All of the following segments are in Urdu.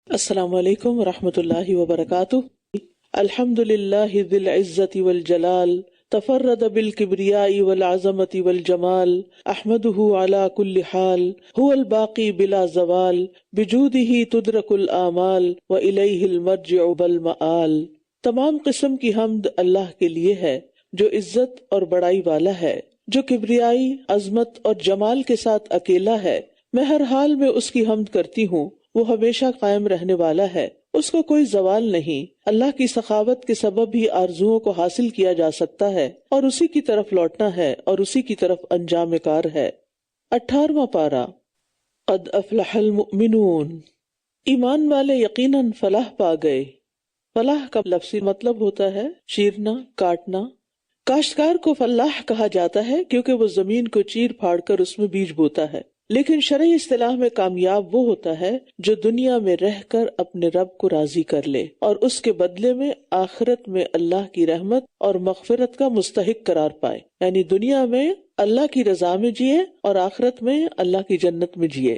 السلام علیکم ورحمۃ اللہ وبرکاتہ۔ الحمد للہ ذی العزت والجلال تفرد بالکبریاء والعظمت والجمال احمدہ علی کل حال هو الباقی بلا زوال بجودہ تدرک الآمال والیہ المرجع والمآل۔ تمام قسم کی حمد اللہ کے لیے ہے جو عزت اور بڑائی والا ہے، جو کبریائی، عظمت اور جمال کے ساتھ اکیلا ہے۔ میں ہر حال میں اس کی حمد کرتی ہوں، وہ ہمیشہ قائم رہنے والا ہے، اس کو کوئی زوال نہیں۔ اللہ کی سخاوت کے سبب ہی آرزوؤں کو حاصل کیا جا سکتا ہے اور اسی کی طرف لوٹنا ہے اور اسی کی طرف انجام کار ہے۔ 18واں پارہ، قد افلح المؤمنون، ایمان والے یقیناً فلاح پا گئے۔ فلاح کا لفظی مطلب ہوتا ہے چیرنا، کاٹنا۔ کاشتکار کو فلاح کہا جاتا ہے کیونکہ وہ زمین کو چیر پھاڑ کر اس میں بیج بوتا ہے، لیکن شرعی اصطلاح میں کامیاب وہ ہوتا ہے جو دنیا میں رہ کر اپنے رب کو راضی کر لے اور اس کے بدلے میں آخرت میں اللہ کی رحمت اور مغفرت کا مستحق قرار پائے، یعنی دنیا میں اللہ کی رضا میں جیے اور آخرت میں اللہ کی جنت میں جیے۔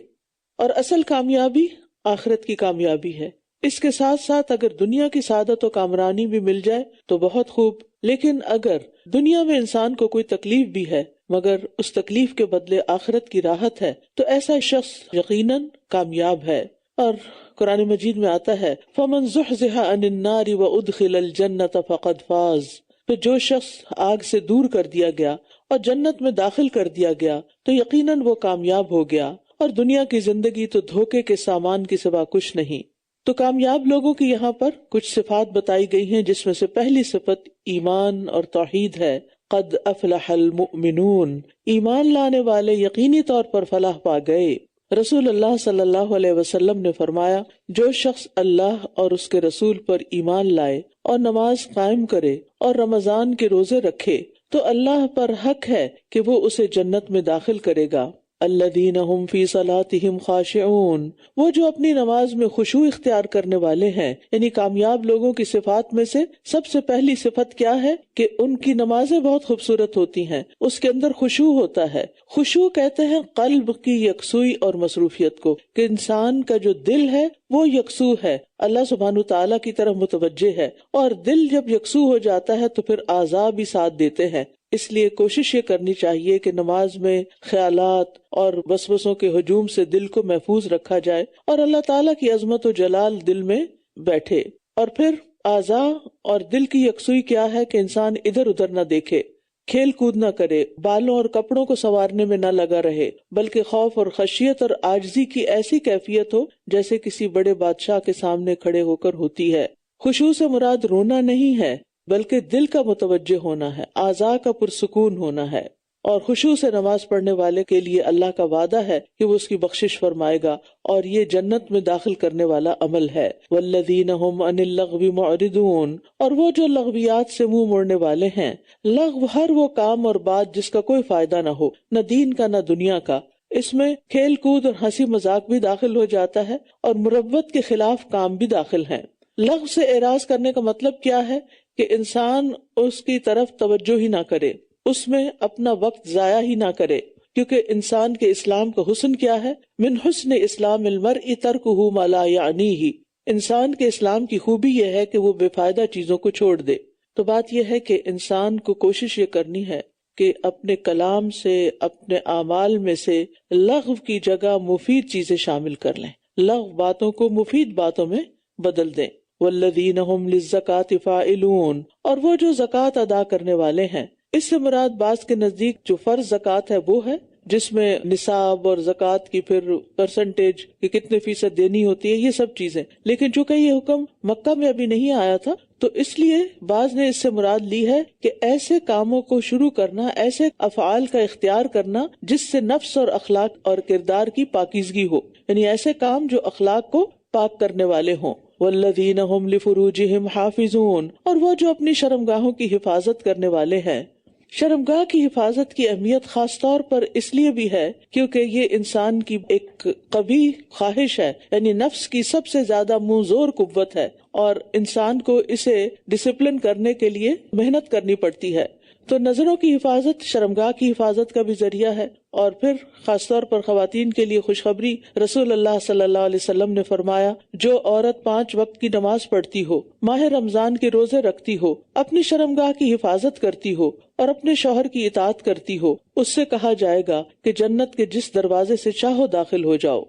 اور اصل کامیابی آخرت کی کامیابی ہے۔ اس کے ساتھ ساتھ اگر دنیا کی سعادت و کامرانی بھی مل جائے تو بہت خوب، لیکن اگر دنیا میں انسان کو کوئی تکلیف بھی ہے مگر اس تکلیف کے بدلے آخرت کی راحت ہے تو ایسا شخص یقیناً کامیاب ہے۔ اور قرآن مجید میں آتا ہے فَمَنْ زُحْزِحَ عَنِ النَّارِ وَأُدْخِلَ الْجَنَّةَ فَقَدْ فَازَ، تو جو شخص آگ سے دور کر دیا گیا اور جنت میں داخل کر دیا گیا تو یقیناً وہ کامیاب ہو گیا، اور دنیا کی زندگی تو دھوکے کے سامان کے سوا کچھ نہیں۔ تو کامیاب لوگوں کی یہاں پر کچھ صفات بتائی گئی ہیں، جس میں سے پہلی صفت ایمان اور توحید ہے۔ قد افلح المؤمنون، ایمان لانے والے یقینی طور پر فلاح پا گئے۔ رسول اللہ صلی اللہ علیہ وسلم نے فرمایا، جو شخص اللہ اور اس کے رسول پر ایمان لائے اور نماز قائم کرے اور رمضان کے روزے رکھے تو اللہ پر حق ہے کہ وہ اسے جنت میں داخل کرے گا۔ الذین هم فی صلاتہم خاشعون، وہ جو اپنی نماز میں خشوع اختیار کرنے والے ہیں۔ یعنی کامیاب لوگوں کی صفات میں سے سب سے پہلی صفت کیا ہے کہ ان کی نمازیں بہت خوبصورت ہوتی ہیں، اس کے اندر خشوع ہوتا ہے۔ خشوع کہتے ہیں قلب کی یکسوئی اور مصروفیت کو، کہ انسان کا جو دل ہے وہ یکسو ہے، اللہ سبحانہ تعالیٰ کی طرف متوجہ ہے، اور دل جب یکسو ہو جاتا ہے تو پھر اعضاء بھی ساتھ دیتے ہیں۔ اس لیے کوشش یہ کرنی چاہیے کہ نماز میں خیالات اور وسوسوں کے ہجوم سے دل کو محفوظ رکھا جائے اور اللہ تعالیٰ کی عظمت و جلال دل میں بیٹھے۔ اور پھر اعضاء اور دل کی یکسوئی کیا ہے کہ انسان ادھر ادھر نہ دیکھے، کھیل کود نہ کرے، بالوں اور کپڑوں کو سنوارنے میں نہ لگا رہے، بلکہ خوف اور خشیت اور عاجزی کی ایسی کیفیت ہو جیسے کسی بڑے بادشاہ کے سامنے کھڑے ہو کر ہوتی ہے۔ خشوع سے مراد رونا نہیں ہے بلکہ دل کا متوجہ ہونا ہے، اعضاء کا پرسکون ہونا ہے۔ اور خشوع سے نماز پڑھنے والے کے لیے اللہ کا وعدہ ہے کہ وہ اس کی بخشش فرمائے گا، اور یہ جنت میں داخل کرنے والا عمل ہے۔ والذین هم عن اللغو معرضون، اور وہ جو لغویات سے منہ موڑنے والے ہیں۔ لغو ہر وہ کام اور بات جس کا کوئی فائدہ نہ ہو، نہ دین کا نہ دنیا کا۔ اس میں کھیل کود اور ہنسی مذاق بھی داخل ہو جاتا ہے، اور مروت کے خلاف کام بھی داخل ہیں۔ لغو سے اعراض کرنے کا مطلب کیا ہے کہ انسان اس کی طرف توجہ ہی نہ کرے، اس میں اپنا وقت ضائع ہی نہ کرے، کیونکہ انسان کے اسلام کا حسن کیا ہے؟ من حسن اسلام المرء ترکہ ما لا یعنیہ، انسان کے اسلام کی خوبی یہ ہے کہ وہ بے فائدہ چیزوں کو چھوڑ دے۔ تو بات یہ ہے کہ انسان کو کوشش یہ کرنی ہے کہ اپنے کلام سے، اپنے اعمال میں سے لغو کی جگہ مفید چیزیں شامل کر لیں، لغو باتوں کو مفید باتوں میں بدل دیں۔ والذین هم للزکاۃ فاعلون، اور وہ جو زکوٰۃ ادا کرنے والے ہیں۔ اس سے مراد بعض کے نزدیک جو فرض زکوٰۃ ہے وہ ہے، جس میں نصاب اور زکوٰۃ کی پھر پرسنٹیج کہ کتنے فیصد دینی ہوتی ہے، یہ سب چیزیں۔ لیکن چونکہ یہ حکم مکہ میں ابھی نہیں آیا تھا تو اس لیے بعض نے اس سے مراد لی ہے کہ ایسے کاموں کو شروع کرنا، ایسے افعال کا اختیار کرنا جس سے نفس اور اخلاق اور کردار کی پاکیزگی ہو، یعنی ایسے کام جو اخلاق کو پاک کرنے والے ہوں۔ والذین هم لفروجہم حافظون، اور وہ جو اپنی شرمگاہوں کی حفاظت کرنے والے ہیں۔ شرمگاہ کی حفاظت کی اہمیت خاص طور پر اس لیے بھی ہے کیونکہ یہ انسان کی ایک قوی خواہش ہے، یعنی نفس کی سب سے زیادہ منہ زور قوت ہے، اور انسان کو اسے ڈسپلن کرنے کے لیے محنت کرنی پڑتی ہے۔ تو نظروں کی حفاظت شرمگاہ کی حفاظت کا بھی ذریعہ ہے. اور پھر خاص طور پر خواتین کے لیے خوشخبری، رسول اللہ صلی اللہ علیہ وسلم نے فرمایا جو عورت 5 وقت کی نماز پڑھتی ہو، ماہ رمضان کے روزے رکھتی ہو، اپنی شرمگاہ کی حفاظت کرتی ہو اور اپنے شوہر کی اطاعت کرتی ہو، اس سے کہا جائے گا کہ جنت کے جس دروازے سے چاہو داخل ہو جاؤ.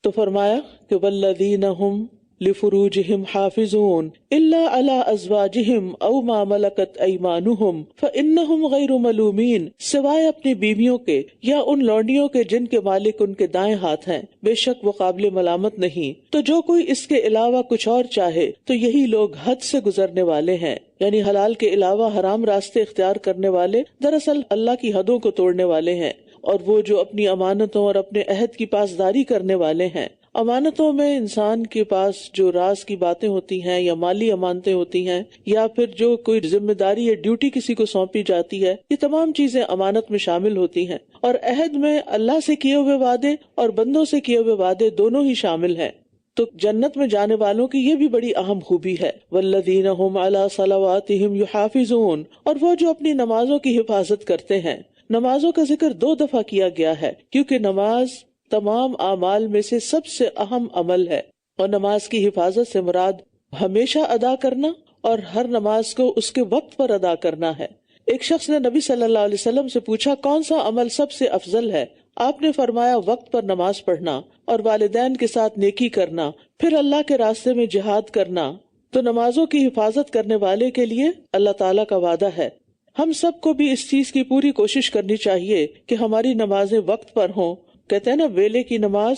تو فرمایا کہ والذین ہم لفروجہم حافظون الا علی ازواجہم او ما ملکت ایمانہم فانہم غیر ملومین، سوائے اپنی بیویوں کے یا ان لونڈیوں کے جن کے مالک ان کے دائیں ہاتھ ہیں، بے شک وہ قابل ملامت نہیں. تو جو کوئی اس کے علاوہ کچھ اور چاہے تو یہی لوگ حد سے گزرنے والے ہیں، یعنی حلال کے علاوہ حرام راستے اختیار کرنے والے دراصل اللہ کی حدوں کو توڑنے والے ہیں. اور وہ جو اپنی امانتوں اور اپنے عہد کی پاسداری کرنے والے ہیں. امانتوں میں انسان کے پاس جو راز کی باتیں ہوتی ہیں یا مالی امانتیں ہوتی ہیں یا پھر جو کوئی ذمہ داری یا ڈیوٹی کسی کو سونپی جاتی ہے، یہ تمام چیزیں امانت میں شامل ہوتی ہیں. اور عہد میں اللہ سے کیے ہوئے وعدے اور بندوں سے کیے ہوئے وعدے دونوں ہی شامل ہیں. تو جنت میں جانے والوں کی یہ بھی بڑی اہم خوبی ہے. والذین هم علی صلواتہم یحافظون، اور وہ جو اپنی نمازوں کی حفاظت کرتے ہیں. نمازوں کا ذکر 2 دفعہ کیا گیا ہے کیونکہ نماز تمام اعمال میں سے سب سے اہم عمل ہے، اور نماز کی حفاظت سے مراد ہمیشہ ادا کرنا اور ہر نماز کو اس کے وقت پر ادا کرنا ہے. ایک شخص نے نبی صلی اللہ علیہ وسلم سے پوچھا کون سا عمل سب سے افضل ہے؟ آپ نے فرمایا وقت پر نماز پڑھنا اور والدین کے ساتھ نیکی کرنا، پھر اللہ کے راستے میں جہاد کرنا. تو نمازوں کی حفاظت کرنے والے کے لیے اللہ تعالیٰ کا وعدہ ہے. ہم سب کو بھی اس چیز کی پوری کوشش کرنی چاہیے کہ ہماری نمازیں وقت پر ہوں. کہتے ہیں نا ویلے کی نماز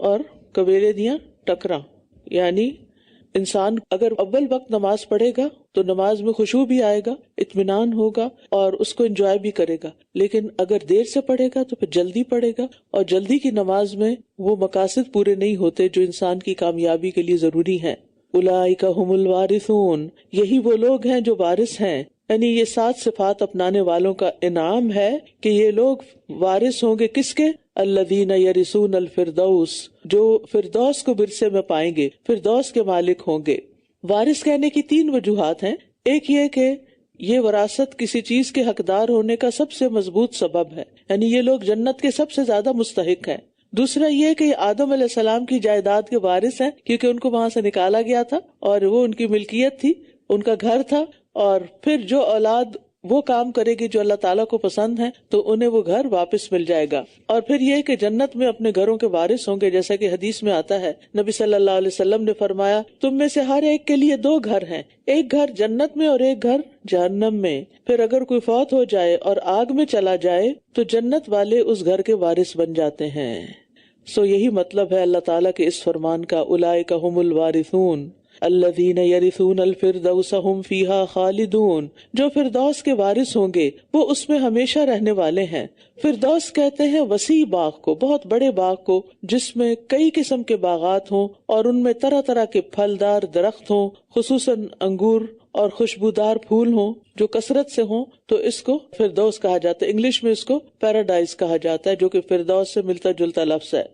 اور کویلے دیاں ٹکراں، یعنی انسان اگر اول وقت نماز پڑھے گا تو نماز میں خشوع بھی آئے گا، اطمینان ہوگا اور اس کو انجوائے بھی کرے گا. لیکن اگر دیر سے پڑھے گا تو پھر جلدی پڑھے گا، اور جلدی کی نماز میں وہ مقاصد پورے نہیں ہوتے جو انسان کی کامیابی کے لیے ضروری ہیں. اولئک ھم الوارثون، یہی وہ لوگ ہیں جو وارث ہیں. یعنی یہ 7 صفات اپنانے والوں کا انعام ہے کہ یہ لوگ وارث ہوں گے کس کے؟ الذین یرثون الفردوس، جو فردوس کو ورثے میں پائیں گے، فردوس کے مالک ہوں گے. وارث کہنے کی 3 وجوہات ہیں. ایک یہ کہ یہ وراثت کسی چیز کے حقدار ہونے کا سب سے مضبوط سبب ہے، یعنی یہ لوگ جنت کے سب سے زیادہ مستحق ہیں. دوسرا یہ کہ یہ آدم علیہ السلام کی جائیداد کے وارث ہیں کیونکہ ان کو وہاں سے نکالا گیا تھا اور وہ ان کی ملکیت تھی، ان کا گھر تھا. اور پھر جو اولاد وہ کام کرے گی جو اللہ تعالیٰ کو پسند ہے تو انہیں وہ گھر واپس مل جائے گا. اور پھر یہ کہ جنت میں اپنے گھروں کے وارث ہوں گے، جیسا کہ حدیث میں آتا ہے نبی صلی اللہ علیہ وسلم نے فرمایا تم میں سے ہر ایک کے لیے 2 گھر ہیں، ایک گھر جنت میں اور ایک گھر جہنم میں. پھر اگر کوئی فوت ہو جائے اور آگ میں چلا جائے تو جنت والے اس گھر کے وارث بن جاتے ہیں. یہی مطلب ہے اللہ تعالیٰ کے اس فرمان کا اولئک ھم الوارثون الذین یرثون الفردوس ھم فیہا خالدون، جو فردوس کے وارث ہوں گے وہ اس میں ہمیشہ رہنے والے ہیں. فردوس کہتے ہیں وسیع باغ کو، بہت بڑے باغ کو جس میں کئی قسم کے باغات ہوں اور ان میں طرح طرح کے پھلدار درخت ہوں، خصوصاً انگور اور خوشبودار پھول ہوں جو کثرت سے ہوں، تو اس کو فردوس کہا جاتا ہے. انگلش میں اس کو پیراڈائز کہا جاتا ہے جو کہ فردوس سے ملتا جلتا لفظ ہے.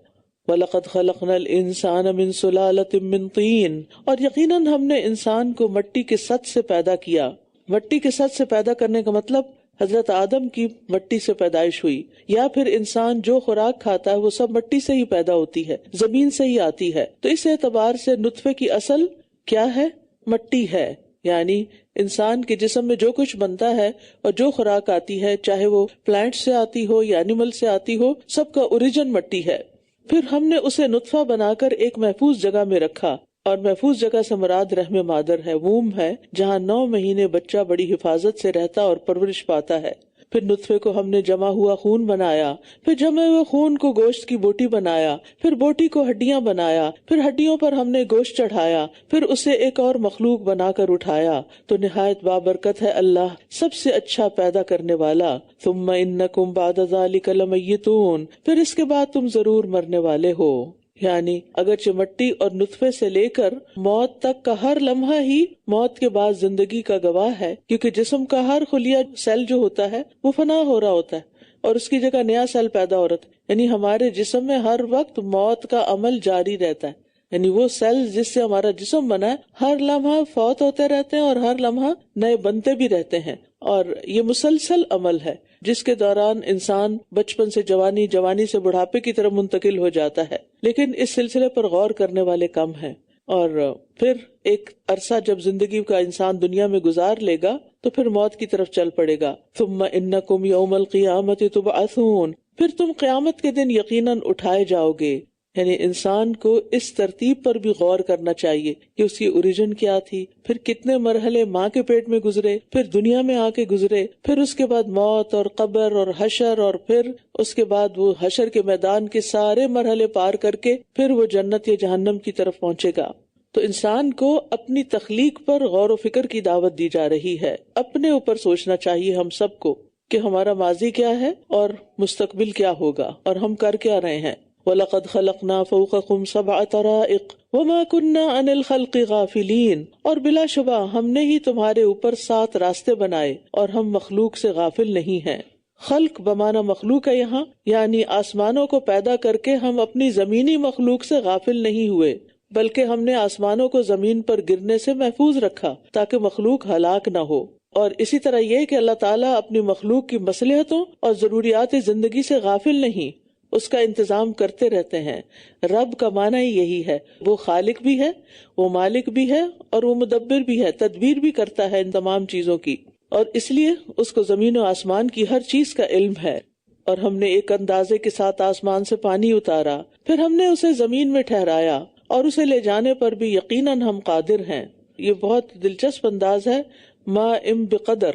وَلَقَدْ خَلَقْنَا الْإِنسَانَ مِنْ سُلَالَةٍ مِّن طِينٍ، اور یقیناً ہم نے انسان کو مٹی کے سط سے پیدا کیا. مٹی کے سط سے پیدا کرنے کا مطلب حضرت آدم کی مٹی سے پیدائش ہوئی، یا پھر انسان جو خوراک کھاتا ہے وہ سب مٹی سے ہی پیدا ہوتی ہے، زمین سے ہی آتی ہے. تو اس اعتبار سے نطفے کی اصل کیا ہے؟ مٹی ہے. یعنی انسان کے جسم میں جو کچھ بنتا ہے اور جو خوراک آتی ہے، چاہے وہ پلانٹ سے آتی ہو یا اینیمل سے آتی ہو، سب کا اوریجن مٹی ہے. پھر ہم نے اسے نطفہ بنا کر ایک محفوظ جگہ میں رکھا، اور محفوظ جگہ سے مراد رحم مادر ہے، ووم ہے، جہاں 9 مہینے بچہ بڑی حفاظت سے رہتا اور پرورش پاتا ہے. پھر نطفے کو ہم نے جمع ہوا خون بنایا، پھر جمے ہوئے خون کو گوشت کی بوٹی بنایا، پھر بوٹی کو ہڈیاں بنایا، پھر ہڈیوں پر ہم نے گوشت چڑھایا، پھر اسے ایک اور مخلوق بنا کر اٹھایا. تو نہایت بابرکت ہے اللہ، سب سے اچھا پیدا کرنے والا. ثم انکم بعد ذلک لمیتون، پھر اس کے بعد تم ضرور مرنے والے ہو. یعنی اگرچہ مٹی اور نطفے سے لے کر موت تک کا ہر لمحہ ہی موت کے بعد زندگی کا گواہ ہے، کیونکہ جسم کا ہر خلیہ سیل جو ہوتا ہے وہ فنا ہو رہا ہوتا ہے اور اس کی جگہ نیا سیل پیدا ہو رہا ہے. یعنی ہمارے جسم میں ہر وقت موت کا عمل جاری رہتا ہے. یعنی وہ سیل جس سے ہمارا جسم بنا ہے ہر لمحہ فوت ہوتے رہتے ہیں اور ہر لمحہ نئے بنتے بھی رہتے ہیں. اور یہ مسلسل عمل ہے جس کے دوران انسان بچپن سے جوانی، جوانی سے بڑھاپے کی طرف منتقل ہو جاتا ہے، لیکن اس سلسلے پر غور کرنے والے کم ہیں۔ اور پھر ایک عرصہ جب زندگی کا انسان دنیا میں گزار لے گا تو پھر موت کی طرف چل پڑے گا۔ ثم انکم یوم القیامۃ تبعثون، پھر تم قیامت کے دن یقیناً اٹھائے جاؤ گے۔ یعنی انسان کو اس ترتیب پر بھی غور کرنا چاہیے کہ اس کی اوریجن کیا تھی، پھر کتنے مرحلے ماں کے پیٹ میں گزرے، پھر دنیا میں آ کے گزرے، پھر اس کے بعد موت اور قبر اور حشر، اور پھر اس کے بعد وہ حشر کے میدان کے سارے مرحلے پار کر کے پھر وہ جنت یا جہنم کی طرف پہنچے گا۔ تو انسان کو اپنی تخلیق پر غور و فکر کی دعوت دی جا رہی ہے۔ اپنے اوپر سوچنا چاہیے ہم سب کو کہ ہمارا ماضی کیا ہے اور مستقبل کیا ہوگا اور ہم کر کیا رہے ہیں۔ وَلَقَدْ خَلَقْنَا فَوْقَكُمْ سَبْعَ طَرَائِقَ وَمَا كُنَّا عَنِ الْخَلْقِ غَافِلِينَ، اور بلا شبہ ہم نے ہی تمہارے اوپر 7 راستے بنائے اور ہم مخلوق سے غافل نہیں ہیں۔ خلق بمانا مخلوق ہے یہاں، یعنی آسمانوں کو پیدا کر کے ہم اپنی زمینی مخلوق سے غافل نہیں ہوئے، بلکہ ہم نے آسمانوں کو زمین پر گرنے سے محفوظ رکھا تاکہ مخلوق ہلاک نہ ہو۔ اور اسی طرح یہ کہ اللہ تعالیٰ اپنی مخلوق کی مصلحتوں اور ضروریات زندگی سے غافل نہیں، اس کا انتظام کرتے رہتے ہیں۔ رب کا معنی ہی یہی ہے، وہ خالق بھی ہے، وہ مالک بھی ہے، اور وہ مدبر بھی ہے، تدبیر بھی کرتا ہے ان تمام چیزوں کی، اور اس لیے اس کو زمین و آسمان کی ہر چیز کا علم ہے۔ اور ہم نے ایک اندازے کے ساتھ آسمان سے پانی اتارا، پھر ہم نے اسے زمین میں ٹھہرایا، اور اسے لے جانے پر بھی یقیناً ہم قادر ہیں۔ یہ بہت دلچسپ انداز ہے، ما ام بقدر،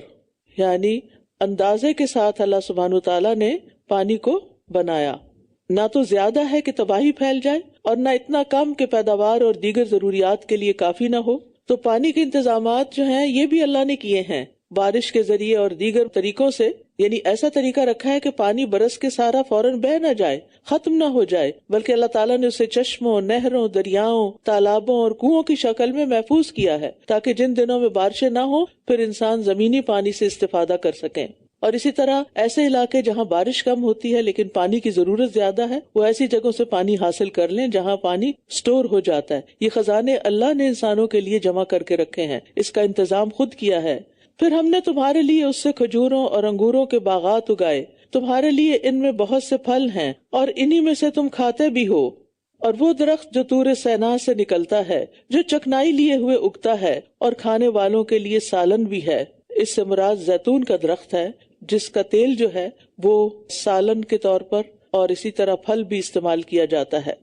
یعنی اندازے کے ساتھ اللہ سبحانہ وتعالیٰ نے پانی کو بنایا، نہ تو زیادہ ہے کہ تباہی پھیل جائے اور نہ اتنا کم کہ پیداوار اور دیگر ضروریات کے لیے کافی نہ ہو۔ تو پانی کے انتظامات جو ہیں یہ بھی اللہ نے کیے ہیں، بارش کے ذریعے اور دیگر طریقوں سے، یعنی ایسا طریقہ رکھا ہے کہ پانی برس کے سارا فوراً بہہ نہ جائے، ختم نہ ہو جائے، بلکہ اللہ تعالیٰ نے اسے چشموں، نہروں، دریاؤں، تالابوں اور کنووں کی شکل میں محفوظ کیا ہے تاکہ جن دنوں میں بارشیں نہ ہوں پھر انسان زمینی پانی سے استفادہ کر سکیں۔ اور اسی طرح ایسے علاقے جہاں بارش کم ہوتی ہے لیکن پانی کی ضرورت زیادہ ہے، وہ ایسی جگہوں سے پانی حاصل کر لیں جہاں پانی سٹور ہو جاتا ہے۔ یہ خزانے اللہ نے انسانوں کے لیے جمع کر کے رکھے ہیں، اس کا انتظام خود کیا ہے۔ پھر ہم نے تمہارے لیے اس سے کھجوروں اور انگوروں کے باغات اگائے، تمہارے لیے ان میں بہت سے پھل ہیں اور انہی میں سے تم کھاتے بھی ہو۔ اور وہ درخت جو طور سینا سے نکلتا ہے، جو چکنائی لیے ہوئے اگتا ہے اور کھانے والوں کے لیے سالن بھی ہے۔ اس سے مراد زیتون کا درخت ہے جس کا تیل جو ہے وہ سالن کے طور پر اور اسی طرح پھل بھی استعمال کیا جاتا ہے۔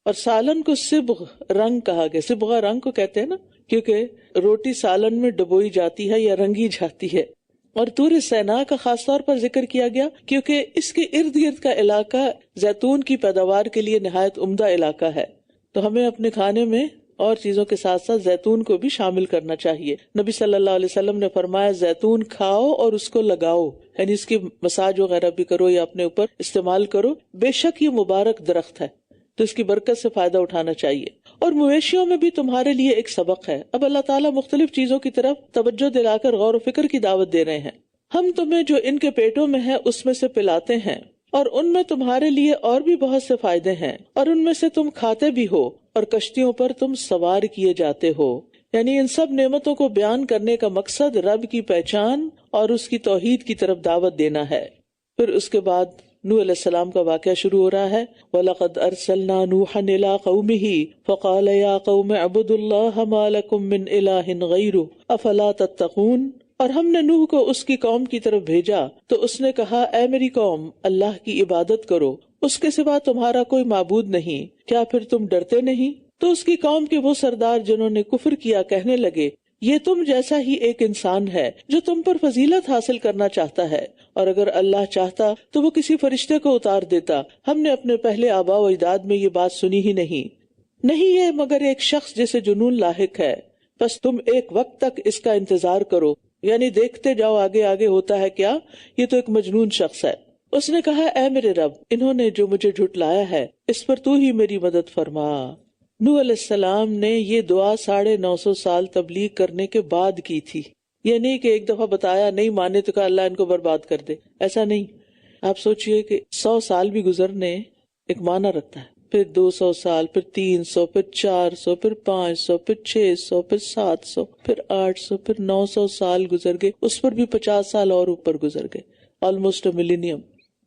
اور سالن کو صبغ رنگ کہا گیا، صبغہ رنگ کو کہتے ہیں نا، کیونکہ روٹی سالن میں ڈبوئی جاتی ہے یا رنگی جاتی ہے۔ اور طور سینا کا خاص طور پر ذکر کیا گیا کیونکہ اس کے ارد گرد کا علاقہ زیتون کی پیداوار کے لیے نہایت عمدہ علاقہ ہے، تو ہمیں اپنے کھانے میں اور چیزوں کے ساتھ ساتھ زیتون کو بھی شامل کرنا چاہیے۔ نبی صلی اللہ علیہ وسلم نے فرمایا زیتون کھاؤ اور اس کو لگاؤ، یعنی اس کی مساج وغیرہ بھی کرو یا اپنے اوپر استعمال کرو، بے شک یہ مبارک درخت ہے تو اس کی برکت سے فائدہ اٹھانا چاہیے۔ اور مویشیوں میں بھی تمہارے لیے ایک سبق ہے۔ اب اللہ تعالیٰ مختلف چیزوں کی طرف توجہ دلا کر غور و فکر کی دعوت دے رہے ہیں۔ ہم تمہیں جو ان کے پیٹوں میں ہے اس میں سے پلاتے ہیں، اور ان میں تمہارے لیے اور بھی بہت سے فائدے ہیں، اور ان میں سے تم کھاتے بھی ہو، اور کشتیوں پر تم سوار کیے جاتے ہو۔ یعنی ان سب نعمتوں کو بیان کرنے کا مقصد رب کی پہچان اور اس کی توحید کی طرف دعوت دینا ہے۔ پھر اس کے بعد نوح علیہ السلام کا واقعہ شروع ہو رہا ہے۔ وَلَقَدْ أَرْسَلْنَا نُوحًا إِلَىٰ قَوْمِهِ فَقَالَ يَا قَوْمِ اعْبُدُوا اللَّهَ مَا لَكُم مِّنْ إِلَٰهٍ غَيْرُهُ أَفَلَا تَتَّقُونَ۔ اور ہم نے نوح کو اس کی قوم کی طرف بھیجا تو اس نے کہا، اے میری قوم، اللہ کی عبادت کرو، اس کے سوا تمہارا کوئی معبود نہیں، کیا پھر تم ڈرتے نہیں؟ تو اس کی قوم کے وہ سردار جنہوں نے کفر کیا کہنے لگے، یہ تم جیسا ہی ایک انسان ہے جو تم پر فضیلت حاصل کرنا چاہتا ہے، اور اگر اللہ چاہتا تو وہ کسی فرشتے کو اتار دیتا، ہم نے اپنے پہلے آباء و اجداد میں یہ بات سنی ہی نہیں یہ مگر ایک شخص جسے جنون لاحق ہے، بس تم ایک وقت تک اس کا انتظار کرو، یعنی دیکھتے جاؤ آگے آگے ہوتا ہے کیا، یہ تو ایک مجنون شخص ہے۔ اس نے کہا، اے میرے رب، انہوں نے جو مجھے جھٹلایا ہے اس پر تو ہی میری مدد فرما۔ نوح علیہ السلام نے یہ دعا 950 سال تبلیغ کرنے کے بعد کی تھی، یہ نہیں کہ ایک دفعہ بتایا نہیں مانے تو کہا اللہ ان کو برباد کر دے، ایسا نہیں۔ آپ سوچئے کہ 100 سال بھی گزرنے ایک معنی رکھتا ہے، پھر 200 سال، پھر 300، پھر 400، پھر 500، پھر 600، پھر 700، پھر 800، پھر 900 سال گزر گئے، اس پر بھی 50 سال اور اوپر گزر گئے، آلموسٹ ملینیم۔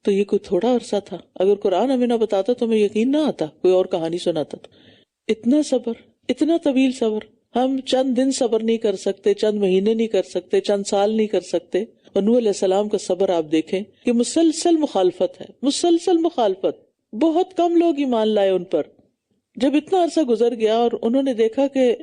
تو یہ کوئی تھوڑا عرصہ تھا؟ اگر قرآن ہمیں نہ بتاتا تو ہمیں یقین نہ آتا، کوئی اور کہانی سناتا تو۔ اتنا صبر، اتنا طویل صبر، ہم چند دن صبر نہیں کر سکتے، چند مہینے نہیں کر سکتے، چند سال نہیں کر سکتے۔ اور نوح علیہ السلام کا صبر آپ دیکھیں کہ مسلسل مخالفت ہے، مسلسل مخالفت، بہت کم لوگ ایمان لائے ان پر۔ جب اتنا عرصہ گزر گیا اور انہوں نے دیکھا کہ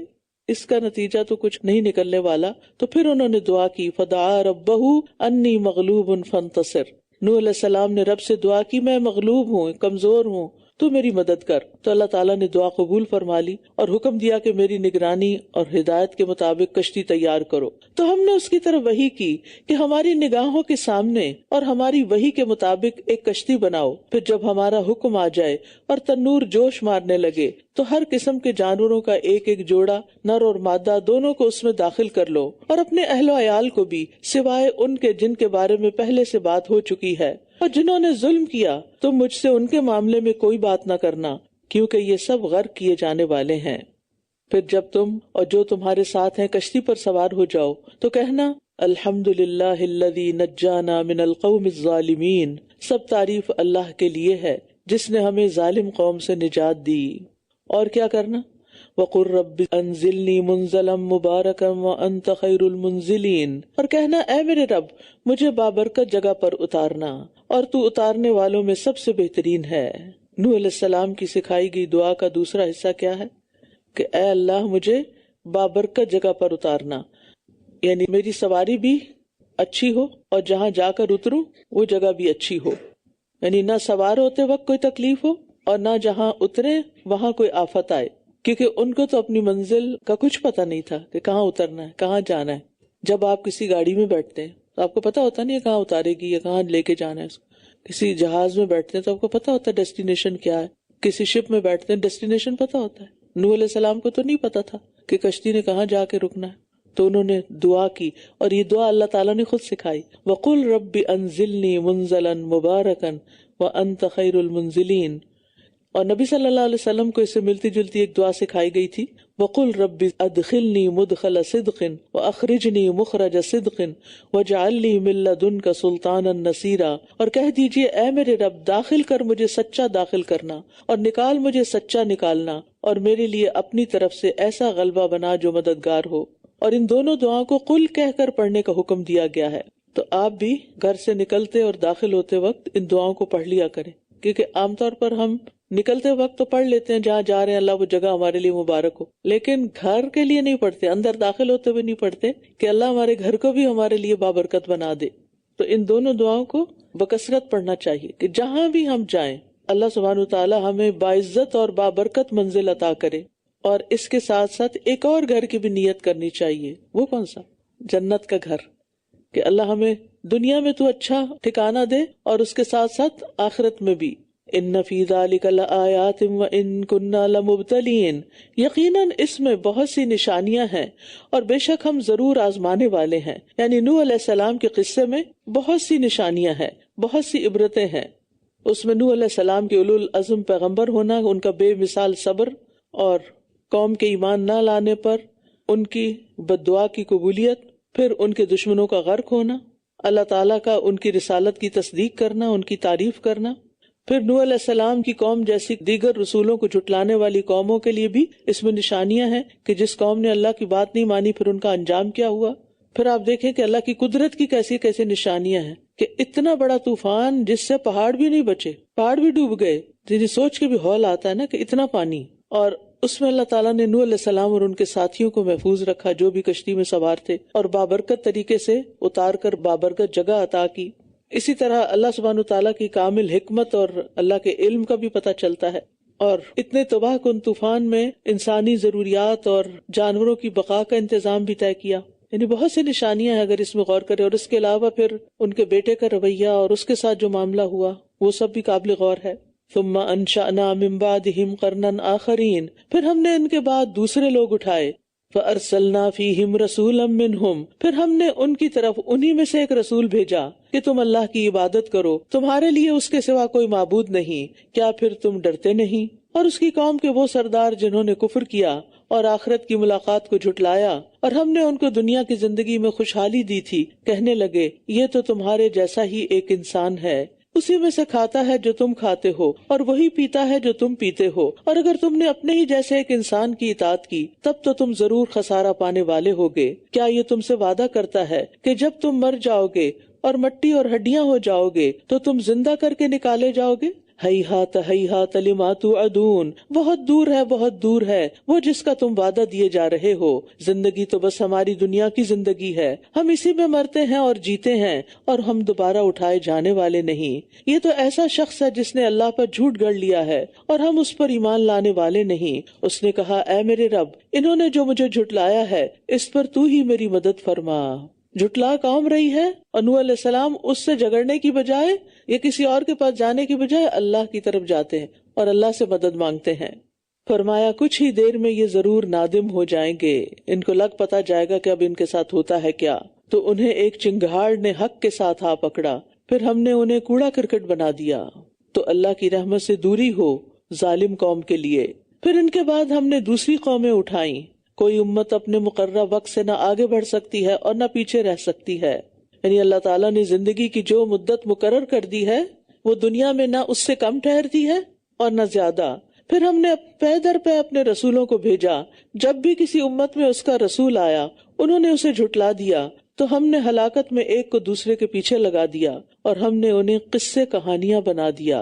اس کا نتیجہ تو کچھ نہیں نکلنے والا، تو پھر انہوں نے دعا کی، فدعا ربہ انی مغلوب فانتصر۔ نوح علیہ السلام نے رب سے دعا کی، میں مغلوب ہوں، کمزور ہوں، تو میری مدد کر۔ تو اللہ تعالیٰ نے دعا قبول فرما لی اور حکم دیا کہ میری نگرانی اور ہدایت کے مطابق کشتی تیار کرو۔ تو ہم نے اس کی طرف وحی کی کہ ہماری نگاہوں کے سامنے اور ہماری وحی کے مطابق ایک کشتی بناؤ، پھر جب ہمارا حکم آ جائے اور تنور جوش مارنے لگے تو ہر قسم کے جانوروں کا ایک ایک جوڑا، نر اور مادہ دونوں کو اس میں داخل کر لو، اور اپنے اہل و عیال کو بھی، سوائے ان کے جن کے بارے میں پہلے سے بات ہو چکی ہے، اور جنہوں نے ظلم کیا تم مجھ سے ان کے معاملے میں کوئی بات نہ کرنا، کیونکہ یہ سب غرق کیے جانے والے ہیں۔ پھر جب تم اور جو تمہارے ساتھ ہیں کشتی پر سوار ہو جاؤ تو کہنا، الحمدللہ الذی نجانا من القوم الظالمین، سب تعریف اللہ کے لیے ہے جس نے ہمیں ظالم قوم سے نجات دی۔ اور کیا کرنا، وَقُلْ رَبِّ أَنزِلْنِي مُنزَلًا مُبَارَكًا وَأَنْتَ خَيْرُ الْمُنزِلِينَ، اور کہنا، اے میرے رب مجھے بابرکت جگہ پر اتارنا، اور تو اتارنے والوں میں سب سے بہترین ہے۔ نوح علیہ السلام کی سکھائی گئی دعا کا دوسرا حصہ کیا ہے کہ اے اللہ مجھے بابرکت جگہ پر اتارنا، یعنی میری سواری بھی اچھی ہو اور جہاں جا کر اتروں وہ جگہ بھی اچھی ہو، یعنی نہ سوار ہوتے وقت کوئی تکلیف ہو اور نہ جہاں اترے وہاں کوئی آفت آئے، کیونکہ ان کو تو اپنی منزل کا کچھ پتہ نہیں تھا کہ کہاں اترنا ہے، کہاں جانا ہے۔ جب آپ کسی گاڑی میں بیٹھتے ہیں تو آپ کو پتہ ہوتا نہیں ہے کہاں اتارے گی یا کہاں لے کے جانا ہے اس کو۔ کسی جہاز میں بیٹھتے ہیں تو آپ کو پتہ ہوتا ہے ڈیسٹینیشن کیا ہے، کسی شپ میں بیٹھتے ہیں ڈیسٹینیشن پتہ ہوتا ہے۔ نوح علیہ السلام کو تو نہیں پتا تھا کہ کشتی نے کہاں جا کے رکنا ہے، تو انہوں نے دعا کی، اور یہ دعا اللہ تعالیٰ نے خود سکھائی، وَقُلْ رَبِّ أَنزِلْنِي مُنزَلًا مُبَارَكًا وَأَنْتَ خَيْرُ الْمُنزِلِينَ۔ اور نبی صلی اللہ علیہ وسلم کو اس سے ملتی جلتی ایک دعا سکھائی گئی تھی، وَقُلْ رَبِّ أَدْخِلْنِي مُدْخَلَ صِدْقٍ وَأَخْرِجْنِي مُخْرَجَ صِدْقٍ وَاجْعَلْ لِي مِن لَّدُنْكَ سُلْطَانًا نَصِيرًا، اور کہہ دیجئے اے میرے رب داخل کر مجھے سچا داخل کرنا، اور نکال مجھے سچا نکالنا، اور میرے لیے اپنی طرف سے ایسا غلبہ بنا جو مددگار ہو۔ اور ان دونوں دعاؤں کو قل کہہ کر پڑھنے کا حکم دیا گیا ہے۔ تو آپ بھی گھر سے نکلتے اور داخل ہوتے وقت ان دعاؤں کو پڑھ لیا کریں، کیونکہ عام طور پر ہم نکلتے وقت تو پڑھ لیتے ہیں جہاں جا رہے ہیں اللہ وہ جگہ ہمارے لیے مبارک ہو، لیکن گھر کے لیے نہیں پڑھتے، اندر داخل ہوتے ہوئے نہیں پڑھتے کہ اللہ ہمارے گھر کو بھی ہمارے لیے بابرکت بنا دے۔ تو ان دونوں دعاؤں کو بکثرت پڑھنا چاہیے کہ جہاں بھی ہم جائیں اللہ سبحانہ وتعالی ہمیں باعزت اور بابرکت منزل عطا کرے۔ اور اس کے ساتھ ساتھ ایک اور گھر کی بھی نیت کرنی چاہیے، وہ کون سا؟ جنت کا گھر، کہ اللہ ہمیں دنیا میں تو اچھا ٹھکانہ دے اور اس کے ساتھ ساتھ آخرت میں بھی۔ ان فی ذلک لآیات وان کنا لمبتلین، یقیناً اس میں بہت سی نشانیاں ہیں اور بے شک ہم ضرور آزمانے والے ہیں۔ یعنی نوح علیہ السلام کے قصے میں بہت سی نشانیاں ہیں، بہت سی عبرتیں ہیں۔ اس میں نوح علیہ السلام کے اولو العزم پیغمبر ہونا، ان کا بے مثال صبر، اور قوم کے ایمان نہ لانے پر ان کی بد دعا کی قبولیت، پھر ان کے دشمنوں کا غرق ہونا، اللہ تعالیٰ کا ان کی رسالت کی تصدیق کرنا، ان کی تعریف کرنا۔ پھر نوح علیہ السلام کی قوم جیسی دیگر رسولوں کو جھٹلانے والی قوموں کے لیے بھی اس میں نشانیاں ہیں کہ جس قوم نے اللہ کی بات نہیں مانی پھر ان کا انجام کیا ہوا۔ پھر آپ دیکھیں کہ اللہ کی قدرت کی کیسی کیسی نشانیاں ہیں کہ اتنا بڑا طوفان جس سے پہاڑ بھی نہیں بچے، پہاڑ بھی ڈوب گئے، جنہیں سوچ کے بھی ہول آتا ہے نا کہ اتنا پانی، اور اس میں اللہ تعالیٰ نے نوح علیہ السلام اور ان کے ساتھیوں کو محفوظ رکھا جو بھی کشتی میں سوار تھے، اور بابرکت طریقے سے اتار کر بابرکت جگہ عطا کی۔ اسی طرح اللہ سبحانہ تعالیٰ کی کامل حکمت اور اللہ کے علم کا بھی پتہ چلتا ہے۔ اور اتنے تباہ کن طوفان میں انسانی ضروریات اور جانوروں کی بقا کا انتظام بھی طے کیا، یعنی بہت سی نشانیاں ہیں اگر اس میں غور کرے۔ اور اس کے علاوہ پھر ان کے بیٹے کا رویہ اور اس کے ساتھ جو معاملہ ہوا وہ سب بھی قابل غور ہے۔ ثم انشأنا من بعدهم قرنا آخرین، پھر ہم نے ان کے بعد دوسرے لوگ اٹھائے۔ فارسلنا فیہم رسولا منہم، پھر ہم نے ان کی طرف انہی میں سے ایک رسول بھیجا کہ تم اللہ کی عبادت کرو، تمہارے لیے اس کے سوا کوئی معبود نہیں، کیا پھر تم ڈرتے نہیں؟ اور اس کی قوم کے وہ سردار جنہوں نے کفر کیا اور آخرت کی ملاقات کو جھٹلایا، اور ہم نے ان کو دنیا کی زندگی میں خوشحالی دی تھی، کہنے لگے یہ تو تمہارے جیسا ہی ایک انسان ہے، اسی میں سے کھاتا ہے جو تم کھاتے ہو اور وہی پیتا ہے جو تم پیتے ہو، اور اگر تم نے اپنے ہی جیسے ایک انسان کی اطاعت کی تب تو تم ضرور خسارہ پانے والے ہوگے۔ کیا یہ تم سے وعدہ کرتا ہے کہ جب تم مر جاؤ گے اور مٹی اور ہڈیاں ہو جاؤ گے تو تم زندہ کر کے نکالے جاؤ گے؟ ہیہات لما توعدون، بہت دور ہے وہ جس کا تم وعدہ دیے جا رہے ہو۔ زندگی تو بس ہماری دنیا کی زندگی ہے، ہم اسی میں مرتے ہیں اور جیتے ہیں، اور ہم دوبارہ اٹھائے جانے والے نہیں۔ یہ تو ایسا شخص ہے جس نے اللہ پر جھوٹ گڑھ لیا ہے اور ہم اس پر ایمان لانے والے نہیں۔ اس نے کہا اے میرے رب، انہوں نے جو مجھے جھٹلایا ہے اس پر تو ہی میری مدد فرما۔ جھٹلا قوم رہی ہے اور نوح علیہ السلام اس سے جھگڑنے کی بجائے یا کسی اور کے پاس جانے کی بجائے اللہ کی طرف جاتے ہیں اور اللہ سے مدد مانگتے ہیں۔ فرمایا کچھ ہی دیر میں یہ ضرور نادم ہو جائیں گے، ان کو لگ پتا جائے گا کہ اب ان کے ساتھ ہوتا ہے کیا۔ تو انہیں ایک چنگھاڑ نے حق کے ساتھ آ پکڑا، پھر ہم نے انہیں کوڑا کرکٹ بنا دیا۔ تو اللہ کی رحمت سے دوری ہو ظالم قوم کے لیے۔ پھر ان کے بعد ہم نے دوسری قومیں اٹھائیں۔ کوئی امت اپنے مقررہ وقت سے نہ آگے بڑھ سکتی ہے اور نہ پیچھے رہ سکتی ہے، یعنی اللہ تعالیٰ نے زندگی کی جو مدت مقرر کر دی ہے وہ دنیا میں نہ اس سے کم ٹھہرتی ہے اور نہ زیادہ۔ پھر ہم نے پے در پے اپنے رسولوں کو بھیجا، جب بھی کسی امت میں اس کا رسول آیا انہوں نے اسے جھٹلا دیا تو ہم نے ہلاکت میں ایک کو دوسرے کے پیچھے لگا دیا اور ہم نے انہیں قصے کہانیاں بنا دیا۔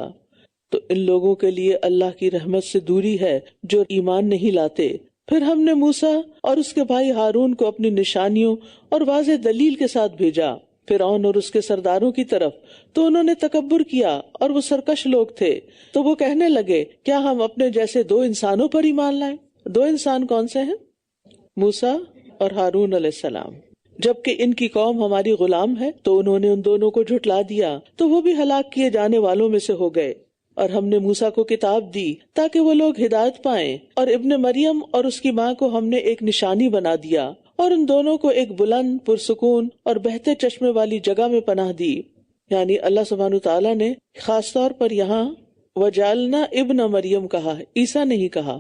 تو ان لوگوں کے لیے اللہ کی رحمت سے دوری ہے جو ایمان نہیں لاتے۔ پھر ہم نے موسیٰ اور اس کے بھائی ہارون کو اپنی نشانیوں اور واضح دلیل کے ساتھ بھیجا فرعون اور اس کے سرداروں کی طرف، تو انہوں نے تکبر کیا اور وہ سرکش لوگ تھے، تو وہ کہنے لگے کیا ہم اپنے جیسے دو انسانوں پر ایمان لائیں؟ دو انسان کون سے ہیں؟ موسیٰ اور ہارون علیہ السلام۔ جبکہ ان کی قوم ہماری غلام ہے تو انہوں نے ان دونوں کو جھٹلا دیا تو وہ بھی ہلاک کیے جانے والوں میں سے ہو گئے۔ اور ہم نے موسیٰ کو کتاب دی تاکہ وہ لوگ ہدایت پائیں، اور ابن مریم اور اس کی ماں کو ہم نے ایک نشانی بنا دیا، اور ان دونوں کو ایک بلند پرسکون اور بہتے چشمے والی جگہ میں پناہ دی۔ یعنی اللہ سبحانہ تعالیٰ نے خاص طور پر یہاں وجعلنا ابن مریم کہا ہے، عیسیٰ نہیں کہا،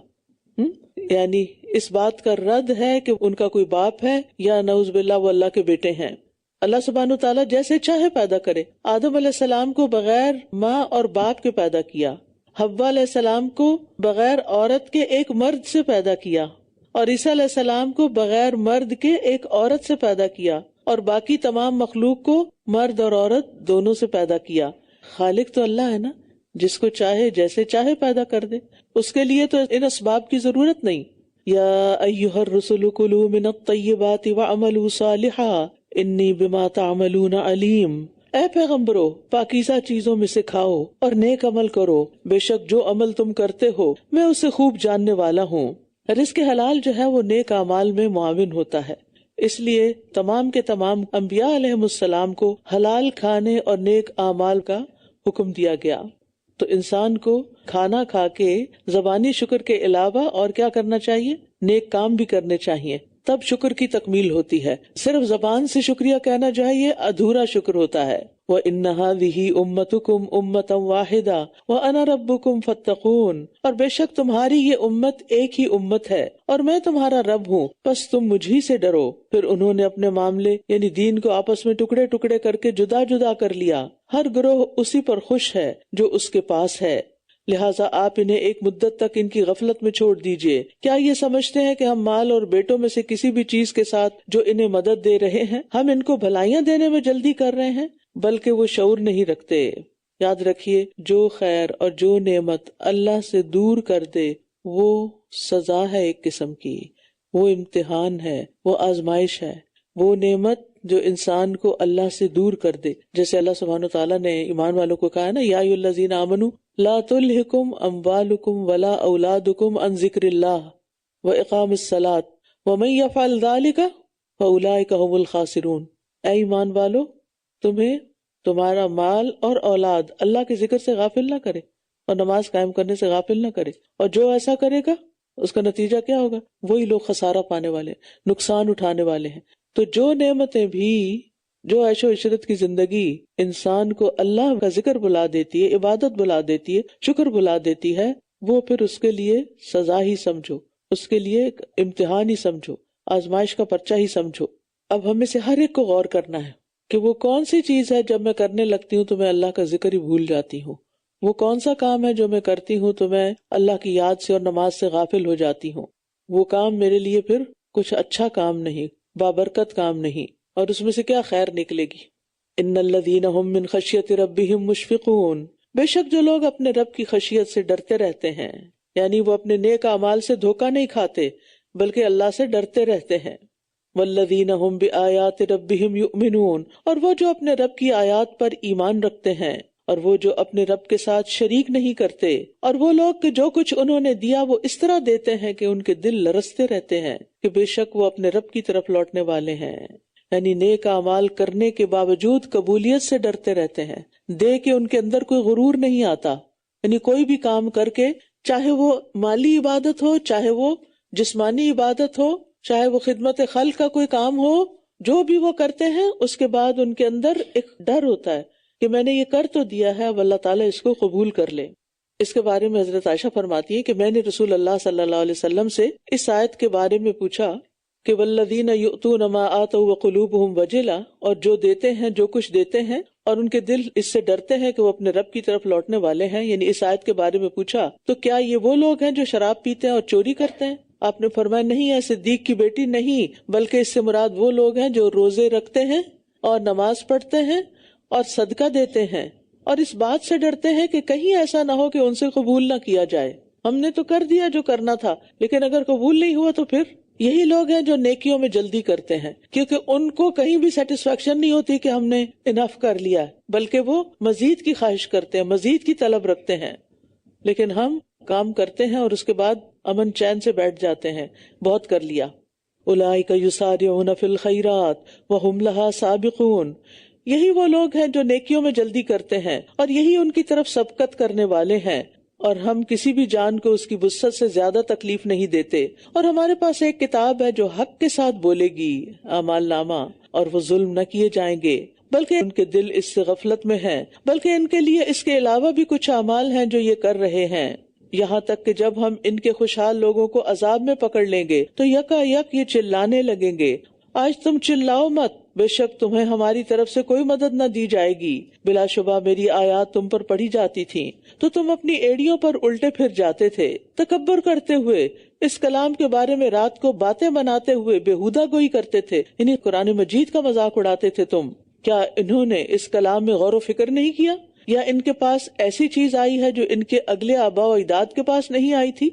یعنی اس بات کا رد ہے کہ ان کا کوئی باپ ہے یا نعوذ باللہ وہ اللہ کے بیٹے ہیں۔ اللہ سبحانہ تعالیٰ جیسے چاہے پیدا کرے۔ آدم علیہ السلام کو بغیر ماں اور باپ کے پیدا کیا، حوا علیہ السلام کو بغیر عورت کے ایک مرد سے پیدا کیا، اور عیسیٰ علیہ السلام کو بغیر مرد کے ایک عورت سے پیدا کیا، اور باقی تمام مخلوق کو مرد اور عورت دونوں سے پیدا کیا۔ خالق تو اللہ ہے نا، جس کو چاہے جیسے چاہے پیدا کر دے، اس کے لیے تو ان اسباب کی ضرورت نہیں۔ یا ایھا الرسل کلوا من الطیبات واعملوا صالحا انی بما تعملون علیم۔ اے پیغمبرو، پاکیزہ چیزوں میں سے کھاؤ اور نیک عمل کرو، بے شک جو عمل تم کرتے ہو میں اسے خوب جاننے والا ہوں۔ رزق حلال جو ہے وہ نیک اعمال میں معاون ہوتا ہے، اس لیے تمام کے تمام انبیاء علیہم السلام کو حلال کھانے اور نیک اعمال کا حکم دیا گیا۔ تو انسان کو کھانا کھا کے زبانی شکر کے علاوہ اور کیا کرنا چاہیے؟ نیک کام بھی کرنے چاہیے، تب شکر کی تکمیل ہوتی ہے۔ صرف زبان سے شکریہ کہنا چاہیے، ادھورا شکر ہوتا ہے۔ وَإِنَّ هَذِهِ أُمَّتُكُمْ أُمَّةً وَاحِدَةً وَأَنَا رَبُّكُمْ فَاتَّقُونِ، اور بے شک تمہاری یہ امت ایک ہی امت ہے اور میں تمہارا رب ہوں، بس تم مجھ ہی سے ڈرو۔ پھر انہوں نے اپنے معاملے یعنی دین کو آپس میں ٹکڑے ٹکڑے کر کے جدا جدا کر لیا، ہر گروہ اسی پر خوش ہے جو اس کے پاس ہے، لہٰذا آپ انہیں ایک مدت تک ان کی غفلت میں چھوڑ دیجئے۔ کیا یہ سمجھتے ہیں کہ ہم مال اور بیٹوں میں سے کسی بھی چیز کے ساتھ جو انہیں مدد دے رہے ہیں ہم ان کو بھلائیاں دینے میں جلدی کر رہے ہیں؟ بلکہ وہ شعور نہیں رکھتے۔ یاد رکھیے، جو خیر اور جو نعمت اللہ سے دور کر دے وہ سزا ہے ایک قسم کی، وہ امتحان ہے، وہ آزمائش ہے۔ وہ نعمت جو انسان کو اللہ سے دور کر دے، جیسے اللہ سبحانہ تعالیٰ نے ایمان والوں کو کہا نا، یا ایھا الذین آمنوا لا تلہکم اموالکم ولا اولادکم عن ذکر اللہ واقام الصلاۃ ومن یفعل ذلک فاولئک ھم الخاسرون۔ اے ایمان والو، تمہیں تمہارا مال اور اولاد اللہ کے ذکر سے غافل نہ کرے اور نماز قائم کرنے سے غافل نہ کرے، اور جو ایسا کرے گا اس کا نتیجہ کیا ہوگا؟ وہی لوگ خسارہ پانے والے، نقصان اٹھانے والے ہیں۔ تو جو نعمتیں بھی، جو عیش و عشرت کی زندگی انسان کو اللہ کا ذکر بلا دیتی ہے، عبادت بلا دیتی ہے، شکر بلا دیتی ہے، وہ پھر اس کے لیے سزا ہی سمجھو، اس کے لیے ایک امتحان ہی سمجھو، آزمائش کا پرچہ ہی سمجھو۔ اب ہمیں سے ہر ایک کو غور کرنا ہے کہ وہ کون سی چیز ہے جب میں کرنے لگتی ہوں تو میں اللہ کا ذکر ہی بھول جاتی ہوں، وہ کون سا کام ہے جو میں کرتی ہوں تو میں اللہ کی یاد سے اور نماز سے غافل ہو جاتی ہوں، وہ کام میرے لیے پھر کچھ اچھا کام نہیں، بابرکت کام نہیں، اور اس میں سے کیا خیر نکلے گی۔ ان الذین هم من خشیۃ ربہم مشفقون، بے شک جو لوگ اپنے رب کی خشیت سے ڈرتے رہتے ہیں، یعنی وہ اپنے نیک اعمال سے دھوکہ نہیں کھاتے بلکہ اللہ سے ڈرتے رہتے ہیں۔ والذین هم بآیات ربہم یؤمنون، اور وہ جو اپنے رب کی آیات پر ایمان رکھتے ہیں، اور وہ جو اپنے رب کے ساتھ شریک نہیں کرتے، اور وہ لوگ کہ جو کچھ انہوں نے دیا وہ اس طرح دیتے ہیں کہ ان کے دل لرزتے رہتے ہیں کہ بے شک وہ اپنے رب کی طرف لوٹنے والے ہیں، یعنی نیک اعمال کرنے کے باوجود قبولیت سے ڈرتے رہتے ہیں، دے کے ان کے اندر کوئی غرور نہیں آتا، یعنی کوئی بھی کام کر کے، چاہے وہ مالی عبادت ہو، چاہے وہ جسمانی عبادت ہو، چاہے وہ خدمت خلق کا کوئی کام ہو، جو بھی وہ کرتے ہیں اس کے بعد ان کے اندر ایک ڈر ہوتا ہے کہ میں نے یہ کر تو دیا ہے، اب اللہ تعالیٰ اس کو قبول کر لے۔ اس کے بارے میں حضرت عائشہ فرماتی ہے کہ میں نے رسول اللہ صلی اللہ علیہ وسلم سے اس آیت کے بارے میں پوچھا کہ والذین یؤتون ما آتوا وقلوبہم وجلہ، اور جو دیتے ہیں، جو کچھ دیتے ہیں اور ان کے دل اس سے ڈرتے ہیں کہ وہ اپنے رب کی طرف لوٹنے والے ہیں، یعنی اس آیت کے بارے میں پوچھا تو کیا یہ وہ لوگ ہیں جو شراب پیتے ہیں اور چوری کرتے ہیں؟ آپ نے فرمایا نہیں ہے صدیق کی بیٹی، نہیں، بلکہ اس سے مراد وہ لوگ ہیں جو روزے رکھتے ہیں اور نماز پڑھتے ہیں اور صدقہ دیتے ہیں، اور اس بات سے ڈرتے ہیں کہ کہیں ایسا نہ ہو کہ ان سے قبول نہ کیا جائے۔ ہم نے تو کر دیا جو کرنا تھا، لیکن اگر قبول نہیں ہوا تو پھر یہی لوگ ہیں جو نیکیوں میں جلدی کرتے ہیں، کیونکہ ان کو کہیں بھی سیٹسفیکشن نہیں ہوتی کہ ہم نے انف کر لیا ہے، بلکہ وہ مزید کی خواہش کرتے ہیں، مزید کی طلب رکھتے ہیں۔ لیکن ہم کام کرتے ہیں اور اس کے بعد امن چین سے بیٹھ جاتے ہیں، بہت کر لیا۔ اولئک یسارعون فی الخیرات وہم لہا سابقون، یہی وہ لوگ ہیں جو نیکیوں میں جلدی کرتے ہیں اور یہی ان کی طرف سبقت کرنے والے ہیں، اور ہم کسی بھی جان کو اس کی وسعت سے زیادہ تکلیف نہیں دیتے، اور ہمارے پاس ایک کتاب ہے جو حق کے ساتھ بولے گی، اعمال نامہ، اور وہ ظلم نہ کیے جائیں گے، بلکہ ان کے دل اس سے غفلت میں ہیں، بلکہ ان کے لیے اس کے علاوہ بھی کچھ اعمال ہیں جو یہ کر رہے ہیں، یہاں تک کہ جب ہم ان کے خوشحال لوگوں کو عذاب میں پکڑ لیں گے تو یکا یک یہ چلانے لگیں گے، آج تم چلاؤ مت، بے شک تمہیں ہماری طرف سے کوئی مدد نہ دی جائے گی، بلا شبہ میری آیات تم پر پڑھی جاتی تھیں تو تم اپنی ایڑیوں پر الٹے پھر جاتے تھے، تکبر کرتے ہوئے، اس کلام کے بارے میں رات کو باتیں بناتے ہوئے بےہودہ گوئی کرتے تھے، یعنی قرآن مجید کا مذاق اڑاتے تھے تم۔ کیا انہوں نے اس کلام میں غور و فکر نہیں کیا، یا ان کے پاس ایسی چیز آئی ہے جو ان کے اگلے آباء و اجداد کے پاس نہیں آئی تھی؟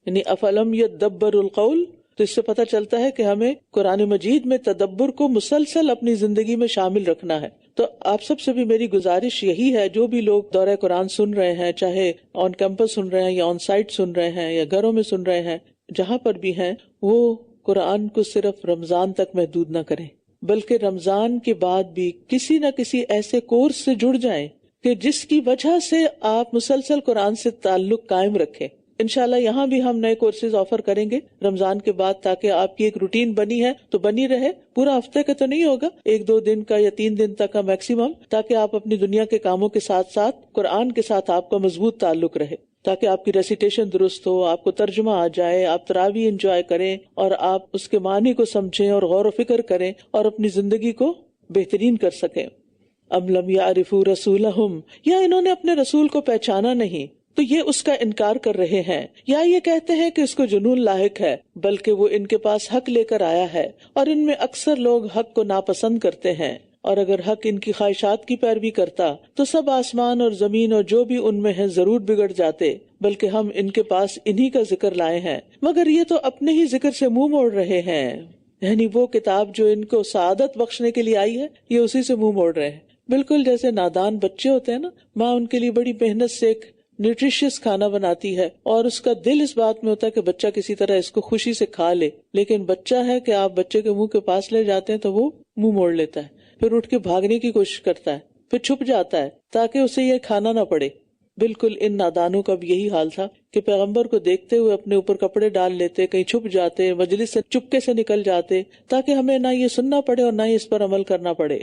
یعنی افلم یدبروا القول، تو اس سے پتہ چلتا ہے کہ ہمیں قرآن مجید میں تدبر کو مسلسل اپنی زندگی میں شامل رکھنا ہے۔ تو آپ سب سے بھی میری گزارش یہی ہے، جو بھی لوگ دورہ قرآن سن رہے ہیں، چاہے آن کیمپس سن رہے ہیں یا آن سائٹ سن رہے ہیں یا گھروں میں سن رہے ہیں، جہاں پر بھی ہیں، وہ قرآن کو صرف رمضان تک محدود نہ کریں، بلکہ رمضان کے بعد بھی کسی نہ کسی ایسے کورس سے جڑ جائیں کہ جس کی وجہ سے آپ مسلسل قرآن سے تعلق قائم رکھیں۔ انشاءاللہ یہاں بھی ہم نئے کورسز آفر کریں گے رمضان کے بعد، تاکہ آپ کی ایک روٹین بنی ہے تو بنی رہے، پورا ہفتے کا تو نہیں ہوگا، 1-2 دن کا یا 3 دن تک کا میکسیمم، تاکہ آپ اپنی دنیا کے کاموں کے ساتھ ساتھ قرآن کے ساتھ آپ کا مضبوط تعلق رہے، تاکہ آپ کی ریسیٹیشن درست ہو، آپ کو ترجمہ آ جائے، آپ تراویح انجوائے کریں اور آپ اس کے معنی کو سمجھیں اور غور و فکر کریں اور اپنی زندگی کو بہترین کر سکیں۔ ام لم یعرفوا رسولہم، یا انہوں نے اپنے رسول کو پہچانا نہیں تو یہ اس کا انکار کر رہے ہیں، یا یہ کہتے ہیں کہ اس کو جنون لاحق ہے، بلکہ وہ ان کے پاس حق لے کر آیا ہے، اور ان میں اکثر لوگ حق کو ناپسند کرتے ہیں، اور اگر حق ان کی خواہشات کی پیروی کرتا تو سب آسمان اور زمین اور جو بھی ان میں ہے ضرور بگڑ جاتے، بلکہ ہم ان کے پاس انہی کا ذکر لائے ہیں، مگر یہ تو اپنے ہی ذکر سے منہ موڑ رہے ہیں، یعنی وہ کتاب جو ان کو سعادت بخشنے کے لیے آئی ہے یہ اسی سے منہ موڑ رہے ہیں۔ بالکل جیسے نادان بچے ہوتے ہیں نا، ماں ان کے لیے بڑی محنت سے ایک نیوٹریشیس کھانا بناتی ہے اور اس کا دل اس بات میں ہوتا ہے کہ بچہ کسی طرح اس کو خوشی سے کھا لے، لیکن بچہ ہے کہ آپ بچے کے منہ کے پاس لے جاتے ہیں تو وہ منہ موڑ لیتا ہے، پھر اٹھ کے بھاگنے کی کوشش کرتا ہے، پھر چھپ جاتا ہے تاکہ اسے یہ کھانا نہ پڑے۔ بالکل ان نادانوں کا بھی یہی حال تھا کہ پیغمبر کو دیکھتے ہوئے اپنے اوپر کپڑے ڈال لیتے، کہیں چھپ جاتے، مجلس سے چپکے سے نکل جاتے، تاکہ ہمیں نہ یہ سننا پڑے اور نہ ہی اس پر عمل کرنا پڑے۔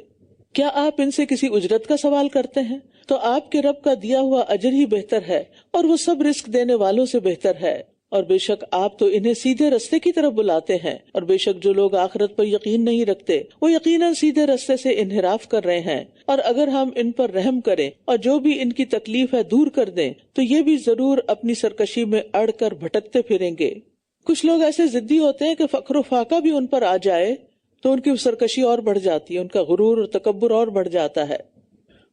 کیا آپ ان سے کسی اجرت کا سوال کرتے ہیں؟ تو آپ کے رب کا دیا ہوا اجر ہی بہتر ہے، اور وہ سب رزق دینے والوں سے بہتر ہے، اور بے شک آپ تو انہیں سیدھے رستے کی طرف بلاتے ہیں، اور بے شک جو لوگ آخرت پر یقین نہیں رکھتے وہ یقیناً سیدھے رستے سے انحراف کر رہے ہیں۔ اور اگر ہم ان پر رحم کریں اور جو بھی ان کی تکلیف ہے دور کر دیں تو یہ بھی ضرور اپنی سرکشی میں اڑ کر بھٹکتے پھریں گے۔ کچھ لوگ ایسے ضدی ہوتے ہیں کہ فقر و فاقہ بھی ان پر آ جائے تو ان کی سرکشی اور بڑھ جاتی ہے، ان کا غرور اور تکبر اور بڑھ جاتا ہے۔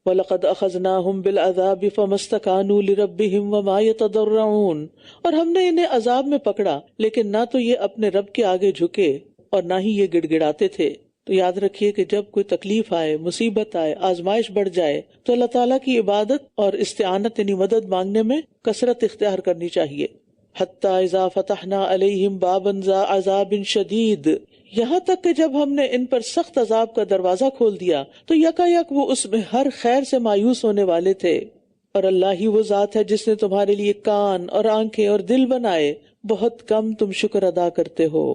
وَلَقَدْ أَخَذْنَاهُمْ بِالْعَذَابِ فَمَا اسْتَكَانُوا لِرَبِّهِمْ وَمَا يَتَضَرَّعُونَ، اور ہم نے انہیں عذاب میں پکڑا لیکن نہ تو یہ اپنے رب کے آگے جھکے اور نہ ہی یہ گڑ گڑاتے تھے۔ تو یاد رکھیے کہ جب کوئی تکلیف آئے، مصیبت آئے، آزمائش بڑھ جائے تو اللہ تعالیٰ کی عبادت اور استعانت یعنی مدد مانگنے میں کثرت اختیار کرنی چاہیے۔ حتی اذا فتحنا علیہم بابا ذا عذاب شدید، یہاں تک کہ جب ہم نے ان پر سخت عذاب کا دروازہ کھول دیا تو یکا یک وہ اس میں ہر خیر سے مایوس ہونے والے تھے۔ اور اللہ ہی وہ ذات ہے جس نے تمہارے لیے کان اور آنکھیں اور دل بنائے، بہت کم تم شکر ادا کرتے ہو۔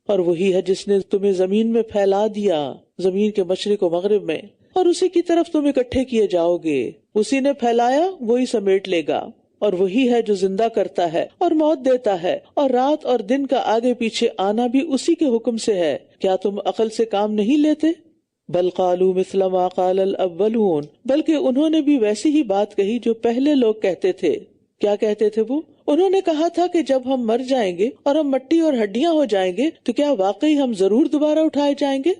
اور وہی ہے جس نے تمہیں زمین میں پھیلا دیا، زمین کے مشرق و مغرب میں، اور اسی کی طرف تم اکٹھے کیے جاؤ گے۔ اسی نے پھیلایا وہی سمیٹ لے گا۔ اور وہی ہے جو زندہ کرتا ہے اور موت دیتا ہے، اور رات اور دن کا آگے پیچھے آنا بھی اسی کے حکم سے ہے۔ کیا تم عقل سے کام نہیں لیتے؟ بل قالوا مثل ما قال الاولون، بلکہ انہوں نے بھی ویسی ہی بات کہی جو پہلے لوگ کہتے تھے۔ کیا کہتے تھے وہ؟ انہوں نے کہا تھا کہ جب ہم مر جائیں گے اور ہم مٹی اور ہڈیاں ہو جائیں گے تو کیا واقعی ہم ضرور دوبارہ اٹھائے جائیں گے؟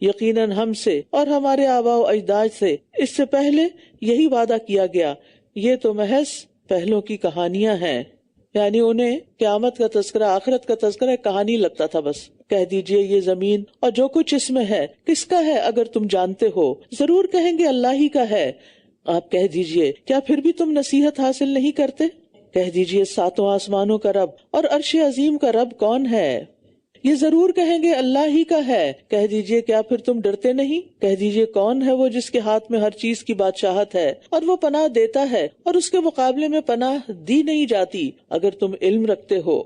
یقیناً ہم سے اور ہمارے آباء و اجداد سے اس سے پہلے یہی وعدہ کیا گیا، یہ تو محض پہلوں کی کہانیاں ہیں۔ یعنی انہیں قیامت کا تذکرہ، آخرت کا تذکرہ ایک کہانی لگتا تھا بس۔ کہہ دیجئے یہ زمین اور جو کچھ اس میں ہے کس کا ہے اگر تم جانتے ہو؟ ضرور کہیں گے اللہ ہی کا ہے۔ آپ کہہ دیجئے کیا پھر بھی تم نصیحت حاصل نہیں کرتے؟ کہہ دیجئے ساتوں آسمانوں کا رب اور عرش عظیم کا رب کون ہے؟ یہ ضرور کہیں گے اللہ ہی کا ہے۔ کہہ دیجئے کیا پھر تم ڈرتے نہیں؟ کہہ دیجئے کون ہے وہ جس کے ہاتھ میں ہر چیز کی بادشاہت ہے، اور وہ پناہ دیتا ہے اور اس کے مقابلے میں پناہ دی نہیں جاتی اگر تم علم رکھتے ہو۔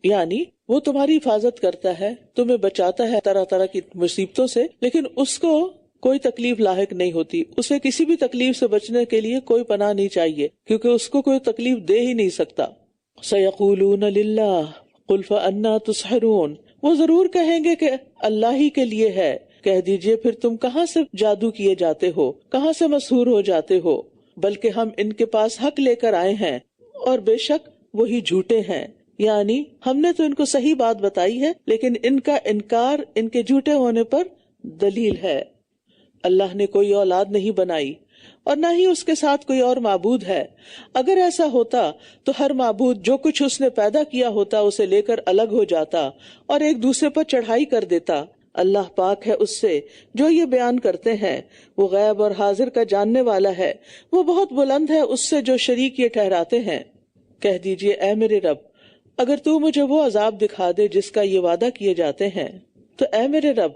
یعنی وہ تمہاری حفاظت کرتا ہے، تمہیں بچاتا ہے طرح طرح کی مصیبتوں سے، لیکن اس کو کوئی تکلیف لاحق نہیں ہوتی، اسے کسی بھی تکلیف سے بچنے کے لیے کوئی پناہ نہیں چاہیے کیونکہ اس کو کوئی تکلیف دے ہی نہیں سکتا۔ سَيَقُولُونَ لِلَّهِ قُلْ فَأَنَّىٰ تُسْحَرُونَ، وہ ضرور کہیں گے کہ اللہ ہی کے لیے ہے۔ کہہ دیجئے پھر تم کہاں سے جادو کیے جاتے ہو، کہاں سے مسحور ہو جاتے ہو؟ بلکہ ہم ان کے پاس حق لے کر آئے ہیں اور بے شک وہی جھوٹے ہیں۔ یعنی ہم نے تو ان کو صحیح بات بتائی ہے لیکن ان کا انکار ان کے جھوٹے ہونے پر دلیل ہے۔ اللہ نے کوئی اولاد نہیں بنائی اور نہ ہی اس کے ساتھ کوئی اور معبود ہے۔ اگر ایسا ہوتا تو ہر معبود جو کچھ اس نے پیدا کیا ہوتا اسے لے کر الگ ہو جاتا اور ایک دوسرے پر چڑھائی کر دیتا۔ اللہ پاک ہے اس سے جو یہ بیان کرتے ہیں، وہ غیب اور حاضر کا جاننے والا ہے، وہ بہت بلند ہے اس سے جو شریک یہ ٹھہراتے ہیں۔ کہہ دیجئے اے میرے رب، اگر تو مجھے وہ عذاب دکھا دے جس کا یہ وعدہ کیے جاتے ہیں تو اے میرے رب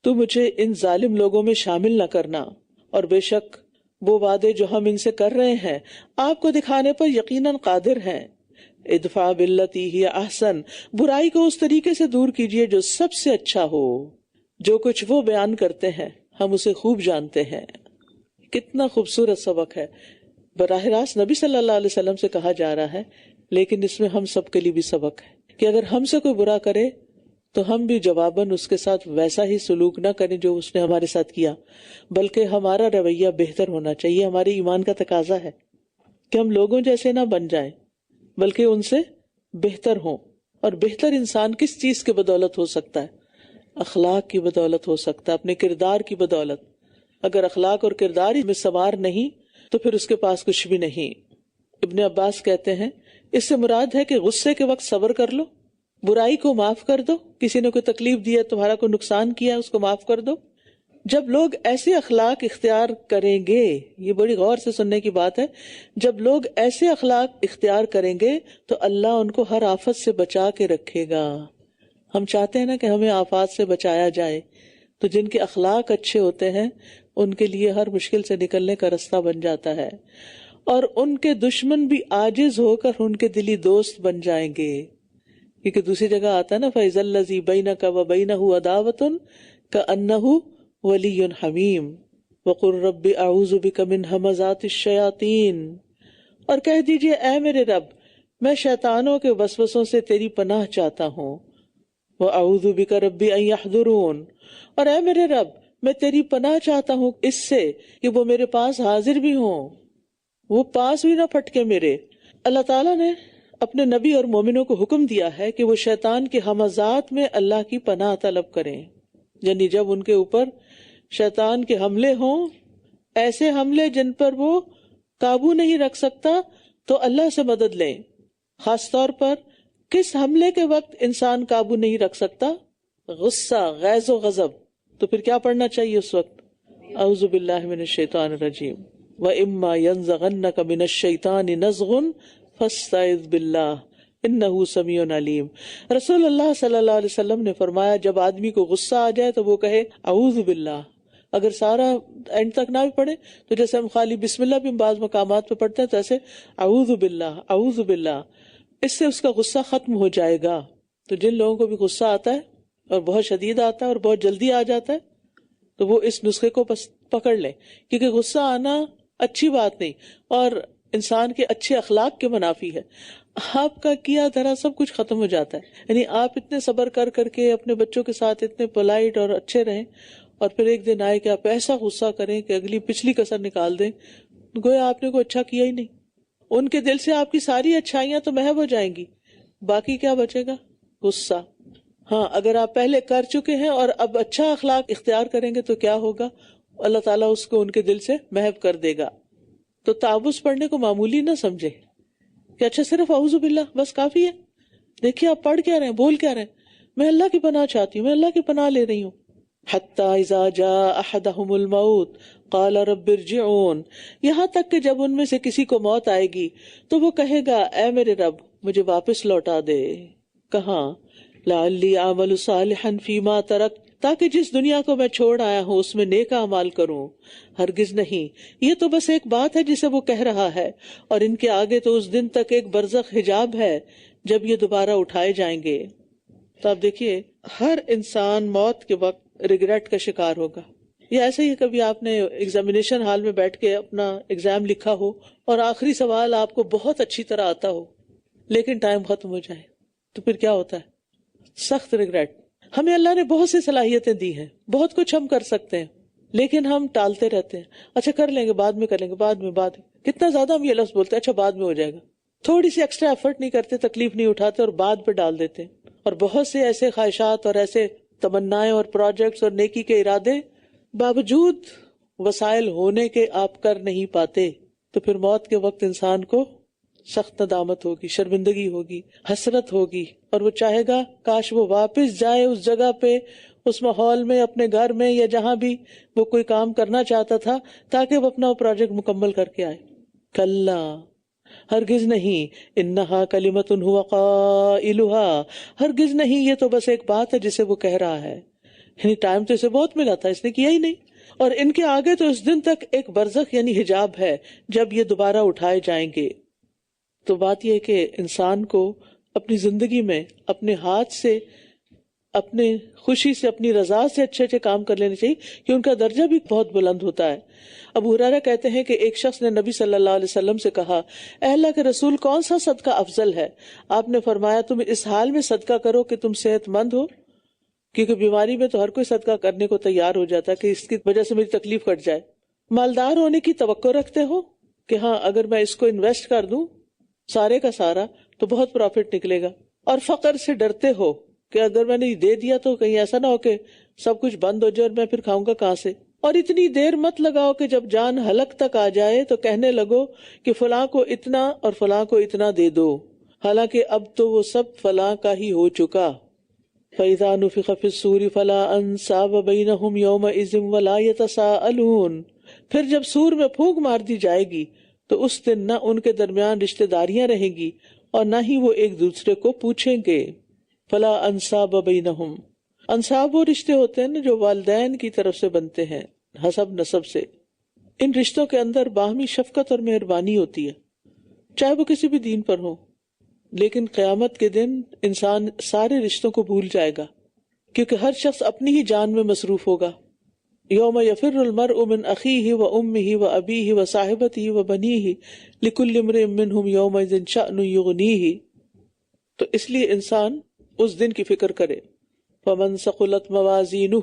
تو مجھے ان ظالم لوگوں میں شامل نہ کرنا، اور بے شک وہ وعدے جو ہم ان سے کر رہے ہیں آپ کو دکھانے پر یقیناً قادر ہیں۔ ادفع باللتی ہی احسن، برائی کو اس طریقے سے دور کیجیے جو سب سے اچھا ہو۔ جو کچھ وہ بیان کرتے ہیں ہم اسے خوب جانتے ہیں۔ کتنا خوبصورت سبق ہے، براہ راست نبی صلی اللہ علیہ وسلم سے کہا جا رہا ہے، لیکن اس میں ہم سب کے لیے بھی سبق ہے کہ اگر ہم سے کوئی برا کرے تو ہم بھی جواباً اس کے ساتھ ویسا ہی سلوک نہ کریں جو اس نے ہمارے ساتھ کیا، بلکہ ہمارا رویہ بہتر ہونا چاہیے۔ ہمارے ایمان کا تقاضا ہے کہ ہم لوگوں جیسے نہ بن جائیں بلکہ ان سے بہتر ہوں۔ اور بہتر انسان کس چیز کی بدولت ہو سکتا ہے؟ اخلاق کی بدولت ہو سکتا ہے، اپنے کردار کی بدولت۔ اگر اخلاق اور کردار میں سنوار نہیں تو پھر اس کے پاس کچھ بھی نہیں۔ ابن عباس کہتے ہیں اس سے مراد ہے کہ غصے کے وقت صبر کر لو، برائی کو معاف کر دو، کسی نے کوئی تکلیف دی ہے، تمہارا کوئی نقصان کیا، اس کو معاف کر دو۔ جب لوگ ایسے اخلاق اختیار کریں گے، یہ بڑی غور سے سننے کی بات ہے، جب لوگ ایسے اخلاق اختیار کریں گے تو اللہ ان کو ہر آفت سے بچا کے رکھے گا۔ ہم چاہتے ہیں نا کہ ہمیں آفات سے بچایا جائے، تو جن کے اخلاق اچھے ہوتے ہیں ان کے لیے ہر مشکل سے نکلنے کا رستہ بن جاتا ہے، اور ان کے دشمن بھی عاجز ہو کر ان کے دلی دوست بن جائیں گے۔ کیونکہ دوسری جگہ آتا ہے نا فَإِذَا الَّذِي بَيْنَكَ وَبَيْنَهُ عَدَاوَةٌ كَأَنَّهُ وَلِيٌّ حَمِيمٌ، وقل رب اعوذ بک من ہمزات الشیاطین، اور کہہ دیجئے اے میرے رب میں شیطانوں کے وسوسوں سے تیری پناہ چاہتا ہوں، وَأَعُوذُ بِكَ رَبِّ أَن يَحْضُرُونَ، اور اے میرے رب میں تیری پناہ چاہتا ہوں اس سے کہ وہ میرے پاس حاضر بھی ہوں، وہ پاس بھی نہ پھٹکے میرے۔ اللہ تعالیٰ نے اپنے نبی اور مومنوں کو حکم دیا ہے کہ وہ شیطان کے ہمزات میں اللہ کی پناہ طلب کریں، یعنی جب ان کے اوپر شیطان کے حملے ہوں، ایسے حملے جن پر وہ قابو نہیں رکھ سکتا، تو اللہ سے مدد لیں۔ خاص طور پر کس حملے کے وقت انسان قابو نہیں رکھ سکتا؟ غصہ، غیظ و غضب، تو پھر کیا پڑھنا چاہیے اس وقت؟ اعوذ باللہ من الشیطان الرجیم، وَإِمَّا يَنزَغَنَّكَ مِنَ الشَّيْطَانِ نَزْغٌ فَاسْتَعِذْ بِاللَّهِ إِنَّهُ سَمِيعٌ عَلِيمٌ۔ رسول اللہ صلی اللہ علیہ وسلم نے فرمایا جب آدمی کو غصہ آ جائے تو وہ کہے اعوذ باللہ۔ اگر سارا اینڈ تک نہ بھی پڑھے تو جیسے ہم خالی بسم اللہ بھی بعض مقامات پہ پڑھتے ہیں تو ایسے اعوذ باللہ اعوذ باللہ، اس سے اس کا غصہ ختم ہو جائے گا۔ تو جن لوگوں کو بھی غصہ آتا ہے اور بہت شدید آتا ہے اور بہت جلدی آ جاتا ہے تو وہ اس نسخے کو بس پکڑ لیں، کیونکہ غصہ آنا اچھی بات نہیں اور انسان کے اچھے اخلاق کے منافی ہے۔ آپ کا کیا دھرا سب کچھ ختم ہو جاتا ہے، یعنی آپ اتنے صبر کر کر کے اپنے بچوں کے ساتھ اتنے پولائٹ اور اچھے رہیں، اور پھر ایک دن آئے کہ آپ ایسا غصہ کریں کہ اگلی پچھلی کسر نکال دیں، گویا آپ نے کوئی اچھا کیا ہی نہیں۔ ان کے دل سے آپ کی ساری اچھائیاں تو محو ہو جائیں گی، باقی کیا بچے گا؟ غصہ۔ ہاں، اگر آپ پہلے کر چکے ہیں اور اب اچھا اخلاق اختیار کریں گے تو کیا ہوگا؟ اللہ تعالیٰ اس کو ان کے دل سے محو کر دے گا۔ تو تعوذ پڑھنے کو معمولی نہ سمجھے کہ اچھا صرف اعوذ باللہ بس کافی ہے۔ دیکھیے آپ پڑھ کیا رہے ہیں، بول کیا رہے ہیں، میں اللہ کی پناہ چاہتی ہوں، میں اللہ کی پناہ لے رہی ہوں۔ حتی اذا جاء احدہم الموت قال رب ارجعون، یہاں تک کہ جب ان میں سے کسی کو موت آئے گی تو وہ کہے گا اے میرے رب مجھے واپس لوٹا دے۔ کہاں؟ لعلی اعمل صالحا فیما ترکت، تاکہ جس دنیا کو میں چھوڑ آیا ہوں اس میں نیک اعمال کروں۔ ہرگز نہیں، یہ تو بس ایک بات ہے جسے وہ کہہ رہا ہے، اور ان کے آگے تو اس دن تک ایک برزخ حجاب ہے جب یہ دوبارہ اٹھائے جائیں گے۔ تو آپ دیکھیے ہر انسان موت کے وقت ریگریٹ کا شکار ہوگا۔ یا ایسے ہی کبھی آپ نے ایگزامینیشن ہال میں بیٹھ کے اپنا ایگزام لکھا ہو اور آخری سوال آپ کو بہت اچھی طرح آتا ہو لیکن ٹائم ختم ہو جائے تو پھر کیا ہوتا ہے؟ سخت ریگریٹ۔ ہمیں اللہ نے بہت سی صلاحیتیں دی ہیں، بہت کچھ ہم کر سکتے ہیں، لیکن ہم ٹالتے رہتے ہیں، اچھا کر لیں گے، بعد میں کر لیں گے، بعد میں کتنا زیادہ ہم یہ لفظ بولتے ہیں، اچھا بعد میں ہو جائے گا، تھوڑی سی ایکسٹرا ایفرٹ نہیں کرتے، تکلیف نہیں اٹھاتے اور بعد پہ ڈال دیتے ہیں۔ اور بہت سے ایسے خواہشات اور ایسے تمنائیں اور پروجیکٹس اور نیکی کے ارادے باوجود وسائل ہونے کے آپ کر نہیں پاتے، تو پھر موت کے وقت انسان کو سخت ندامت ہوگی، شرمندگی ہوگی، حسرت ہوگی، اور وہ چاہے گا کاش وہ واپس جائے اس جگہ پہ، اس ماحول میں، اپنے گھر میں یا جہاں بھی وہ کوئی کام کرنا چاہتا تھا، تاکہ وہ اپنا پروجیکٹ مکمل کر کے آئے۔ کلا، ہرگز نہیں، انہا کلمۃ ھو قائلھا، ہرگز نہیں، یہ تو بس ایک بات ہے جسے وہ کہہ رہا ہے، یعنی ٹائم تو اسے بہت ملا تھا، اس نے کیا ہی نہیں۔ اور ان کے آگے تو اس دن تک ایک برزخ یعنی حجاب ہے جب یہ دوبارہ اٹھائے جائیں گے۔ تو بات یہ ہے کہ انسان کو اپنی زندگی میں اپنے ہاتھ سے، اپنے خوشی سے، اپنی رضا سے اچھے اچھے کام کر لینے چاہیے کہ ان کا درجہ بھی بہت بلند ہوتا ہے۔ ابو ہریرہ کہتے ہیں کہ ایک شخص نے نبی صلی اللہ علیہ وسلم سے کہا، اے اللہ کے رسول کون سا صدقہ افضل ہے؟ آپ نے فرمایا تم اس حال میں صدقہ کرو کہ تم صحت مند ہو، کیونکہ بیماری میں تو ہر کوئی صدقہ کرنے کو تیار ہو جاتا ہے کہ اس کی وجہ سے میری تکلیف کٹ جائے۔ مالدار ہونے کی توقع رکھتے ہو کہ ہاں اگر میں اس کو انویسٹ کر دوں سارے کا سارا تو بہت پروفٹ نکلے گا، اور فقر سے ڈرتے ہو کہ اگر میں نے دے دیا تو کہیں ایسا نہ ہو کہ سب کچھ بند ہو جائے اور میں پھر کھاؤں گا کہاں سے۔ اور اتنی دیر مت لگاؤ کہ جب جان حلق تک آ جائے تو کہنے لگو کہ فلاں کو اتنا اور فلاں کو اتنا دے دو، حالانکہ اب تو وہ سب فلاں کا ہی ہو چکا۔ فَإِذَا نُفِخَ فِي الصُّورِ فَلَا أَنْسَابَ بَيْنَهُمْ يَوْمَئِذٍ وَلَا يَتَسَاءَلُونَ، پھر جب سور میں پھونک مار دی جائے گی تو اس دن نہ ان کے درمیان رشتہ داریاں رہیں گی اور نہ ہی وہ ایک دوسرے کو پوچھیں گے۔ فلا انصاب بینہم، انصاب وہ رشتے ہوتے ہیں جو والدین کی طرف سے بنتے ہیں حسب نسب سے۔ ان رشتوں کے اندر باہمی شفقت اور مہربانی ہوتی ہے، چاہے وہ کسی بھی دین پر ہو، لیکن قیامت کے دن انسان سارے رشتوں کو بھول جائے گا کیونکہ ہر شخص اپنی ہی جان میں مصروف ہوگا۔ یوم یفر المرء من اخیہ وامہ وابیہ وصاحبتہ وبنیہ لکل امرئ منہم یومئذ شأن یغنیہ. تو اس لیے انسان اس دن کی فکر کرے. فمن ثقلت موازینہ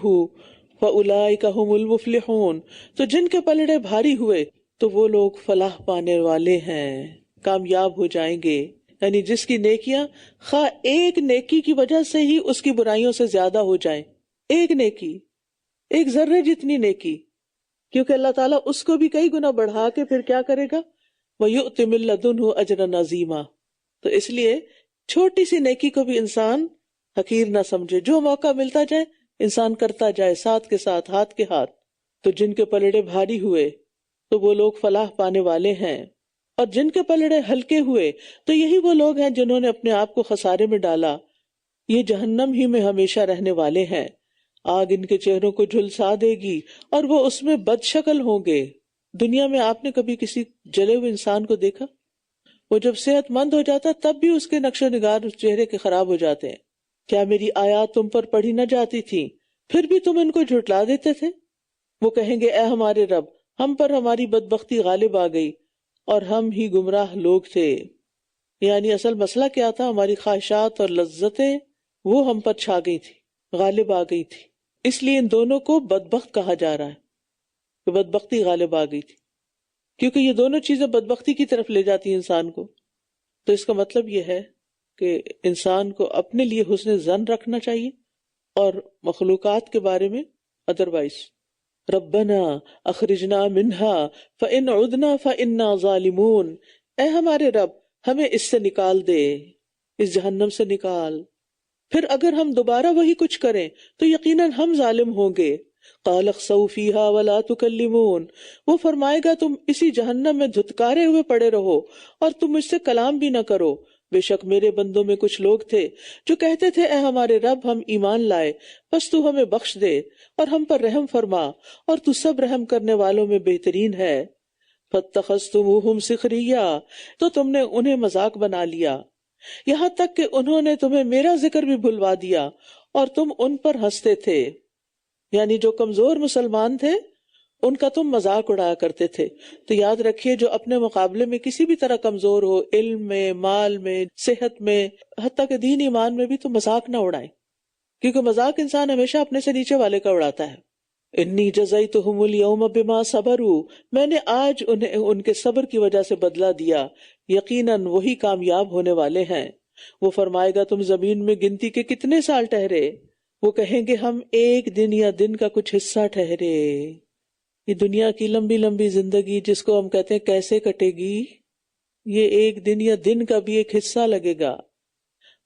فاولئک هم المفلحون. تو جن کے پلڑے بھاری ہوئے تو وہ لوگ فلاح پانے والے ہیں، کامیاب ہو جائیں گے. یعنی جس کی نیکیاں خواہ ایک نیکی کی وجہ سے ہی اس کی برائیوں سے زیادہ ہو جائیں، ایک نیکی، ایک ذرے جتنی نیکی، کیونکہ اللہ تعالیٰ اس کو بھی کئی گنا بڑھا کے پھر کیا کرے گا، وَيُؤْتِ مِن لَّدُنْهُ أَجْرًا عَظِيمًا. تو اس لیے چھوٹی سی نیکی کو بھی انسان حقیر نہ سمجھے، جو موقع ملتا جائے انسان کرتا جائے، ساتھ کے ساتھ، ہاتھ کے ہاتھ. تو جن کے پلڑے بھاری ہوئے تو وہ لوگ فلاح پانے والے ہیں، اور جن کے پلڑے ہلکے ہوئے تو یہی وہ لوگ ہیں جنہوں نے اپنے آپ کو خسارے میں ڈالا، یہ جہنم ہی میں ہمیشہ رہنے والے ہیں. آگ ان کے چہروں کو جھلسا دے گی اور وہ اس میں بد شکل ہوں گے. دنیا میں آپ نے کبھی کسی جلے ہوئے انسان کو دیکھا؟ وہ جب صحت مند ہو جاتا تب بھی اس کے نقش و نگار اس چہرے کے خراب ہو جاتے ہیں. کیا میری آیات تم پر پڑھی نہ جاتی تھی پھر بھی تم ان کو جھٹلا دیتے تھے؟ وہ کہیں گے اے ہمارے رب، ہم پر ہماری بدبختی غالب آ گئی اور ہم ہی گمراہ لوگ تھے. یعنی اصل مسئلہ کیا تھا، ہماری خواہشات اور لذتیں وہ ہم پر چھا گئی تھی، غالب آ گئی تھی. اس لیے ان دونوں کو بدبخت کہا جا رہا ہے کہ بدبختی غالب آ گئی تھی، کیونکہ یہ دونوں چیزیں بدبختی کی طرف لے جاتی ہیں انسان کو. تو اس کا مطلب یہ ہے کہ انسان کو اپنے لیے حسن ظن رکھنا چاہیے اور مخلوقات کے بارے میں ادروائز. ربنا اخرجنا منہا فإن عدنا فإنا ظالمون. اے ہمارے رب، ہمیں اس سے نکال دے، اس جہنم سے نکال، پھر اگر ہم دوبارہ وہی کچھ کریں تو یقیناً ہم ظالم ہوں گے. قال اخسؤوا فیہا ولا تکلمون. وہ فرمائے گا تم اسی جہنم میں دھتکارے ہوئے پڑے رہو اور تم مجھ سے کلام بھی نہ کرو. بے شک میرے بندوں میں کچھ لوگ تھے جو کہتے تھے اے ہمارے رب، ہم ایمان لائے، بس تو ہمیں بخش دے اور ہم پر رحم فرما، اور تو سب رحم کرنے والوں میں بہترین ہے. فاتخذتموہم سخریا. تو تم نے انہیں مذاق بنا لیا، یہاں تک کہ انہوں نے تمہیں میرا ذکر بھی بھلوا دیا اور تم ان پر ہنستے تھے. یعنی جو کمزور مسلمان تھے ان کا تم مذاق اڑایا کرتے تھے. تو یاد رکھیے جو اپنے مقابلے میں کسی بھی طرح کمزور ہو، علم میں، مال میں، صحت میں، حتیٰ کہ دین ایمان میں بھی، تو مذاق نہ اڑائیں، کیونکہ مذاق انسان ہمیشہ اپنے سے نیچے والے کا اڑاتا ہے. انی جزیتہم اليوم بما صبروا. میں نے آج انہیں ان کے صبر کی وجہ سے بدلہ دیا، یقیناً وہی کامیاب ہونے والے ہیں. وہ فرمائے گا تم زمین میں گنتی کے کتنے سال ٹھہرے؟ وہ کہیں گے ہم ایک دن یا دن کا کچھ حصہ ٹھہرے. یہ دنیا کی لمبی لمبی زندگی جس کو ہم کہتے ہیں کیسے کٹے گی، یہ ایک دن یا دن کا بھی ایک حصہ لگے گا.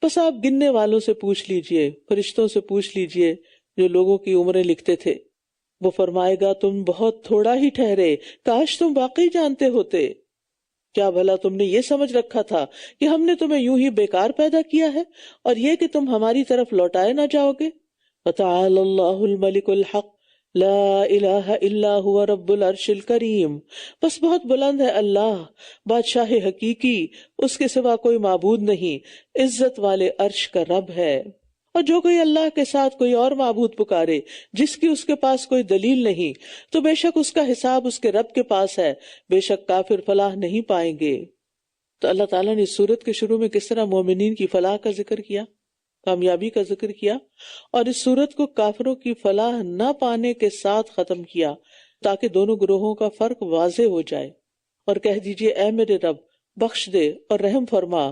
بس آپ گننے والوں سے پوچھ لیجئے، فرشتوں سے پوچھ لیجئے جو لوگوں کی عمریں لکھتے تھے. وہ فرمائے گا تم بہت تھوڑا ہی ٹھہرے، کاش تم واقعی جانتے ہوتے. کیا بھلا تم نے یہ سمجھ رکھا تھا کہ ہم نے تمہیں یوں ہی بیکار پیدا کیا ہے اور یہ کہ تم ہماری طرف لوٹائے نہ جاؤ گے؟ وَتَعَالَى اللَّهُ الْمَلِكُ الْحَقُّ لا الہ الا هو رب العرش الکریم. بس بہت بلند ہے اللہ، بادشاہ حقیقی، اس کے سوا کوئی معبود نہیں، عزت والے عرش کا رب ہے. اور جو کوئی اللہ کے ساتھ کوئی اور معبود پکارے جس کی اس کے پاس کوئی دلیل نہیں، تو بے شک اس کا حساب اس کے رب کے پاس ہے، بے شک کافر فلاح نہیں پائیں گے. تو اللہ تعالیٰ نے اس سورت کے شروع میں کس طرح مومنین کی فلاح کا ذکر کیا، کامیابی کا ذکر کیا، اور اس سورت کو کافروں کی فلاح نہ پانے کے ساتھ ختم کیا تاکہ دونوں گروہوں کا فرق واضح ہو جائے. اور کہہ دیجئے اے میرے رب، بخش دے اور رحم فرما،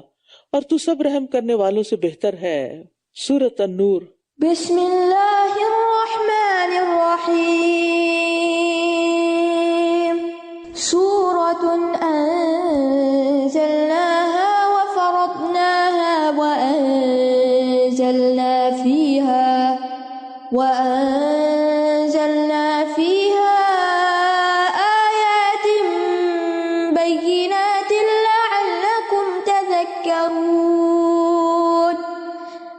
اور تو سب رحم کرنے والوں سے بہتر ہے. سورۃ النور. بسم اللہ الرحمن الرحیم. سورۃ انزلناها وفرضناها وأنزلنا فيها آيات بينات لعلكم تذكرون.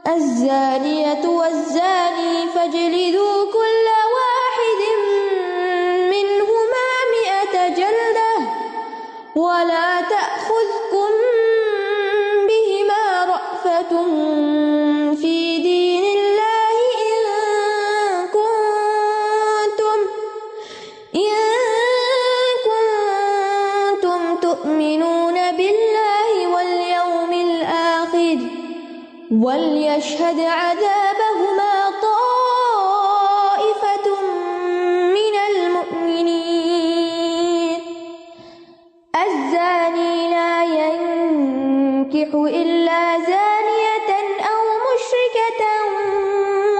الزانية والزاني فاجلدوا كل واحد منهما 100 جلدة ولا تأخذكم بهما رأفة في دين الله إن يشهد عذابهما طائفة من المؤمنين الزاني لا ينكح إلا زانية أو مشركة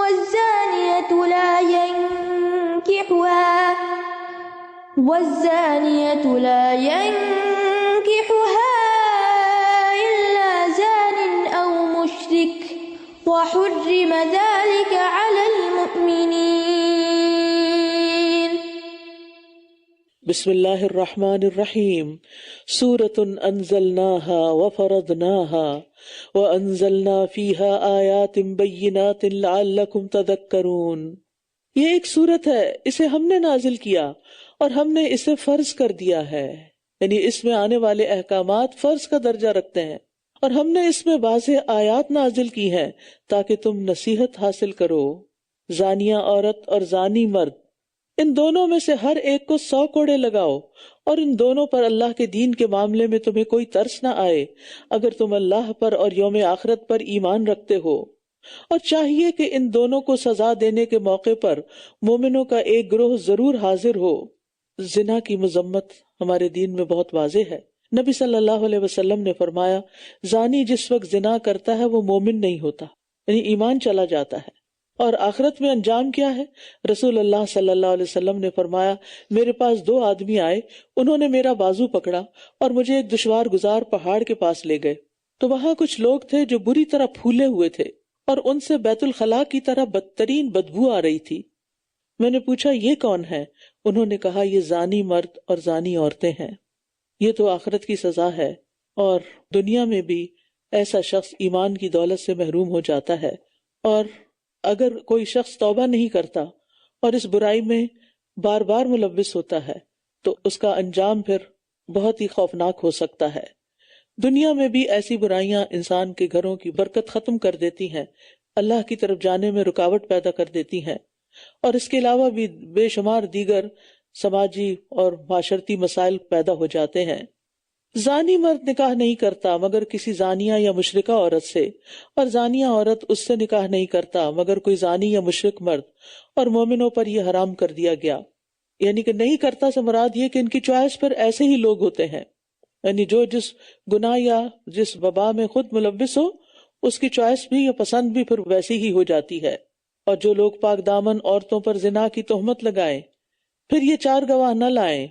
والزانية لا ينكحها إلا زان أو مشرك وحرم ذلك على المؤمنين. بسم اللہ الرحمن الرحیم. سورۃ انزلناها وفرضناها وانزلنا فیها آیات بینات لعلکم تذکرون. یہ ایک سورت ہے، اسے ہم نے نازل کیا اور ہم نے اسے فرض کر دیا ہے، یعنی اس میں آنے والے احکامات فرض کا درجہ رکھتے ہیں، اور ہم نے اس میں واضح آیات نازل کی ہیں تاکہ تم نصیحت حاصل کرو. زانیہ عورت اور زانی مرد، ان دونوں میں سے ہر ایک کو 100 کوڑے لگاؤ، اور ان دونوں پر اللہ کے دین کے معاملے میں تمہیں کوئی ترس نہ آئے اگر تم اللہ پر اور یوم آخرت پر ایمان رکھتے ہو. اور چاہیے کہ ان دونوں کو سزا دینے کے موقع پر مومنوں کا ایک گروہ ضرور حاضر ہو. زنا کی مذمت ہمارے دین میں بہت واضح ہے. نبی صلی اللہ علیہ وسلم نے فرمایا، زانی جس وقت زنا کرتا ہے وہ مومن نہیں ہوتا، یعنی ایمان چلا جاتا ہے. اور آخرت میں انجام کیا ہے؟ رسول اللہ صلی اللہ علیہ وسلم نے فرمایا، میرے پاس 2 آدمی آئے، انہوں نے میرا بازو پکڑا اور مجھے ایک دشوار گزار پہاڑ کے پاس لے گئے. تو وہاں کچھ لوگ تھے جو بری طرح پھولے ہوئے تھے اور ان سے بیت الخلاء کی طرح بدترین بدبو آ رہی تھی. میں نے پوچھا یہ کون ہے؟ انہوں نے کہا یہ زانی مرد اور زانی عورتیں ہیں. یہ تو آخرت کی سزا ہے، اور دنیا میں بھی ایسا شخص ایمان کی دولت سے محروم ہو جاتا ہے. اور اگر کوئی شخص توبہ نہیں کرتا اور اس برائی میں بار بار ملوث ہوتا ہے تو اس کا انجام پھر بہت ہی خوفناک ہو سکتا ہے. دنیا میں بھی ایسی برائیاں انسان کے گھروں کی برکت ختم کر دیتی ہیں، اللہ کی طرف جانے میں رکاوٹ پیدا کر دیتی ہیں، اور اس کے علاوہ بھی بے شمار دیگر سماجی اور معاشرتی مسائل پیدا ہو جاتے ہیں. زانی مرد نکاح نہیں کرتا مگر کسی زانیہ یا مشرکہ عورت سے، اور زانیہ عورت اس سے نکاح نہیں کرتا مگر کوئی زانی یا مشرک مرد، اور مومنوں پر یہ حرام کر دیا گیا. یعنی کہ نہیں کرتا سے مراد یہ کہ ان کی چوائس پر ایسے ہی لوگ ہوتے ہیں، یعنی جو جس گناہ یا جس وبا میں خود ملوث ہو اس کی چوائس بھی یا پسند بھی پھر ویسی ہی ہو جاتی ہے. اور جو لوگ پاک دامن عورتوں پر زنا کی تہمت لگائیں پھر یہ 4 گواہ نہ لائیں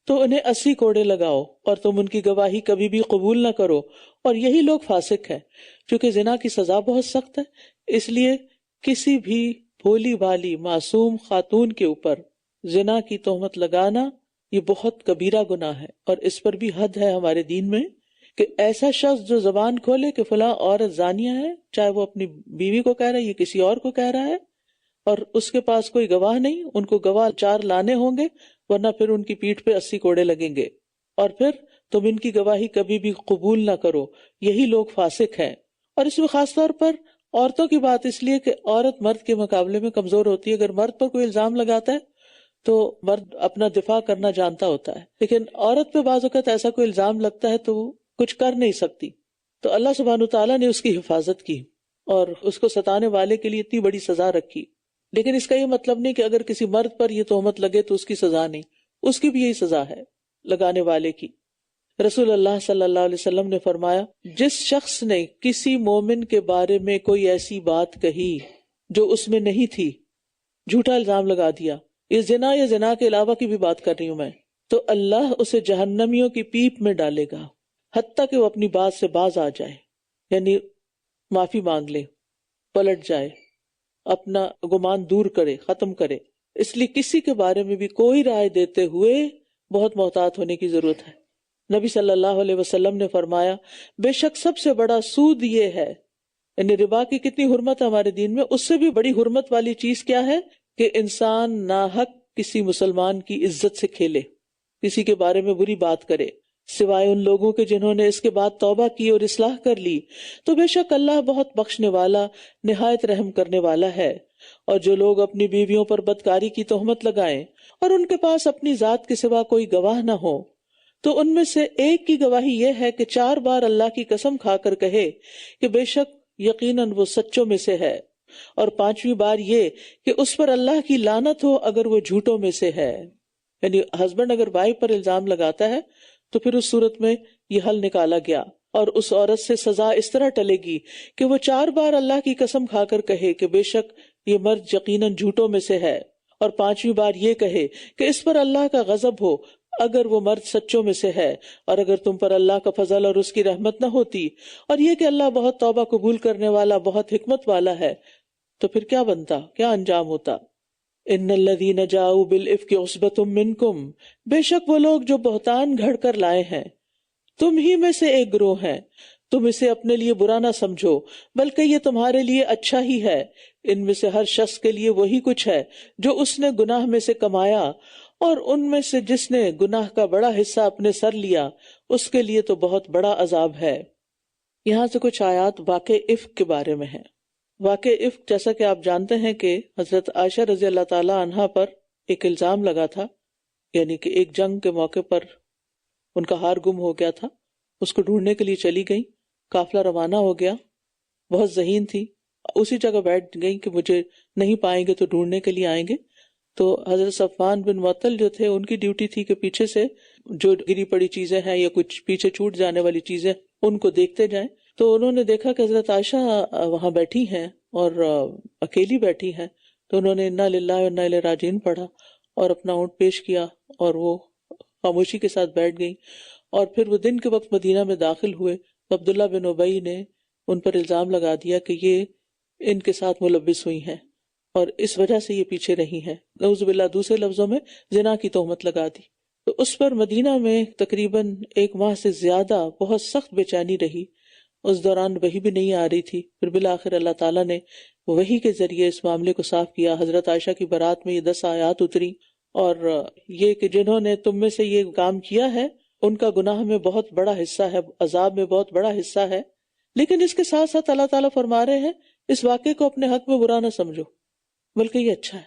تو انہیں 80 کوڑے لگاؤ، اور تم ان کی گواہی کبھی بھی قبول نہ کرو، اور یہی لوگ فاسق ہیں. چونکہ زنا کی سزا بہت سخت ہے، اس لیے کسی بھی بھولی بھالی معصوم خاتون کے اوپر زنا کی تہمت لگانا یہ بہت کبیرہ گناہ ہے. اور اس پر بھی حد ہے ہمارے دین میں کہ ایسا شخص جو زبان کھولے کہ فلاں عورت زانیہ ہے، چاہے وہ اپنی بیوی کو کہہ رہا ہے یا کسی اور کو کہہ رہا ہے، اور اس کے پاس کوئی گواہ نہیں، ان کو گواہ 4 لانے ہوں گے ورنہ پھر ان کی پیٹھ پہ 80 کوڑے لگیں گے، اور پھر تم ان کی گواہی کبھی بھی قبول نہ کرو. یہی لوگ فاسق ہیں. اور اس میں خاص طور پر عورتوں کی بات اس لیے کہ عورت مرد کے مقابلے میں کمزور ہوتی ہے. اگر مرد پر کوئی الزام لگاتا ہے تو مرد اپنا دفاع کرنا جانتا ہوتا ہے، لیکن عورت پہ بعض اوقات ایسا کوئی الزام لگتا ہے تو وہ کچھ کر نہیں سکتی. تو اللہ سبحانہ تعالیٰ نے اس کی حفاظت کی اور اس کو ستانے والے کے لیے اتنی بڑی سزا رکھی. لیکن اس کا یہ مطلب نہیں کہ اگر کسی مرد پر یہ تہمت لگے تو اس کی سزا نہیں، اس کی بھی یہی سزا ہے لگانے والے کی. رسول اللہ صلی اللہ علیہ وسلم نے فرمایا، جس شخص نے کسی مومن کے بارے میں کوئی ایسی بات کہی جو اس میں نہیں تھی، جھوٹا الزام لگا دیا، یہ زنا یا زنا کے علاوہ کی بھی بات کر رہی ہوں میں، تو اللہ اسے جہنمیوں کی پیپ میں ڈالے گا حتیٰ کہ وہ اپنی بات سے باز آ جائے، یعنی معافی مانگ لے، پلٹ جائے، اپنا گمان دور کرے، ختم کرے. اس لیے کسی کے بارے میں بھی کوئی رائے دیتے ہوئے بہت محتاط ہونے کی ضرورت ہے. نبی صلی اللہ علیہ وسلم نے فرمایا، بے شک سب سے بڑا سود یہ ہے، یعنی ربا کی کتنی حرمت ہے ہمارے دین میں، اس سے بھی بڑی حرمت والی چیز کیا ہے کہ انسان ناحق کسی مسلمان کی عزت سے کھیلے، کسی کے بارے میں بری بات کرے، سوائے ان لوگوں کے جنہوں نے اس کے بعد توبہ کی اور اصلاح کر لی تو بے شک اللہ بہت بخشنے والا نہایت رحم کرنے والا ہے. اور جو لوگ اپنی بیویوں پر بدکاری کی تہمت لگائیں اور ان کے پاس اپنی ذات کے سوا کوئی گواہ نہ ہو تو ان میں سے ایک کی گواہی یہ ہے کہ 4 بار اللہ کی قسم کھا کر کہے کہ بے شک یقیناً وہ سچوں میں سے ہے، اور پانچویں بار یہ کہ اس پر اللہ کی لعنت ہو اگر وہ جھوٹوں میں سے ہے. یعنی ہسبینڈ اگر وائف پر الزام لگاتا ہے تو پھر اس صورت میں یہ حل نکالا گیا، اور اس عورت سے سزا اس طرح ٹلے گی کہ وہ 4 بار اللہ کی قسم کھا کر کہے کہ بے شک یہ مرد یقیناً جھوٹوں میں سے ہے، اور 5ویں بار یہ کہے کہ اس پر اللہ کا غضب ہو اگر وہ مرد سچوں میں سے ہے، اور اگر تم پر اللہ کا فضل اور اس کی رحمت نہ ہوتی، اور یہ کہ اللہ بہت توبہ قبول کرنے والا، بہت حکمت والا ہے، تو پھر کیا بنتا، کیا انجام ہوتا. ان الذین جاؤوا بالافک عصبۃ منکم، بے شک وہ لوگ جو بہتان گھڑ کر لائے ہیں تم ہی میں سے ایک گروہ ہیں، تم اسے اپنے لیے برا نہ سمجھو بلکہ یہ تمہارے لیے اچھا ہی ہے. ان میں سے ہر شخص کے لیے وہی کچھ ہے جو اس نے گناہ میں سے کمایا، اور ان میں سے جس نے گناہ کا بڑا حصہ اپنے سر لیا اس کے لیے تو بہت بڑا عذاب ہے. یہاں سے کچھ آیات واقع افک کے بارے میں ہیں. واقع افک جیسا کہ آپ جانتے ہیں کہ حضرت عائشہ رضی اللہ تعالی عنہا پر ایک الزام لگا تھا، یعنی کہ ایک جنگ کے موقع پر ان کا ہار گم ہو گیا تھا، اس کو ڈھونڈنے کے لیے چلی گئی، قافلہ روانہ ہو گیا، بہت ذہین تھی، اسی جگہ بیٹھ گئی کہ مجھے نہیں پائیں گے تو ڈھونڈنے کے لیے آئیں گے. تو حضرت صفوان بن معطل جو تھے ان کی ڈیوٹی تھی کہ پیچھے سے جو گری پڑی چیزیں ہیں یا کچھ پیچھے چھوٹ جانے والی چیزیں ان کو دیکھتے جائیں. تو انہوں نے دیکھا کہ حضرت عائشہ وہاں بیٹھی ہیں اور اکیلی بیٹھی ہیں، تو انہوں نے انا للہ و انا الیہ راجعون پڑھا اور اپنا اونٹ پیش کیا اور وہ خاموشی کے ساتھ بیٹھ گئی. اور پھر وہ دن کے وقت مدینہ میں داخل ہوئے تو عبداللہ بن ابی نے ان پر الزام لگا دیا کہ یہ ان کے ساتھ ملوث ہوئی ہیں اور اس وجہ سے یہ پیچھے رہی ہیں، نعوذ باللہ دوسرے لفظوں میں زنا کی تہمت لگا دی. تو اس پر مدینہ میں تقریباً 1 ماہ سے زیادہ بہت سخت بے چینی رہی. اس دوران وحی بھی نہیں آ رہی تھی. پھر بالآخر اللہ تعالیٰ نے وحی کے ذریعے اس معاملے کو صاف کیا. حضرت عائشہ کی برات میں یہ 10 آیات اتری، اور یہ کہ جنہوں نے تم میں سے یہ کام کیا ہے ان کا گناہ میں بہت بڑا حصہ ہے، عذاب میں بہت بڑا حصہ ہے. لیکن اس کے ساتھ ساتھ اللہ تعالیٰ فرما رہے ہیں اس واقعے کو اپنے حق میں برا نہ سمجھو بلکہ یہ اچھا ہے.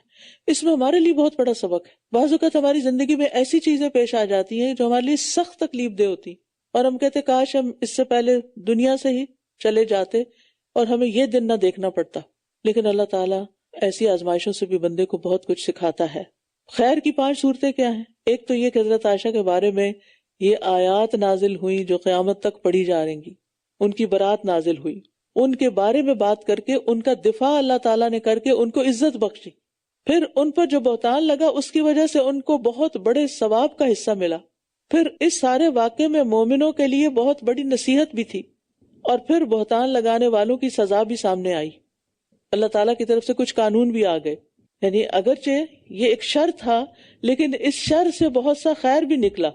اس میں ہمارے لیے بہت بڑا سبق ہے. بعض اوقات ہماری زندگی میں ایسی چیزیں پیش آ جاتی ہیں جو ہمارے لیے سخت تکلیف دہ ہوتی، اور ہم کہتے کاش ہم اس سے پہلے دنیا سے ہی چلے جاتے اور ہمیں یہ دن نہ دیکھنا پڑتا. لیکن اللہ تعالیٰ ایسی آزمائشوں سے بھی بندے کو بہت کچھ سکھاتا ہے. خیر کی 5 صورتیں کیا ہیں؟ ایک تو یہ کہ حضرت عائشہ کے بارے میں یہ آیات نازل ہوئی جو قیامت تک پڑھی جا رہیں گی. ان کی برات نازل ہوئی، ان کے بارے میں بات کر کے ان کا دفاع اللہ تعالیٰ نے کر کے ان کو عزت بخشی. پھر ان پر جو بہتان لگا اس کی وجہ سے ان کو بہت بڑے ثواب کا حصہ ملا. پھر اس سارے واقعے میں مومنوں کے لیے بہت بڑی نصیحت بھی تھی، اور پھر بہتان لگانے والوں کی سزا بھی سامنے آئی. اللہ تعالیٰ کی طرف سے کچھ قانون بھی آ گئے. یعنی اگرچہ یہ ایک شر تھا لیکن اس شر سے بہت سا خیر بھی نکلا.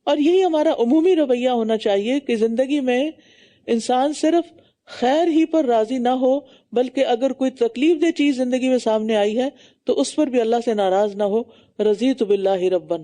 اور یہی ہمارا عمومی رویہ ہونا چاہیے کہ زندگی میں انسان صرف خیر ہی پر راضی نہ ہو، بلکہ اگر کوئی تکلیف دہ چیز زندگی میں سامنے آئی ہے تو اس پر بھی اللہ سے ناراض نہ ہو. رضیت باللہ ربن.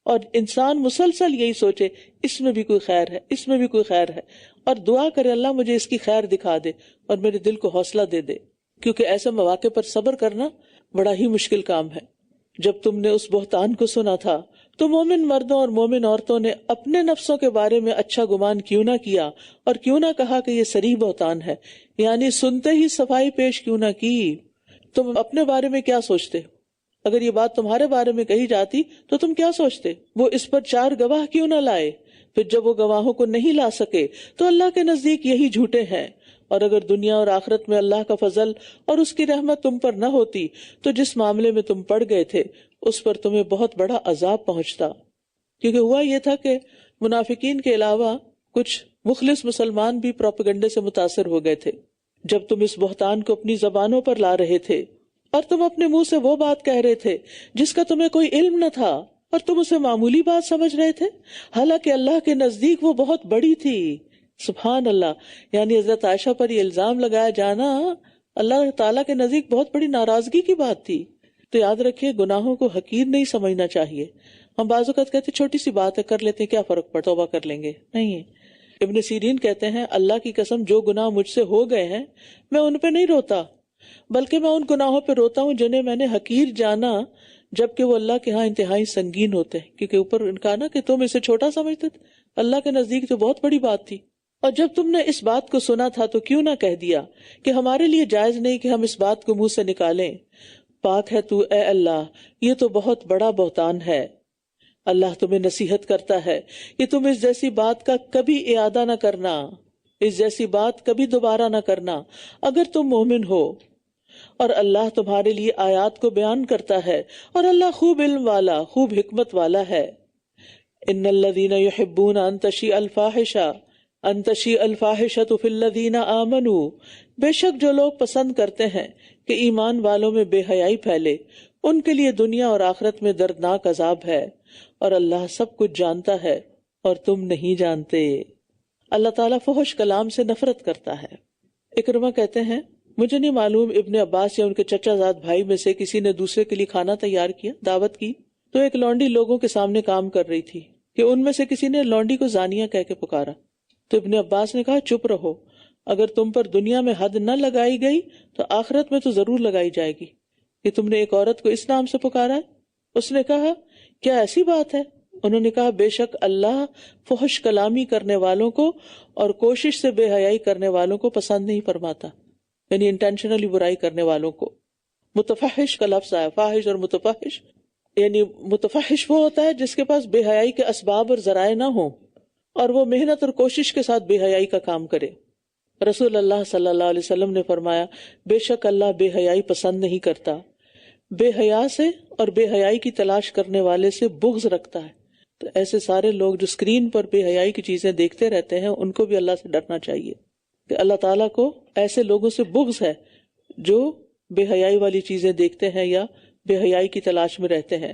اور انسان مسلسل یہی سوچے اس میں بھی کوئی خیر ہے، اس میں بھی کوئی خیر ہے، اور دعا کرے اللہ مجھے اس کی خیر دکھا دے اور میرے دل کو حوصلہ دے دے. کیونکہ ایسے مواقع پر صبر کرنا بڑا ہی مشکل کام ہے. جب تم نے اس بہتان کو سنا تھا تو مومن مردوں اور مومن عورتوں نے اپنے نفسوں کے بارے میں اچھا گمان کیوں نہ کیا اور کیوں نہ کہا کہ یہ صریح بہتان ہے. یعنی سنتے ہی صفائی پیش کیوں نہ کی. تم اپنے بارے میں کیا سوچتے؟ اگر یہ بات تمہارے بارے میں کہی جاتی تو تم کیا سوچتے؟ وہ اس پر 4 گواہ کیوں نہ لائے؟ پھر جب وہ گواہوں کو نہیں لا سکے تو اللہ کے نزدیک یہی جھوٹے ہیں. اور اگر دنیا اور آخرت میں اللہ کا فضل اور اس کی رحمت تم پر نہ ہوتی تو جس معاملے میں تم پڑ گئے تھے اس پر تمہیں بہت بڑا عذاب پہنچتا. کیونکہ ہوا یہ تھا کہ منافقین کے علاوہ کچھ مخلص مسلمان بھی پروپیگنڈے سے متاثر ہو گئے تھے. جب تم اس بہتان کو اپنی زبانوں پر لا رہے تھے اور تم اپنے منہ سے وہ بات کہہ رہے تھے جس کا تمہیں کوئی علم نہ تھا اور تم اسے معمولی بات سمجھ رہے تھے، حالانکہ اللہ کے نزدیک وہ بہت بڑی تھی. سبحان اللہ. یعنی حضرت عائشہ پر یہ الزام لگایا جانا اللہ تعالیٰ کے نزدیک بہت بڑی ناراضگی کی بات تھی. تو یاد رکھیے گناہوں کو حقیر نہیں سمجھنا چاہیے. ہم بعض اوقات کہتے چھوٹی سی بات ہے کر لیتے ہیں، کیا فرق پڑتا، توبہ کر لیں گے. نہیں. ابن سیرین کہتے ہیں اللہ کی قسم جو گناہ مجھ سے ہو گئے ہیں میں ان پہ نہیں روتا، بلکہ میں ان گناہوں پہ روتا ہوں جنہیں میں نے حقیر جانا جبکہ وہ اللہ کے ہاں انتہائی سنگین ہوتے ہیں. کیونکہ اوپر ان کا نا کہ تم اسے چھوٹا سمجھتے تھے، اللہ کے نزدیک تو بہت بڑی بات تھی. اور جب تم نے اس بات کو سنا تھا تو کیوں نہ کہہ دیا کہ ہمارے لیے جائز نہیں کہ ہم اس بات کو منہ سے نکالیں؟ پاک ہے تو اے اللہ، یہ تو بہت بڑا بہتان ہے۔ اللہ تمہیں نصیحت کرتا ہے کہ تم اس جیسی بات کا کبھی اعادہ نہ کرنا، اس جیسی بات کبھی دوبارہ نہ کرنا اگر تم مومن ہو۔ اور اللہ تمہارے لیے آیات کو بیان کرتا ہے، اور اللہ خوب علم والا، خوب حکمت والا ہے۔ ان الذین یحبون ان تشیع الفاحشۃ فی الذین آمنوا، بے شک جو لوگ پسند کرتے ہیں کہ ایمان والوں میں بے حیائی پھیلے، ان کے لیے دنیا اور آخرت میں دردناک عذاب ہے، اور اللہ سب کچھ جانتا ہے اور تم نہیں جانتے۔ اللہ تعالیٰ فحش کلام سے نفرت کرتا ہے۔ اکرمہ کہتے ہیں مجھے نہیں معلوم ابن عباس یا ان کے چچا زاد بھائی میں سے کسی نے دوسرے کے لیے کھانا تیار کیا، دعوت کی، تو ایک لونڈی لوگوں کے سامنے کام کر رہی تھی کہ ان میں سے کسی نے لونڈی کو زانیہ کہہ کے پکارا، تو ابن عباس نے کہا چپ رہو، اگر تم پر دنیا میں حد نہ لگائی گئی تو آخرت میں تو ضرور لگائی جائے گی کہ تم نے ایک عورت کو اس نام سے پکارا ہے۔ اس نے کہا کیا ایسی بات ہے؟ انہوں نے کہا بے شک اللہ فحش کلامی کرنے والوں کو اور کوشش سے بے حیائی کرنے والوں کو پسند نہیں فرماتا، یعنی انٹینشنلی برائی کرنے والوں کو۔ متفحش کا لفظ آیا، فاحش اور متفحش، یعنی متفحش وہ ہوتا ہے جس کے پاس بے حیائی کے اسباب اور ذرائع نہ ہوں اور وہ محنت اور کوشش کے ساتھ بے حیائی کا کام کرے۔ رسول اللہ صلی اللہ علیہ وسلم نے فرمایا بے شک اللہ بے حیائی پسند نہیں کرتا، بے حیا سے اور بے حیائی کی تلاش کرنے والے سے بغض رکھتا ہے۔ تو ایسے سارے لوگ جو اسکرین پر بے حیائی کی چیزیں دیکھتے رہتے ہیں ان کو بھی اللہ سے ڈرنا چاہیے کہ اللہ تعالیٰ کو ایسے لوگوں سے بغض ہے جو بے حیائی والی چیزیں دیکھتے ہیں یا بے حیائی کی تلاش میں رہتے ہیں۔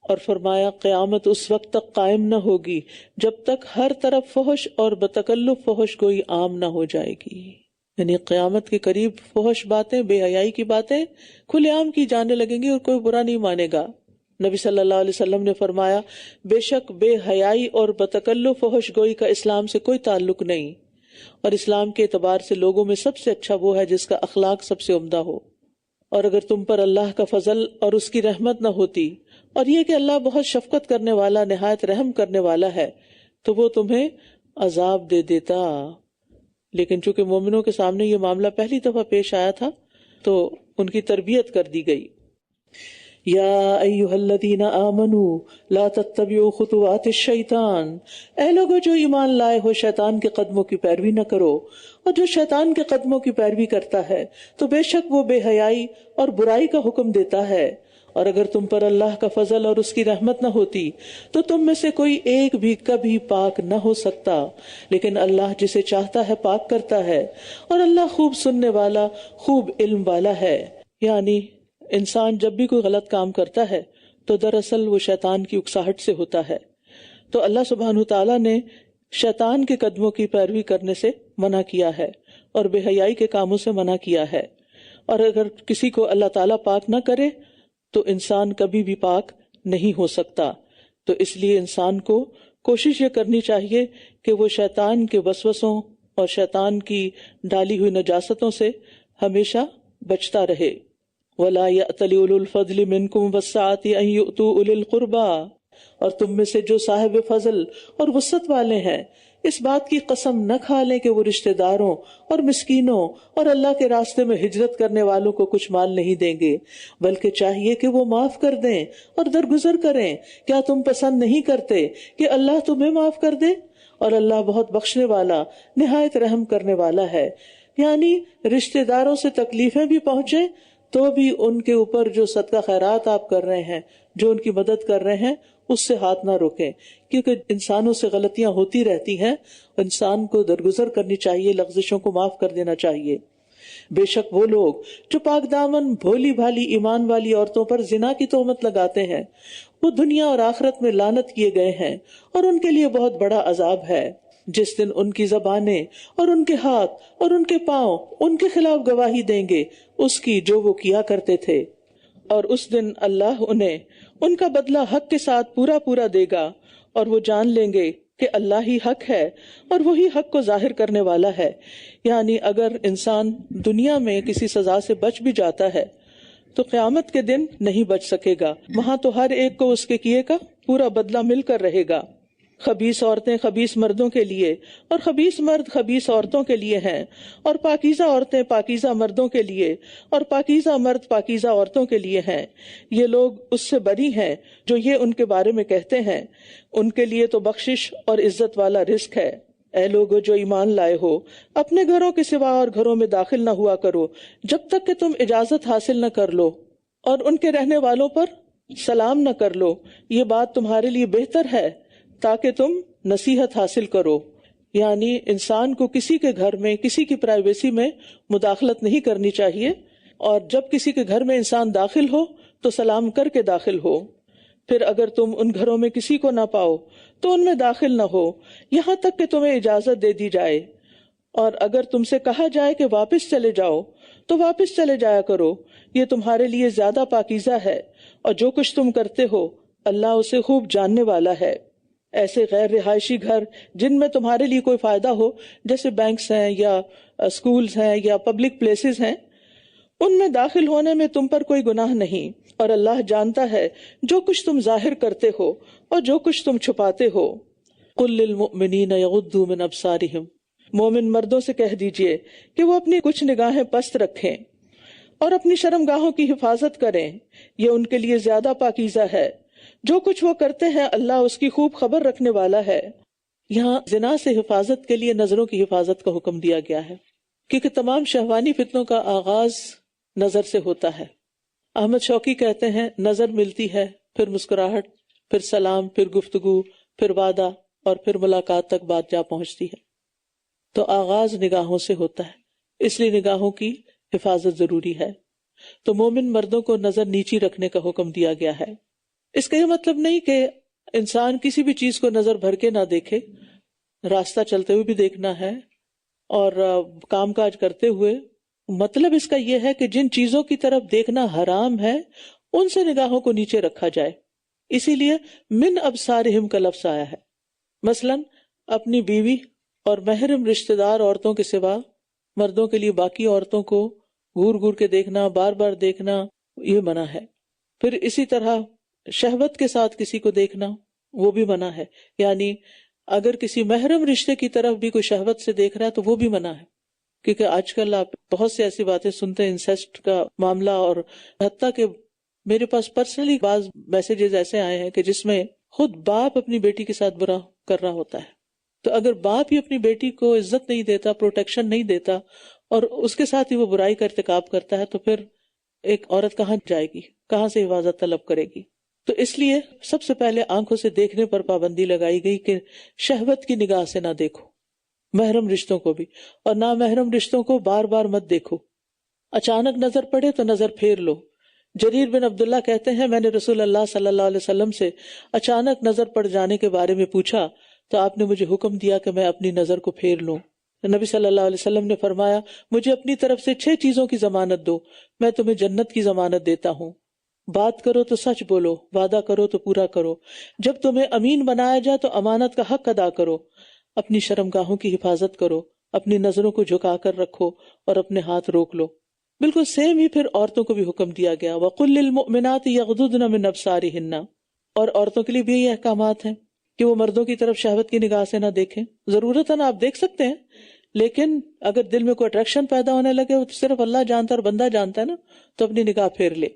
اور فرمایا قیامت اس وقت تک قائم نہ ہوگی جب تک ہر طرف فحش اور بتکلف فحش گوئی عام نہ ہو جائے گی، یعنی قیامت کے قریب فحش باتیں، بے حیائی کی باتیں کھلے عام کی جانے لگیں گی اور کوئی برا نہیں مانے گا۔ نبی صلی اللہ علیہ وسلم نے فرمایا بے شک بے حیائی اور بتکلف فحش گوئی کا اسلام سے کوئی تعلق نہیں، اور اسلام کے اعتبار سے لوگوں میں سب سے اچھا وہ ہے جس کا اخلاق سب سے عمدہ ہو۔ اور اگر تم پر اللہ کا فضل اور اس کی رحمت نہ ہوتی، اور یہ کہ اللہ بہت شفقت کرنے والا، نہایت رحم کرنے والا ہے، تو وہ تمہیں عذاب دے دیتا۔ لیکن چونکہ مومنوں کے سامنے یہ معاملہ پہلی دفعہ پیش آیا تھا تو ان کی تربیت کر دی گئی۔ یا ایھا الذین آمنوا لا تتبعوا خطوات الشیطان، اے لوگو جو ایمان لائے ہو شیطان کے قدموں کی پیروی نہ کرو، اور جو شیطان کے قدموں کی پیروی کرتا ہے تو بے شک وہ بے حیائی اور برائی کا حکم دیتا ہے۔ اور اگر تم پر اللہ کا فضل اور اس کی رحمت نہ ہوتی تو تم میں سے کوئی ایک بھی کبھی پاک نہ ہو سکتا، لیکن اللہ جسے چاہتا ہے پاک کرتا ہے، اور اللہ خوب سننے والا، خوب علم والا ہے۔ یعنی انسان جب بھی کوئی غلط کام کرتا ہے تو دراصل وہ شیطان کی اکساہٹ سے ہوتا ہے، تو اللہ سبحانہ تعالیٰ نے شیطان کے قدموں کی پیروی کرنے سے منع کیا ہے اور بے حیائی کے کاموں سے منع کیا ہے۔ اور اگر کسی کو اللہ تعالیٰ پاک نہ کرے تو انسان کبھی بھی پاک نہیں ہو سکتا۔ تو اس لیے انسان کو کوشش یہ کرنی چاہیے کہ وہ شیطان کے وسوسوں اور شیطان کی ڈالی ہوئی نجاستوں سے ہمیشہ بچتا رہے۔ وَلَا يَأْتَلِ أُولُو الْفَضْلِ مِنْكُمْ وَالسَّعَةِ أَنْ يُؤْتُوا أُولِي الْقُرْبَىٰ، اور تم میں سے جو صاحب فضل اور وسعت والے ہیں اس بات کی قسم نہ کھا لیں کہ وہ رشتہ داروں اور مسکینوں اور اللہ کے راستے میں ہجرت کرنے والوں کو کچھ مال نہیں دیں گے، بلکہ چاہیے کہ وہ معاف کر دیں اور درگزر کریں۔ کیا تم پسند نہیں کرتے کہ اللہ تمہیں معاف کر دے؟ اور اللہ بہت بخشنے والا، نہایت رحم کرنے والا ہے۔ یعنی رشتہ داروں سے تکلیفیں بھی پہنچے تو بھی ان کے اوپر جو صدقہ خیرات آپ کر رہے ہیں، جو ان کی مدد کر رہے ہیں، اس سے ہاتھ نہ روکیں، کیونکہ انسانوں سے غلطیاں ہوتی رہتی ہیں۔ انسان کو درگزر کرنی چاہیے، لغزشوں کو معاف کر دینا چاہیے۔ بے شک وہ لوگ جو پاک دامن بھولی بھالی ایمان والی عورتوں پر زنا کی تہمت لگاتے ہیں، وہ دنیا اور آخرت میں لعنت کیے گئے ہیں، اور ان کے لیے بہت بڑا عذاب ہے۔ جس دن ان کی زبانیں اور ان کے ہاتھ اور ان کے پاؤں ان کے خلاف گواہی دیں گے اس کی جو وہ کیا کرتے تھے، اور اس دن اللہ انہیں ان کا بدلہ حق کے ساتھ پورا پورا دے گا، اور وہ جان لیں گے کہ اللہ ہی حق ہے اور وہی حق کو ظاہر کرنے والا ہے۔ یعنی اگر انسان دنیا میں کسی سزا سے بچ بھی جاتا ہے تو قیامت کے دن نہیں بچ سکے گا، وہاں تو ہر ایک کو اس کے کیے کا پورا بدلہ مل کر رہے گا۔ خبیث عورتیں خبیث مردوں کے لیے اور خبیث مرد خبیث عورتوں کے لیے ہیں، اور پاکیزہ عورتیں پاکیزہ مردوں کے لیے اور پاکیزہ مرد پاکیزہ عورتوں کے لیے ہیں۔ یہ لوگ اس سے بری ہیں جو یہ ان کے بارے میں کہتے ہیں، ان کے لیے تو بخشش اور عزت والا رزق ہے۔ اے لوگو جو ایمان لائے ہو، اپنے گھروں کے سوا اور گھروں میں داخل نہ ہوا کرو جب تک کہ تم اجازت حاصل نہ کر لو، اور ان کے رہنے والوں پر سلام نہ کر لو، یہ بات تمہارے لیے بہتر ہے تاکہ تم نصیحت حاصل کرو۔ یعنی انسان کو کسی کے گھر میں کسی کی پرائیویسی میں مداخلت نہیں کرنی چاہیے، اور جب کسی کے گھر میں انسان داخل ہو تو سلام کر کے داخل ہو۔ پھر اگر تم ان گھروں میں کسی کو نہ پاؤ تو ان میں داخل نہ ہو یہاں تک کہ تمہیں اجازت دے دی جائے، اور اگر تم سے کہا جائے کہ واپس چلے جاؤ تو واپس چلے جایا کرو، یہ تمہارے لیے زیادہ پاکیزہ ہے، اور جو کچھ تم کرتے ہو اللہ اسے خوب جاننے والا ہے۔ ایسے غیر رہائشی گھر جن میں تمہارے لیے کوئی فائدہ ہو، جیسے بینکس ہیں یا اسکولز ہیں یا پبلک پلیسز ہیں، ان میں داخل ہونے میں تم پر کوئی گناہ نہیں، اور اللہ جانتا ہے جو کچھ تم ظاہر کرتے ہو اور جو کچھ تم چھپاتے ہو۔ قل للمؤمنین یغضوا من ابصارہم، مومن مردوں سے کہہ دیجئے کہ وہ اپنی کچھ نگاہیں پست رکھیں اور اپنی شرمگاہوں کی حفاظت کریں، یہ ان کے لیے زیادہ پاکیزہ ہے۔ جو کچھ وہ کرتے ہیں اللہ اس کی خوب خبر رکھنے والا ہے۔ یہاں زنا سے حفاظت کے لیے نظروں کی حفاظت کا حکم دیا گیا ہے، کیونکہ تمام شہوانی فتنوں کا آغاز نظر سے ہوتا ہے۔ احمد شوقی کہتے ہیں نظر ملتی ہے، پھر مسکراہٹ، پھر سلام، پھر گفتگو، پھر وعدہ، اور پھر ملاقات تک بات جا پہنچتی ہے۔ تو آغاز نگاہوں سے ہوتا ہے، اس لیے نگاہوں کی حفاظت ضروری ہے۔ تو مومن مردوں کو نظر نیچی رکھنے کا حکم دیا گیا ہے۔ اس کا یہ مطلب نہیں کہ انسان کسی بھی چیز کو نظر بھر کے نہ دیکھے، راستہ چلتے ہوئے بھی دیکھنا ہے اور کام کاج کرتے ہوئے۔ مطلب اس کا یہ ہے کہ جن چیزوں کی طرف دیکھنا حرام ہے ان سے نگاہوں کو نیچے رکھا جائے، اسی لیے من ابصارہم کا لفظ آیا ہے۔ مثلا اپنی بیوی اور محرم رشتہ دار عورتوں کے سوا مردوں کے لیے باقی عورتوں کو گور گور کے دیکھنا، بار بار دیکھنا، یہ منع ہے۔ پھر اسی طرح شہوت کے ساتھ کسی کو دیکھنا وہ بھی منع ہے، یعنی اگر کسی محرم رشتے کی طرف بھی کوئی شہوت سے دیکھ رہا ہے تو وہ بھی منع ہے، کیونکہ آج کل آپ بہت سی ایسی باتیں سنتے ہیں، انسیسٹ کا معاملہ، اور حتیٰ کہ میرے پاس پرسنلی بعض میسیجز ایسے آئے ہیں کہ جس میں خود باپ اپنی بیٹی کے ساتھ برا کر رہا ہوتا ہے۔ تو اگر باپ ہی اپنی بیٹی کو عزت نہیں دیتا، پروٹیکشن نہیں دیتا، اور اس کے ساتھ ہی وہ برائی کا ارتکاب کرتا ہے، تو پھر ایک عورت کہاں جائے گی، کہاں سے حفاظت طلب کرے گی؟ تو اس لیے سب سے پہلے آنکھوں سے دیکھنے پر پابندی لگائی گئی کہ شہوت کی نگاہ سے نہ دیکھو، محرم رشتوں کو بھی، اور نامحرم رشتوں کو بار بار مت دیکھو۔ اچانک نظر پڑے تو نظر پھیر لو۔ جریر بن عبداللہ کہتے ہیں میں نے رسول اللہ صلی اللہ علیہ وسلم سے اچانک نظر پڑ جانے کے بارے میں پوچھا تو آپ نے مجھے حکم دیا کہ میں اپنی نظر کو پھیر لوں۔ نبی صلی اللہ علیہ وسلم نے فرمایا مجھے اپنی طرف سے 6 چیزوں کی ضمانت دو، میں تمہیں جنت کی ضمانت دیتا ہوں۔ بات کرو تو سچ بولو، وعدہ کرو تو پورا کرو، جب تمہیں امین بنایا جائے تو امانت کا حق ادا کرو، اپنی شرمگاہوں کی حفاظت کرو، اپنی نظروں کو جھکا کر رکھو اور اپنے ہاتھ روک لو۔ بالکل سیم ہی پھر عورتوں کو بھی حکم دیا گیا، وَقُلْ لِلْمُؤْمِنَاتِ يَغْضُضْنَ مِنْ أَبْصَارِهِنَّ، اور عورتوں کے لیے بھی یہ احکامات ہیں کہ وہ مردوں کی طرف شہوت کی نگاہ سے نہ دیکھیں۔ ضرورتاً آپ دیکھ سکتے ہیں، لیکن اگر دل میں کوئی اٹریکشن پیدا ہونے لگے، وہ صرف اللہ جانتا ہے اور بندہ جانتا ہے نا، تو اپنی نگاہ پھیر لے۔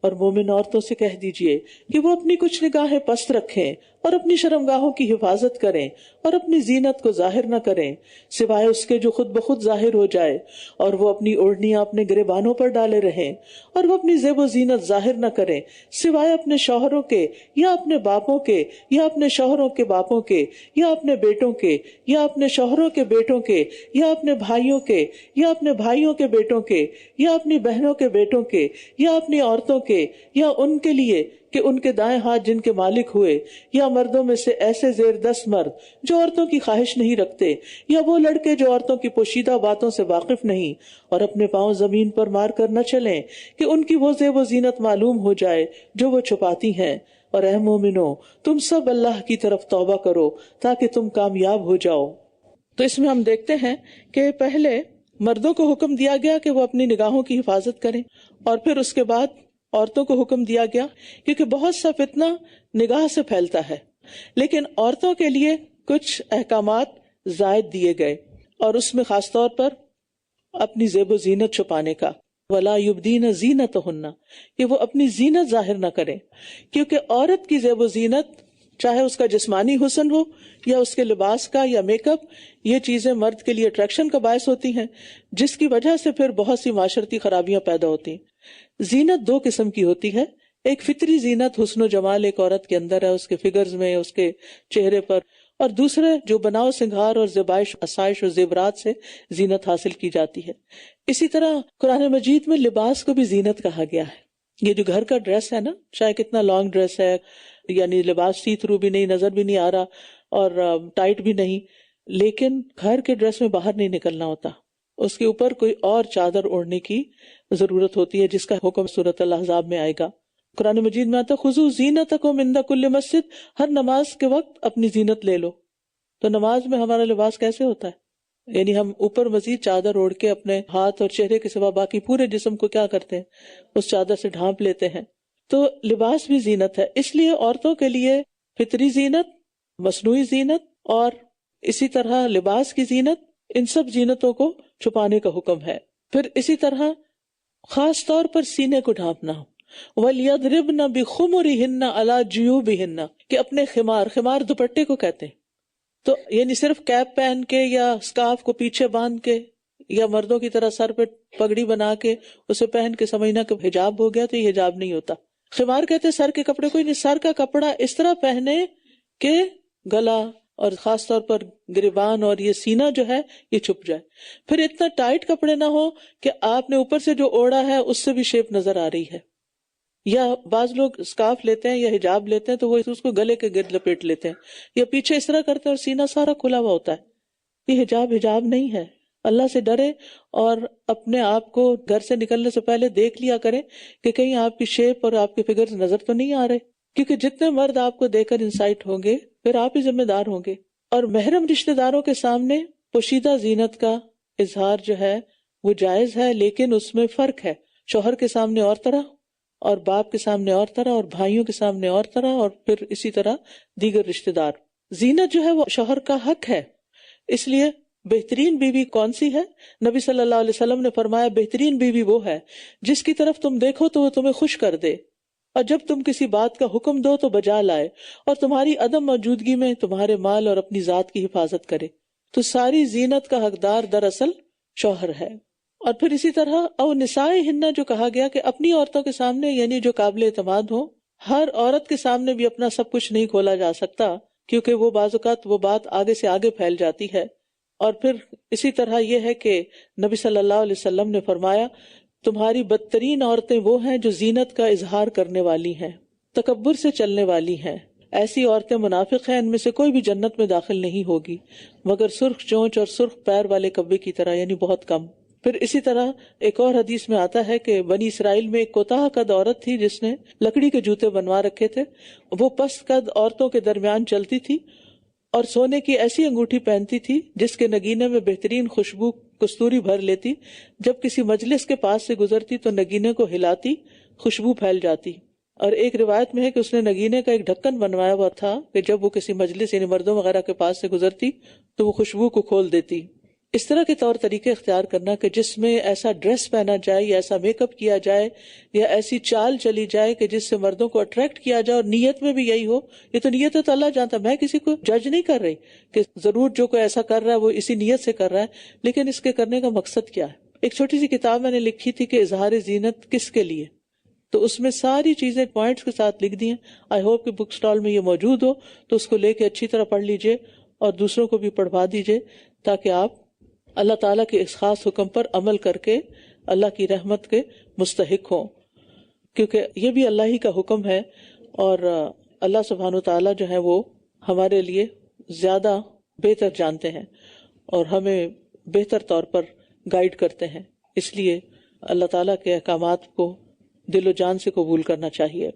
اور مومن عورتوں سے کہہ دیجئے کہ وہ اپنی کچھ نگاہیں پست رکھیں اور اپنی شرمگاہوں کی حفاظت کریں اور اپنی زینت کو ظاہر نہ کریں سوائے اس کے جو خود بخود ظاہر ہو جائے، اور وہ اپنی اوڑھنیاں اپنے گریبانوں پر ڈالے رہیں، اور وہ اپنی زیب و زینت ظاہر نہ کریں سوائے اپنے شوہروں کے یا اپنے باپوں کے یا اپنے شوہروں کے باپوں کے یا اپنے بیٹوں کے یا اپنے شوہروں کے بیٹوں کے یا اپنے بھائیوں کے یا اپنے بھائیوں کے بیٹوں کے یا اپنی بہنوں کے بیٹوں کے یا اپنی عورتوں کے یا ان کے لیے کہ ان کے دائیں ہاتھ جن کے مالک ہوئے، یا مردوں میں سے ایسے زیر 10 مرد جو عورتوں کی خواہش نہیں رکھتے، یا وہ لڑکے جو عورتوں کی پوشیدہ باتوں سے واقف نہیں اور اپنے پاؤں زمین پر مار کر نہ چلیں کہ ان کی وہ زیب و زینت معلوم ہو جائے جو وہ چھپاتی ہیں۔ اور اے مومنو تم سب اللہ کی طرف توبہ کرو تاکہ تم کامیاب ہو جاؤ۔ تو اس میں ہم دیکھتے ہیں کہ پہلے مردوں کو حکم دیا گیا کہ وہ اپنی نگاہوں کی حفاظت کریں، اور پھر اس کے بعد عورتوں کو حکم دیا گیا، کیونکہ بہت سا فتنہ نگاہ سے پھیلتا ہے، لیکن عورتوں کے لیے کچھ احکامات زائد دیے گئے، اور اس میں خاص طور پر اپنی زیب و زینت چھپانے کا، وَلَا يُبْدِينَ زِينَتَهُنَّ، کہ وہ اپنی زینت ظاہر نہ کریں، کیونکہ عورت کی زیب و زینت، چاہے اس کا جسمانی حسن ہو یا اس کے لباس کا یا میک اپ، یہ چیزیں مرد کے لیے اٹریکشن کا باعث ہوتی ہیں، جس کی وجہ سے پھر بہت سی معاشرتی خرابیاں پیدا ہوتی ہیں۔ زینت دو قسم کی ہوتی ہے، ایک فطری زینت، حسن و جمال ایک عورت کے اندر ہے، اس کے فگرز میں، اس کے چہرے پر، اور دوسرے جو بناؤ سنگھار اور زیبائش، آسائش اور زیورات سے زینت حاصل کی جاتی ہے۔ اسی طرح قرآن مجید میں لباس کو بھی زینت کہا گیا ہے۔ یہ جو گھر کا ڈریس ہے نا، چاہے کتنا لانگ ڈریس ہے، یعنی لباس سی تھرو بھی نہیں، نظر بھی نہیں آ رہا اور ٹائٹ بھی نہیں، لیکن گھر کے ڈریس میں باہر نہیں نکلنا ہوتا، اس کے اوپر کوئی اور چادر اوڑھنے کی ضرورت ہوتی ہے، جس کا حکم سورۃ الاحزاب میں آئے گا۔ قرآن مجید میں آتا خذوا زینتکم عند کل مسجد، ہر نماز کے وقت اپنی زینت لے لو۔ تو نماز میں ہمارا لباس کیسے ہوتا ہے؟ یعنی ہم اوپر مزید چادر اوڑھ کے اپنے ہاتھ اور چہرے کے سوا باقی پورے جسم کو کیا کرتے ہیں؟ اس چادر سے ڈھانپ لیتے ہیں۔ تو لباس بھی زینت ہے، اس لیے عورتوں کے لیے فطری زینت، مصنوعی زینت اور اسی طرح لباس کی زینت، ان سب زینتوں کو چھپانے کا حکم ہے۔ پھر اسی طرح خاص طور پر سینے کو ڈھانپنا، وَلْيَضْرِبْنَ بِخُمُرِهِنَّ عَلَى جُيُوبِهِنَّ، کہ اپنے خمار دوپٹے کو کہتے ہیں، تو یعنی صرف کیپ پہن کے یا اسکارف کو پیچھے باندھ کے یا مردوں کی طرح سر پہ پگڑی بنا کے اسے پہن کے سمجھنا کہ حجاب ہو گیا، تو یہ حجاب نہیں ہوتا۔ خمار کہتے سر کے کپڑے کو، نہیں، سر کا کپڑا اس طرح پہنے کہ گلا اور خاص طور پر گریبان اور یہ سینہ جو ہے یہ چھپ جائے۔ پھر اتنا ٹائٹ کپڑے نہ ہو کہ آپ نے اوپر سے جو اوڑھا ہے اس سے بھی شیپ نظر آ رہی ہے، یا بعض لوگ اسکارف لیتے ہیں یا حجاب لیتے ہیں تو وہ اس کو گلے کے گرد لپیٹ لیتے ہیں یا پیچھے اس طرح کرتے ہیں اور سینہ سارا کھلا ہوا ہوتا ہے۔ یہ حجاب نہیں ہے۔ اللہ سے ڈرے اور اپنے آپ کو گھر سے نکلنے سے پہلے دیکھ لیا کریں کہ کہیں آپ کی شیپ اور آپ کے فگرز نظر تو نہیں آ رہے، کیونکہ جتنے مرد آپ کو دیکھ کر انسائٹ ہوں گے پھر آپ ہی ذمہ دار ہوں گے۔ اور محرم رشتہ داروں کے سامنے پوشیدہ زینت کا اظہار جو ہے وہ جائز ہے، لیکن اس میں فرق ہے، شوہر کے سامنے اور طرح اور باپ کے سامنے اور طرح اور بھائیوں کے سامنے اور طرح، اور پھر اسی طرح دیگر رشتہ دار۔ زینت جو ہے وہ شوہر کا حق ہے، اس لیے بہترین بیوی کون سی ہے؟ نبی صلی اللہ علیہ وسلم نے فرمایا بہترین بیوی وہ ہے جس کی طرف تم دیکھو تو وہ تمہیں خوش کر دے، اور جب تم کسی بات کا حکم دو تو بجا لائے، اور تمہاری عدم موجودگی میں تمہارے مال اور اپنی ذات کی حفاظت کرے۔ تو ساری زینت کا حقدار دراصل شوہر ہے۔ اور پھر اسی طرح او نسائہن جو کہا گیا کہ اپنی عورتوں کے سامنے، یعنی جو قابل اعتماد ہو، ہر عورت کے سامنے بھی اپنا سب کچھ نہیں کھولا جا سکتا، کیونکہ وہ بعض اوقات وہ بات آگے سے آگے پھیل جاتی ہے۔ اور پھر اسی طرح یہ ہے کہ نبی صلی اللہ علیہ وسلم نے فرمایا تمہاری بدترین عورتیں وہ ہیں جو زینت کا اظہار کرنے والی ہیں، تکبر سے چلنے والی ہیں، ایسی عورتیں منافق ہیں، ان میں سے کوئی بھی جنت میں داخل نہیں ہوگی مگر سرخ چونچ اور سرخ پیر والے کبے کی طرح، یعنی بہت کم۔ پھر اسی طرح ایک اور حدیث میں آتا ہے کہ بنی اسرائیل میں ایک کوتاہ قد عورت تھی جس نے لکڑی کے جوتے بنوا رکھے تھے، وہ پست قد عورتوں کے درمیان چلتی تھی اور سونے کی ایسی انگوٹھی پہنتی تھی جس کے نگینے میں بہترین خوشبو کستوری بھر لیتی، جب کسی مجلس کے پاس سے گزرتی تو نگینے کو ہلاتی، خوشبو پھیل جاتی۔ اور ایک روایت میں ہے کہ اس نے نگینے کا ایک ڈھکن بنوایا ہوا تھا کہ جب وہ کسی مجلس یعنی مردوں وغیرہ کے پاس سے گزرتی تو وہ خوشبو کو کھول دیتی۔ اس طرح کے طور طریقے اختیار کرنا کہ جس میں ایسا ڈریس پہنا جائے یا ایسا میک اپ کیا جائے یا ایسی چال چلی جائے کہ جس سے مردوں کو اٹریکٹ کیا جائے، اور نیت میں بھی یہی ہو، یہ تو نیت ہے تو اللہ جانتا، میں کسی کو جج نہیں کر رہی کہ ضرور جو کوئی ایسا کر رہا ہے وہ اسی نیت سے کر رہا ہے، لیکن اس کے کرنے کا مقصد کیا ہے۔ ایک چھوٹی سی کتاب میں نے لکھی تھی کہ اظہار زینت کس کے لیے، تو اس میں ساری چیزیں پوائنٹس کے ساتھ لکھ دی ہیں۔ آئی ہوپ کہ بک سٹال میں یہ موجود ہو تو اس کو لے کے اچھی طرح پڑھ لیجئے اور دوسروں کو بھی پڑھوا دیجئے، تاکہ آپ اللہ تعالیٰ کے اس خاص حکم پر عمل کر کے اللہ کی رحمت کے مستحق ہوں، کیونکہ یہ بھی اللہ ہی کا حکم ہے، اور اللہ سبحانہ وتعالیٰ جو ہے وہ ہمارے لیے زیادہ بہتر جانتے ہیں اور ہمیں بہتر طور پر گائیڈ کرتے ہیں۔ اس لیے اللہ تعالیٰ کے احکامات کو دل و جان سے قبول کرنا چاہیے،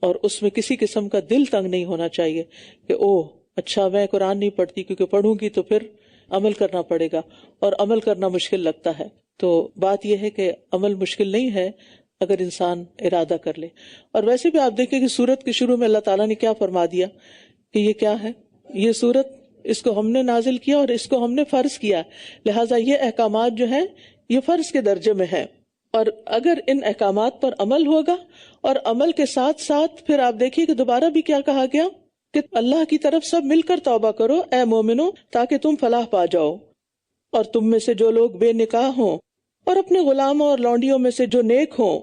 اور اس میں کسی قسم کا دل تنگ نہیں ہونا چاہیے کہ اچھا میں قرآن نہیں پڑھتی کیونکہ پڑھوں گی تو پھر عمل کرنا پڑے گا، اور عمل کرنا مشکل لگتا ہے۔ تو بات یہ ہے کہ عمل مشکل نہیں ہے اگر انسان ارادہ کر لے۔ اور ویسے بھی آپ دیکھیں کہ سورت کے شروع میں اللہ تعالیٰ نے کیا فرما دیا کہ یہ کیا ہے، یہ صورت اس کو ہم نے نازل کیا اور اس کو ہم نے فرض کیا، لہٰذا یہ احکامات جو ہیں یہ فرض کے درجے میں ہیں، اور اگر ان احکامات پر عمل ہوگا اور عمل کے ساتھ ساتھ پھر آپ دیکھیے کہ دوبارہ بھی کیا کہا گیا کہ اللہ کی طرف سب مل کر توبہ کرو اے مومنو تاکہ تم فلاح پا جاؤ، اور تم میں سے جو لوگ بے نکاح ہوں اور اپنے غلاموں اور لونڈیوں میں سے جو نیک ہوں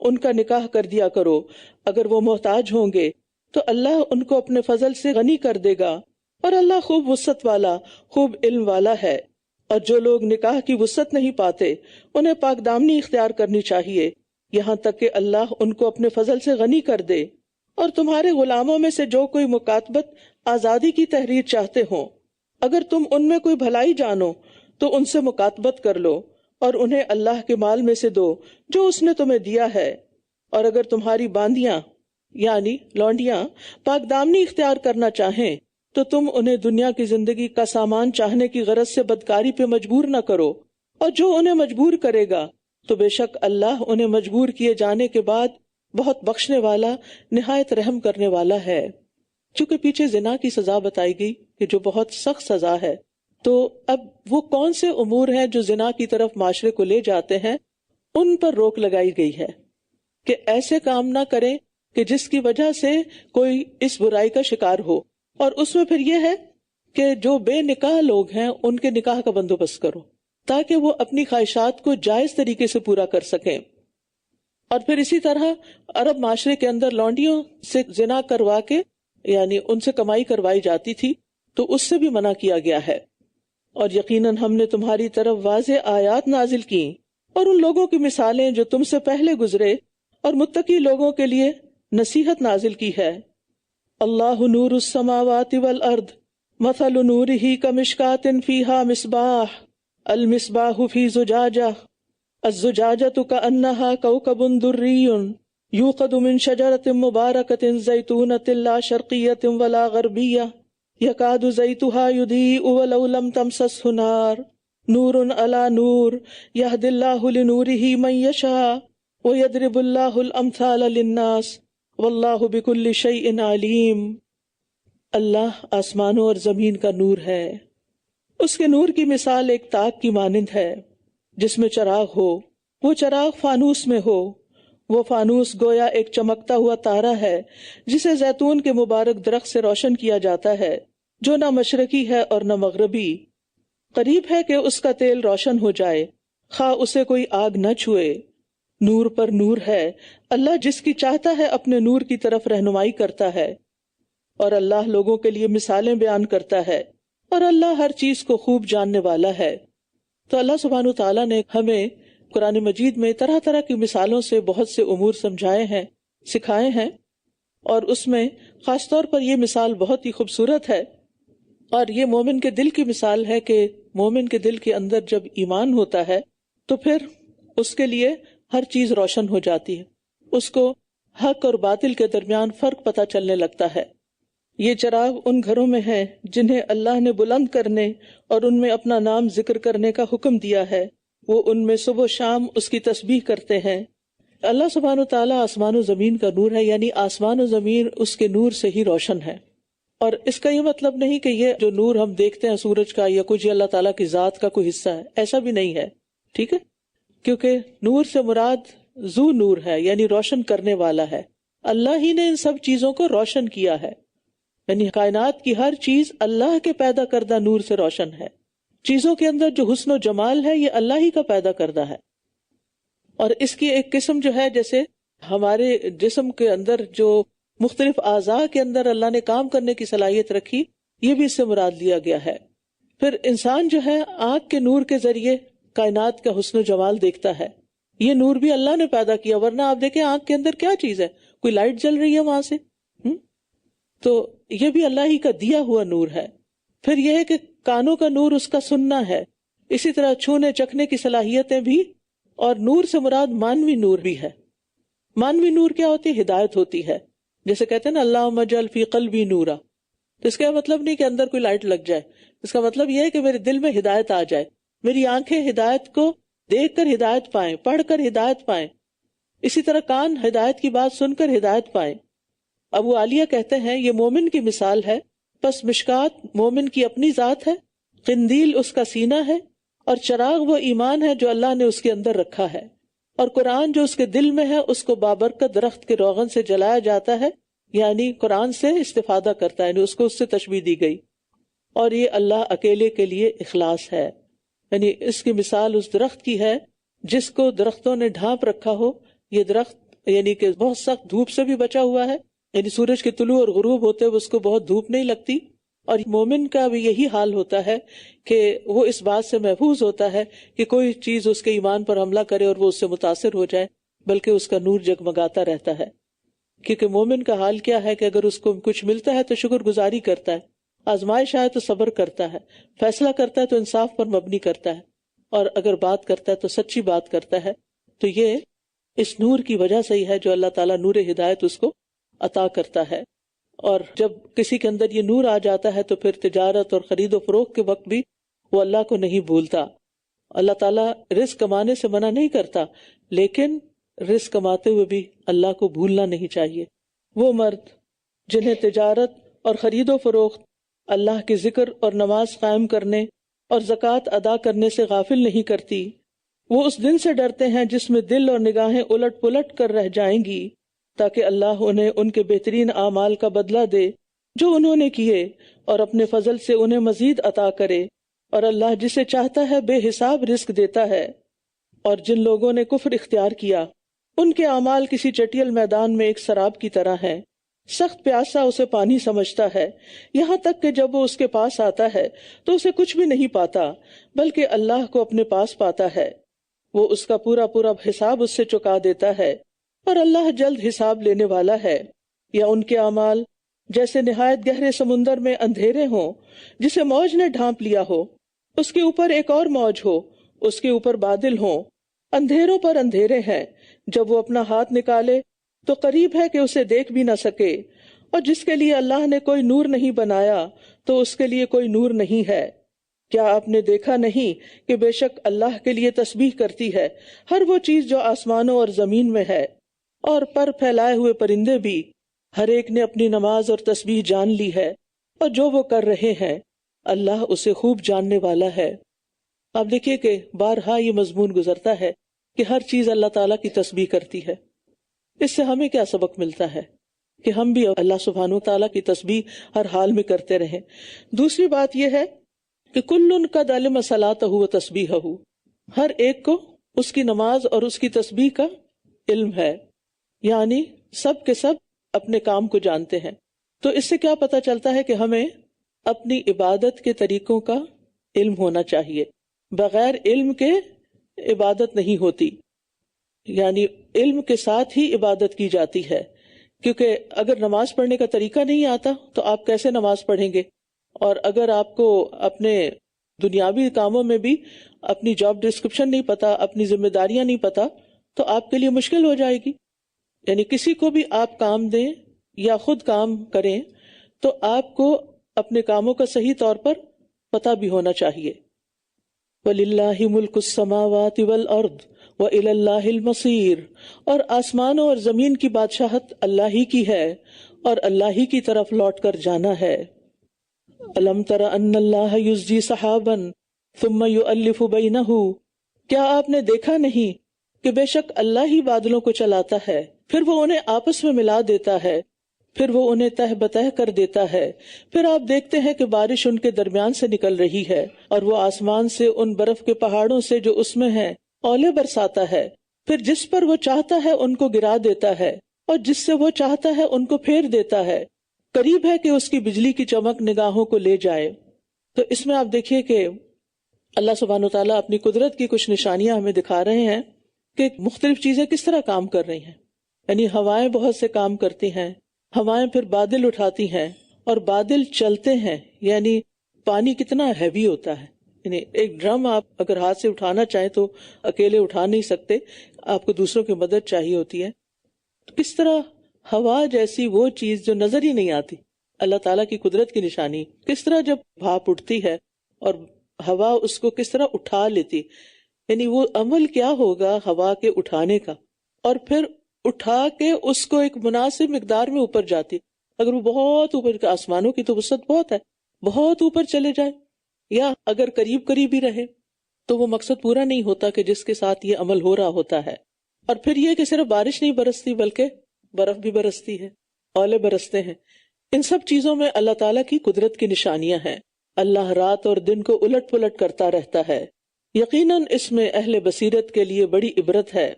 ان کا نکاح کر دیا کرو، اگر وہ محتاج ہوں گے تو اللہ ان کو اپنے فضل سے غنی کر دے گا، اور اللہ خوب وسعت والا خوب علم والا ہے۔ اور جو لوگ نکاح کی وسعت نہیں پاتے انہیں پاک دامنی اختیار کرنی چاہیے یہاں تک کہ اللہ ان کو اپنے فضل سے غنی کر دے، اور تمہارے غلاموں میں سے جو کوئی مکاتبت آزادی کی تحریر چاہتے ہوں اگر تم ان میں کوئی بھلائی جانو تو ان سے مکاتبت کر لو اور انہیں اللہ کے مال میں سے دو جو اس نے تمہیں دیا ہے، اور اگر تمہاری باندیاں یعنی لونڈیاں پاک دامنی اختیار کرنا چاہیں تو تم انہیں دنیا کی زندگی کا سامان چاہنے کی غرض سے بدکاری پہ مجبور نہ کرو، اور جو انہیں مجبور کرے گا تو بے شک اللہ انہیں مجبور کیے جانے کے بعد بہت بخشنے والا نہایت رحم کرنے والا ہے۔ چونکہ پیچھے زنا کی سزا بتائی گئی کہ جو بہت سخت سزا ہے، تو اب وہ کون سے امور ہیں جو زنا کی طرف معاشرے کو لے جاتے ہیں، ان پر روک لگائی گئی ہے کہ ایسے کام نہ کریں کہ جس کی وجہ سے کوئی اس برائی کا شکار ہو، اور اس میں پھر یہ ہے کہ جو بے نکاح لوگ ہیں ان کے نکاح کا بندوبست کرو تاکہ وہ اپنی خواہشات کو جائز طریقے سے پورا کر سکیں۔ اور پھر اسی طرح عرب معاشرے کے اندر لونڈیوں سے زنا کروا کے یعنی ان سے کمائی کروائی جاتی تھی تو اس سے بھی منع کیا گیا ہے۔ اور یقیناً ہم نے تمہاری طرف واضح آیات نازل کی اور ان لوگوں کی مثالیں جو تم سے پہلے گزرے اور متقی لوگوں کے لیے نصیحت نازل کی ہے۔ اللہ نور السماوات والارض مثل نورہ کمشکاۃ فیہا مصباح المصباح فی زجاجہ الزجاجۃ کأنها کوکب دری یوقد من شجرۃ مبارکۃ زیتونۃ لا شرقیۃ ولا غربیہ یکاد زیتها یضیء ولو لم تمسسہ نار نور علی نور یہدی اللہ لنورہ من یشاء ویضرب اللہ الامثال للناس واللہ بکل شیء علیم۔ اللہ آسمانوں اور زمین کا نور ہے، اس کے نور کی مثال ایک تاک کی مانند ہے جس میں چراغ ہو، وہ چراغ فانوس میں ہو، وہ فانوس گویا ایک چمکتا ہوا تارا ہے جسے زیتون کے مبارک درخت سے روشن کیا جاتا ہے جو نہ مشرقی ہے اور نہ مغربی، قریب ہے کہ اس کا تیل روشن ہو جائے خواہ اسے کوئی آگ نہ چھوئے۔ نور پر نور ہے، اللہ جس کی چاہتا ہے اپنے نور کی طرف رہنمائی کرتا ہے، اور اللہ لوگوں کے لیے مثالیں بیان کرتا ہے، اور اللہ ہر چیز کو خوب جاننے والا ہے۔ تو اللہ سبحانہ تعالیٰ نے ہمیں قرآن مجید میں طرح طرح کی مثالوں سے بہت سے امور سمجھائے ہیں، سکھائے ہیں، اور اس میں خاص طور پر یہ مثال بہت ہی خوبصورت ہے، اور یہ مومن کے دل کی مثال ہے کہ مومن کے دل کے اندر جب ایمان ہوتا ہے تو پھر اس کے لیے ہر چیز روشن ہو جاتی ہے، اس کو حق اور باطل کے درمیان فرق پتہ چلنے لگتا ہے۔ یہ چراغ ان گھروں میں ہے جنہیں اللہ نے بلند کرنے اور ان میں اپنا نام ذکر کرنے کا حکم دیا ہے، وہ ان میں صبح و شام اس کی تسبیح کرتے ہیں۔ اللہ سبحانہ تعالیٰ آسمان و زمین کا نور ہے، یعنی آسمان و زمین اس کے نور سے ہی روشن ہے، اور اس کا یہ مطلب نہیں کہ یہ جو نور ہم دیکھتے ہیں سورج کا یا کچھ اللہ تعالیٰ کی ذات کا کوئی حصہ ہے، ایسا بھی نہیں ہے، ٹھیک ہے، کیونکہ نور سے مراد ذو نور ہے، یعنی روشن کرنے والا ہے۔ اللہ ہی نے ان سب چیزوں کو روشن کیا ہے، یعنی کائنات کی ہر چیز اللہ کے پیدا کردہ نور سے روشن ہے۔ چیزوں کے اندر جو حسن و جمال ہے یہ اللہ ہی کا پیدا کردہ ہے، اور اس کی ایک قسم جو ہے جیسے ہمارے جسم کے اندر جو مختلف اعضاء کے اندر اللہ نے کام کرنے کی صلاحیت رکھی، یہ بھی اس سے مراد لیا گیا ہے۔ پھر انسان جو ہے آنکھ کے نور کے ذریعے کائنات کا حسن و جمال دیکھتا ہے، یہ نور بھی اللہ نے پیدا کیا، ورنہ آپ دیکھیں آنکھ کے اندر کیا چیز ہے، کوئی لائٹ جل رہی ہے وہاں سے، تو یہ بھی اللہ ہی کا دیا ہوا نور ہے۔ پھر یہ ہے کہ کانوں کا نور اس کا سننا ہے، اسی طرح چھونے چکھنے کی صلاحیتیں بھی، اور نور سے مراد مانوی نور بھی ہے۔ مانوی نور کیا ہوتی ہے؟ ہدایت ہوتی ہے، جیسے کہتے ہیں نا اللہم اجعل فی قلبی نورا، تو اس کا مطلب نہیں کہ اندر کوئی لائٹ لگ جائے، اس کا مطلب یہ ہے کہ میرے دل میں ہدایت آ جائے، میری آنکھیں ہدایت کو دیکھ کر ہدایت پائیں، پڑھ کر ہدایت پائیں، اسی طرح کان ہدایت کی بات سن کر ہدایت پائیں۔ ابو عالیہ کہتے ہیں یہ مومن کی مثال ہے پس مشکات مومن کی اپنی ذات ہے، قندیل اس کا سینہ ہے، اور چراغ وہ ایمان ہے جو اللہ نے اس کے اندر رکھا ہے، اور قرآن جو اس کے دل میں ہے اس کو بابرکت درخت کے روغن سے جلایا جاتا ہے، یعنی قرآن سے استفادہ کرتا ہے، یعنی اس کو اس سے تشبیہ دی گئی، اور یہ اللہ اکیلے کے لیے اخلاص ہے، یعنی اس کی مثال اس درخت کی ہے جس کو درختوں نے ڈھانپ رکھا ہو۔ یہ درخت یعنی کہ بہت سخت دھوپ سے بھی بچا ہوا ہے، یعنی سورج کے طلوع اور غروب ہوتے ہوئے اس کو بہت دھوپ نہیں لگتی، اور مومن کا بھی یہی حال ہوتا ہے کہ وہ اس بات سے محفوظ ہوتا ہے کہ کوئی چیز اس کے ایمان پر حملہ کرے اور وہ اس سے متاثر ہو جائے، بلکہ اس کا نور جگمگاتا رہتا ہے۔ کیونکہ مومن کا حال کیا ہے کہ اگر اس کو کچھ ملتا ہے تو شکر گزاری کرتا ہے، آزمائش آئے تو صبر کرتا ہے، فیصلہ کرتا ہے تو انصاف پر مبنی کرتا ہے، اور اگر بات کرتا ہے تو سچی بات کرتا ہے۔ تو یہ اس نور کی وجہ سے ہی ہے جو اللہ تعالیٰ نور ہدایت اس کو عطا کرتا ہے۔ اور جب کسی کے اندر یہ نور آ جاتا ہے تو پھر تجارت اور خرید و فروخت کے وقت بھی وہ اللہ کو نہیں بھولتا۔ اللہ تعالیٰ رزق کمانے سے منع نہیں کرتا، لیکن رزق کماتے ہوئے بھی اللہ کو بھولنا نہیں چاہیے۔ وہ مرد جنہیں تجارت اور خرید و فروخت اللہ کے ذکر اور نماز قائم کرنے اور زکوٰۃ ادا کرنے سے غافل نہیں کرتی، وہ اس دن سے ڈرتے ہیں جس میں دل اور نگاہیں الٹ پلٹ کر رہ جائیں گی، تاکہ اللہ انہیں ان کے بہترین اعمال کا بدلہ دے جو انہوں نے کیے، اور اپنے فضل سے انہیں مزید عطا کرے، اور اللہ جسے چاہتا ہے بے حساب رزق دیتا ہے۔ اور جن لوگوں نے کفر اختیار کیا ان کے اعمال کسی چٹیل میدان میں ایک سراب کی طرح ہیں، سخت پیاسا اسے پانی سمجھتا ہے، یہاں تک کہ جب وہ اس کے پاس آتا ہے تو اسے کچھ بھی نہیں پاتا، بلکہ اللہ کو اپنے پاس پاتا ہے۔ وہ اس کا پورا پورا حساب اس سے چکا دیتا ہے، اور اللہ جلد حساب لینے والا ہے۔ یا ان کے اعمال جیسے نہایت گہرے سمندر میں اندھیرے ہوں جسے موج نے ڈھانپ لیا ہو، اس کے اوپر ایک اور موج ہو، اس کے اوپر بادل ہوں، اندھیروں پر اندھیرے ہیں، جب وہ اپنا ہاتھ نکالے تو قریب ہے کہ اسے دیکھ بھی نہ سکے، اور جس کے لیے اللہ نے کوئی نور نہیں بنایا تو اس کے لیے کوئی نور نہیں ہے۔ کیا آپ نے دیکھا نہیں کہ بے شک اللہ کے لیے تسبیح کرتی ہے ہر وہ چیز جو آسمانوں اور زمین میں ہے، اور پر پھیلائے ہوئے پرندے بھی، ہر ایک نے اپنی نماز اور تسبیح جان لی ہے، اور جو وہ کر رہے ہیں اللہ اسے خوب جاننے والا ہے۔ آپ دیکھیے کہ بارہا یہ مضمون گزرتا ہے کہ ہر چیز اللہ تعالیٰ کی تسبیح کرتی ہے۔ اس سے ہمیں کیا سبق ملتا ہے کہ ہم بھی اللہ سبحانہ و تعالیٰ کی تسبیح ہر حال میں کرتے رہیں۔ دوسری بات یہ ہے کہ کل قد علم صلاتہ و تسبیحہ، ہر ایک کو اس کی نماز اور اس کی تسبیح کا علم ہے، یعنی سب کے سب اپنے کام کو جانتے ہیں۔ تو اس سے کیا پتہ چلتا ہے کہ ہمیں اپنی عبادت کے طریقوں کا علم ہونا چاہیے۔ بغیر علم کے عبادت نہیں ہوتی، یعنی علم کے ساتھ ہی عبادت کی جاتی ہے، کیونکہ اگر نماز پڑھنے کا طریقہ نہیں آتا تو آپ کیسے نماز پڑھیں گے؟ اور اگر آپ کو اپنے دنیاوی کاموں میں بھی اپنی جاب ڈسکرپشن نہیں پتا، اپنی ذمہ داریاں نہیں پتا، تو آپ کے لیے مشکل ہو جائے گی۔ یعنی کسی کو بھی آپ کام دیں یا خود کام کریں تو آپ کو اپنے کاموں کا صحیح طور پر پتہ بھی ہونا چاہیے۔ وَلِلَّهِ مُلْكُ السَّمَاوَاتِ وَالْأَرْضِ وَإِلَى اللَّهِ الْمَصِيرُ، اور آسمانوں اور زمین کی بادشاہت اللہ ہی کی ہے اور اللہ ہی کی طرف لوٹ کر جانا ہے۔ أَلَمْ تَرَ أَنَّ اللَّهَ يُزْجِي سَحَابًا ثُمَّ يُؤَلِّفُ بَيْنَهُ، کیا آپ نے دیکھا نہیں کہ بے شک اللہ ہی بادلوں کو چلاتا ہے، پھر وہ انہیں آپس میں ملا دیتا ہے، پھر وہ انہیں تہ بتہ کر دیتا ہے، پھر آپ دیکھتے ہیں کہ بارش ان کے درمیان سے نکل رہی ہے، اور وہ آسمان سے ان برف کے پہاڑوں سے جو اس میں ہیں اولے برساتا ہے، پھر جس پر وہ چاہتا ہے ان کو گرا دیتا ہے، اور جس سے وہ چاہتا ہے ان کو پھیر دیتا ہے، قریب ہے کہ اس کی بجلی کی چمک نگاہوں کو لے جائے۔ تو اس میں آپ دیکھیے کہ اللہ سبحانہ وتعالیٰ اپنی قدرت کی کچھ نشانیاں ہمیں دکھا رہے ہیں کہ مختلف چیزیں کس طرح کام کر رہی ہیں۔ یعنی ہوائیں بہت سے کام کرتی ہیں، ہوائیں پھر بادل اٹھاتی ہیں، اور بادل چلتے ہیں، یعنی پانی کتنا ہیوی ہوتا ہے، یعنی ایک ڈرم آپ اگر ہاتھ سے اٹھانا چاہیں تو اکیلے اٹھا نہیں سکتے، آپ کو دوسروں کی مدد چاہیے ہوتی ہے۔ تو کس طرح ہوا جیسی وہ چیز جو نظر ہی نہیں آتی، اللہ تعالیٰ کی قدرت کی نشانی، کس طرح جب بھاپ اٹھتی ہے اور ہوا اس کو کس طرح اٹھا لیتی، یعنی وہ عمل کیا ہوگا ہوا کے اٹھانے کا، اور پھر اٹھا کے اس کو ایک مناسب مقدار میں اوپر جاتی۔ اگر وہ بہت اوپر کے آسمانوں کی تو وسعت بہت ہے، بہت اوپر چلے جائے، یا اگر قریب قریب ہی رہے تو وہ مقصد پورا نہیں ہوتا کہ جس کے ساتھ یہ عمل ہو رہا ہوتا ہے۔ اور پھر یہ کہ صرف بارش نہیں برستی بلکہ برف بھی برستی ہے، اولے برستے ہیں۔ ان سب چیزوں میں اللہ تعالیٰ کی قدرت کی نشانیاں ہیں۔ اللہ رات اور دن کو الٹ پلٹ کرتا رہتا ہے، یقیناً اس میں اہل بصیرت کے لیے بڑی عبرت ہے۔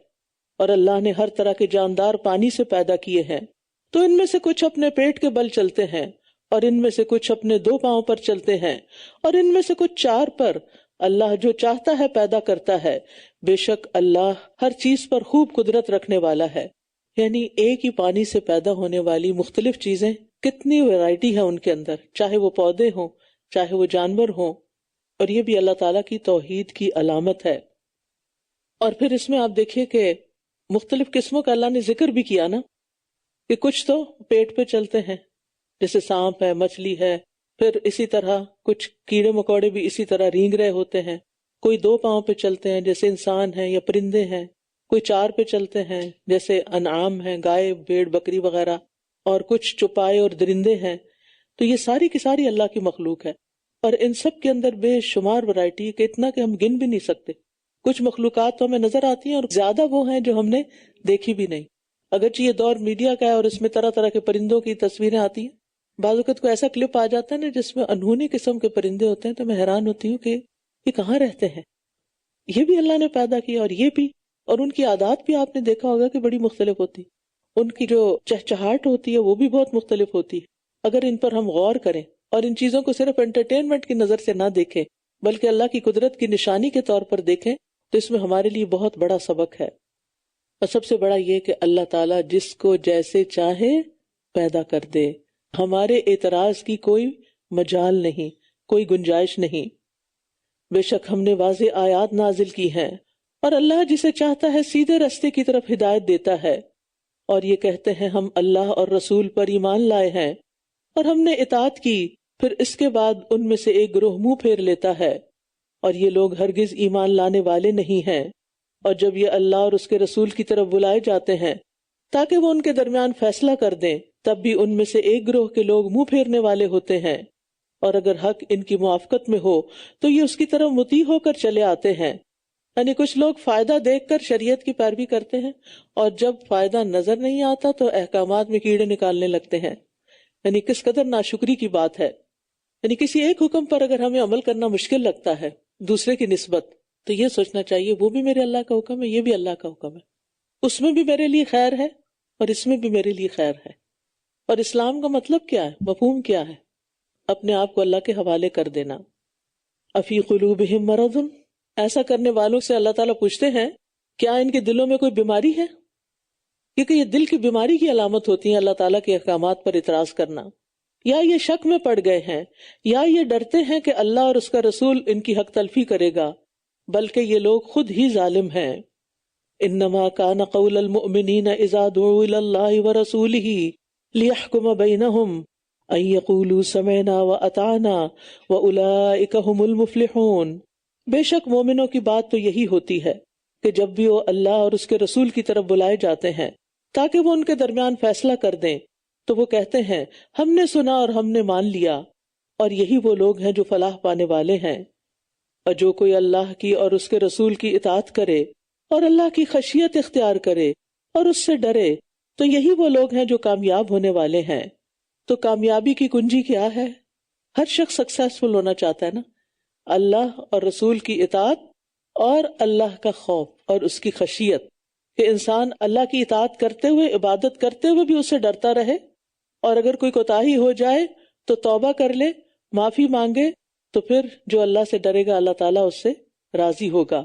اور اللہ نے ہر طرح کے جاندار پانی سے پیدا کیے ہیں، تو ان میں سے کچھ اپنے پیٹ کے بل چلتے ہیں، اور ان میں سے کچھ اپنے 2 پاؤں پر چلتے ہیں، اور ان میں سے کچھ 4 پر۔ اللہ جو چاہتا ہے پیدا کرتا ہے، بے شک اللہ ہر چیز پر خوب قدرت رکھنے والا ہے۔ یعنی ایک ہی پانی سے پیدا ہونے والی مختلف چیزیں، کتنی ویرائٹی ہے ان کے اندر، چاہے وہ پودے ہوں، چاہے وہ جانور ہوں، اور یہ بھی اللہ تعالیٰ کی توحید کی علامت ہے۔ اور پھر اس میں آپ دیکھیے کہ مختلف قسموں کا اللہ نے ذکر بھی کیا نا، کہ کچھ تو پیٹ پہ چلتے ہیں جیسے سانپ ہے، مچھلی ہے، پھر اسی طرح کچھ کیڑے مکوڑے بھی اسی طرح رینگ رہے ہوتے ہیں، کوئی 2 پاؤں پہ چلتے ہیں جیسے انسان ہیں یا پرندے ہیں، کوئی 4 پہ چلتے ہیں جیسے انعام ہیں، گائے، بھیڑ، بکری وغیرہ، اور کچھ چوپائے اور درندے ہیں۔ تو یہ ساری کی ساری اللہ کی مخلوق ہے، اور ان سب کے اندر بے شمار ورائٹی ہے کہ اتنا کہ ہم گن بھی نہیں سکتے۔ کچھ مخلوقات تو ہمیں نظر آتی ہیں اور زیادہ وہ ہیں جو ہم نے دیکھی بھی نہیں۔ اگرچہ یہ دور میڈیا کا ہے اور اس میں طرح طرح کے پرندوں کی تصویریں آتی ہیں، بعض اوقات کو ایسا کلپ آ جاتا ہے نا جس میں انہونی قسم کے پرندے ہوتے ہیں، تو میں حیران ہوتی ہوں کہ یہ کہاں رہتے ہیں۔ یہ بھی اللہ نے پیدا کیا، اور یہ بھی، اور ان کی عادات بھی آپ نے دیکھا ہوگا کہ بڑی مختلف ہوتی، ان کی جو چہچہاٹ ہوتی ہے وہ بھی بہت مختلف ہوتی ہے۔ اگر ان پر ہم غور کریں اور ان چیزوں کو صرف انٹرٹینمنٹ کی نظر سے نہ دیکھیں بلکہ اللہ کی قدرت کی نشانی کے طور پر دیکھیں تو اس میں ہمارے لیے بہت بڑا سبق ہے۔ اور سب سے بڑا یہ کہ اللہ تعالیٰ جس کو جیسے چاہے پیدا کر دے، ہمارے اعتراض کی کوئی مجال نہیں، کوئی گنجائش نہیں۔ بے شک ہم نے واضح آیات نازل کی ہیں، اور اللہ جسے چاہتا ہے سیدھے رستے کی طرف ہدایت دیتا ہے۔ اور یہ کہتے ہیں ہم اللہ اور رسول پر ایمان لائے ہیں، اور ہم نے اطاعت کی، پھر اس کے بعد ان میں سے ایک گروہ منہ پھیر لیتا ہے، اور یہ لوگ ہرگز ایمان لانے والے نہیں ہیں۔ اور جب یہ اللہ اور اس کے رسول کی طرف بلائے جاتے ہیں تاکہ وہ ان کے درمیان فیصلہ کر دیں، تب بھی ان میں سے ایک گروہ کے لوگ منہ پھیرنے والے ہوتے ہیں، اور اگر حق ان کی موافقت میں ہو تو یہ اس کی طرف مطیع ہو کر چلے آتے ہیں۔ یعنی کچھ لوگ فائدہ دیکھ کر شریعت کی پیروی کرتے ہیں، اور جب فائدہ نظر نہیں آتا تو احکامات میں کیڑے نکالنے لگتے ہیں۔ یعنی کس قدر ناشکری کی بات ہے۔ یعنی کسی ایک حکم پر اگر ہمیں عمل کرنا مشکل لگتا ہے دوسرے کی نسبت، تو یہ سوچنا چاہیے وہ بھی میرے اللہ کا حکم ہے، یہ بھی اللہ کا حکم ہے، اس میں بھی میرے لیے خیر ہے اور اس میں بھی میرے لیے خیر ہے۔ اور اسلام کا مطلب کیا ہے، مفہوم کیا ہے؟ اپنے آپ کو اللہ کے حوالے کر دینا۔ افی قلوبہم مرض، ایسا کرنے والوں سے اللہ تعالیٰ پوچھتے ہیں کیا ان کے دلوں میں کوئی بیماری ہے؟ کیونکہ یہ دل کی بیماری کی علامت ہوتی ہے اللہ تعالیٰ کے احکامات پر اعتراض کرنا، یا یہ شک میں پڑ گئے ہیں، یا یہ ڈرتے ہیں کہ اللہ اور اس کا رسول ان کی حق تلفی کرے گا، بلکہ یہ لوگ خود ہی ظالم ہیں۔ انما کان قول المؤمنین اذا دعوا الی اللہ ورسولہ لیحکم بینہم ان یقولوا سمعنا واطعنا واولئک ھم المفلحون۔ بے شک مومنوں کی بات تو یہی ہوتی ہے کہ جب بھی وہ اللہ اور اس کے رسول کی طرف بلائے جاتے ہیں تاکہ وہ ان کے درمیان فیصلہ کر دیں تو وہ کہتے ہیں ہم نے سنا اور ہم نے مان لیا، اور یہی وہ لوگ ہیں جو فلاح پانے والے ہیں۔ اور جو کوئی اللہ کی اور اس کے رسول کی اطاعت کرے اور اللہ کی خشیت اختیار کرے اور اس سے ڈرے تو یہی وہ لوگ ہیں جو کامیاب ہونے والے ہیں۔ تو کامیابی کی کنجی کیا ہے؟ ہر شخص سکسیسفل ہونا چاہتا ہے نا، اللہ اور رسول کی اطاعت اور اللہ کا خوف اور اس کی خشیت، کہ انسان اللہ کی اطاعت کرتے ہوئے، عبادت کرتے ہوئے بھی اس سے ڈرتا رہے، اور اگر کوئی کوتاہی ہو جائے تو توبہ کر لے، معافی مانگے، تو پھر جو اللہ سے ڈرے گا اللہ تعالیٰ اس سے راضی ہوگا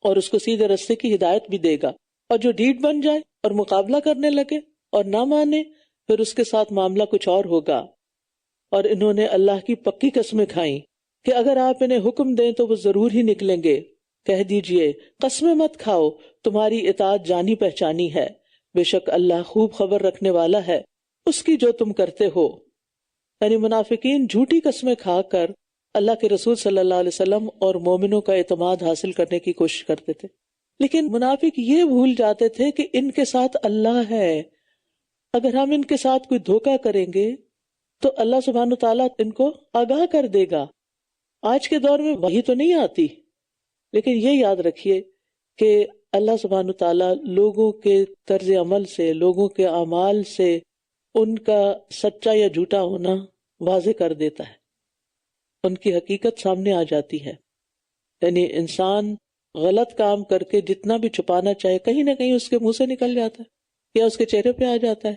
اور اس کو سیدھے راستے کی ہدایت بھی دے گا۔ اور جو ڈھیٹ بن جائے اور مقابلہ کرنے لگے اور نہ مانے، پھر اس کے ساتھ معاملہ کچھ اور ہوگا۔ اور انہوں نے اللہ کی پکی قسمیں کھائیں کہ اگر آپ انہیں حکم دیں تو وہ ضرور ہی نکلیں گے۔ کہہ دیجئے قسمیں مت کھاؤ، تمہاری اطاعت جانی پہچانی ہے، بے شک اللہ خوب خبر رکھنے والا ہے اس کی جو تم کرتے ہو۔ یعنی منافقین جھوٹی قسمیں کھا کر اللہ کے رسول صلی اللہ علیہ وسلم اور مومنوں کا اعتماد حاصل کرنے کی کوشش کرتے تھے، لیکن منافق یہ بھول جاتے تھے کہ ان کے ساتھ اللہ ہے، اگر ہم ان کے ساتھ کوئی دھوکہ کریں گے تو اللہ سبحانہ تعالیٰ ان کو آگاہ کر دے گا۔ آج کے دور میں وحی تو نہیں آتی، لیکن یہ یاد رکھیے کہ اللہ سبحانہ تعالیٰ لوگوں کے طرز عمل سے، لوگوں کے اعمال سے ان کا سچا یا جھوٹا ہونا واضح کر دیتا ہے، ان کی حقیقت سامنے آ جاتی ہے۔ یعنی انسان غلط کام کر کے جتنا بھی چھپانا چاہے، کہیں نہ کہیں اس کے منہ سے نکل جاتا ہے، یا اس کے چہرے پہ آ جاتا ہے،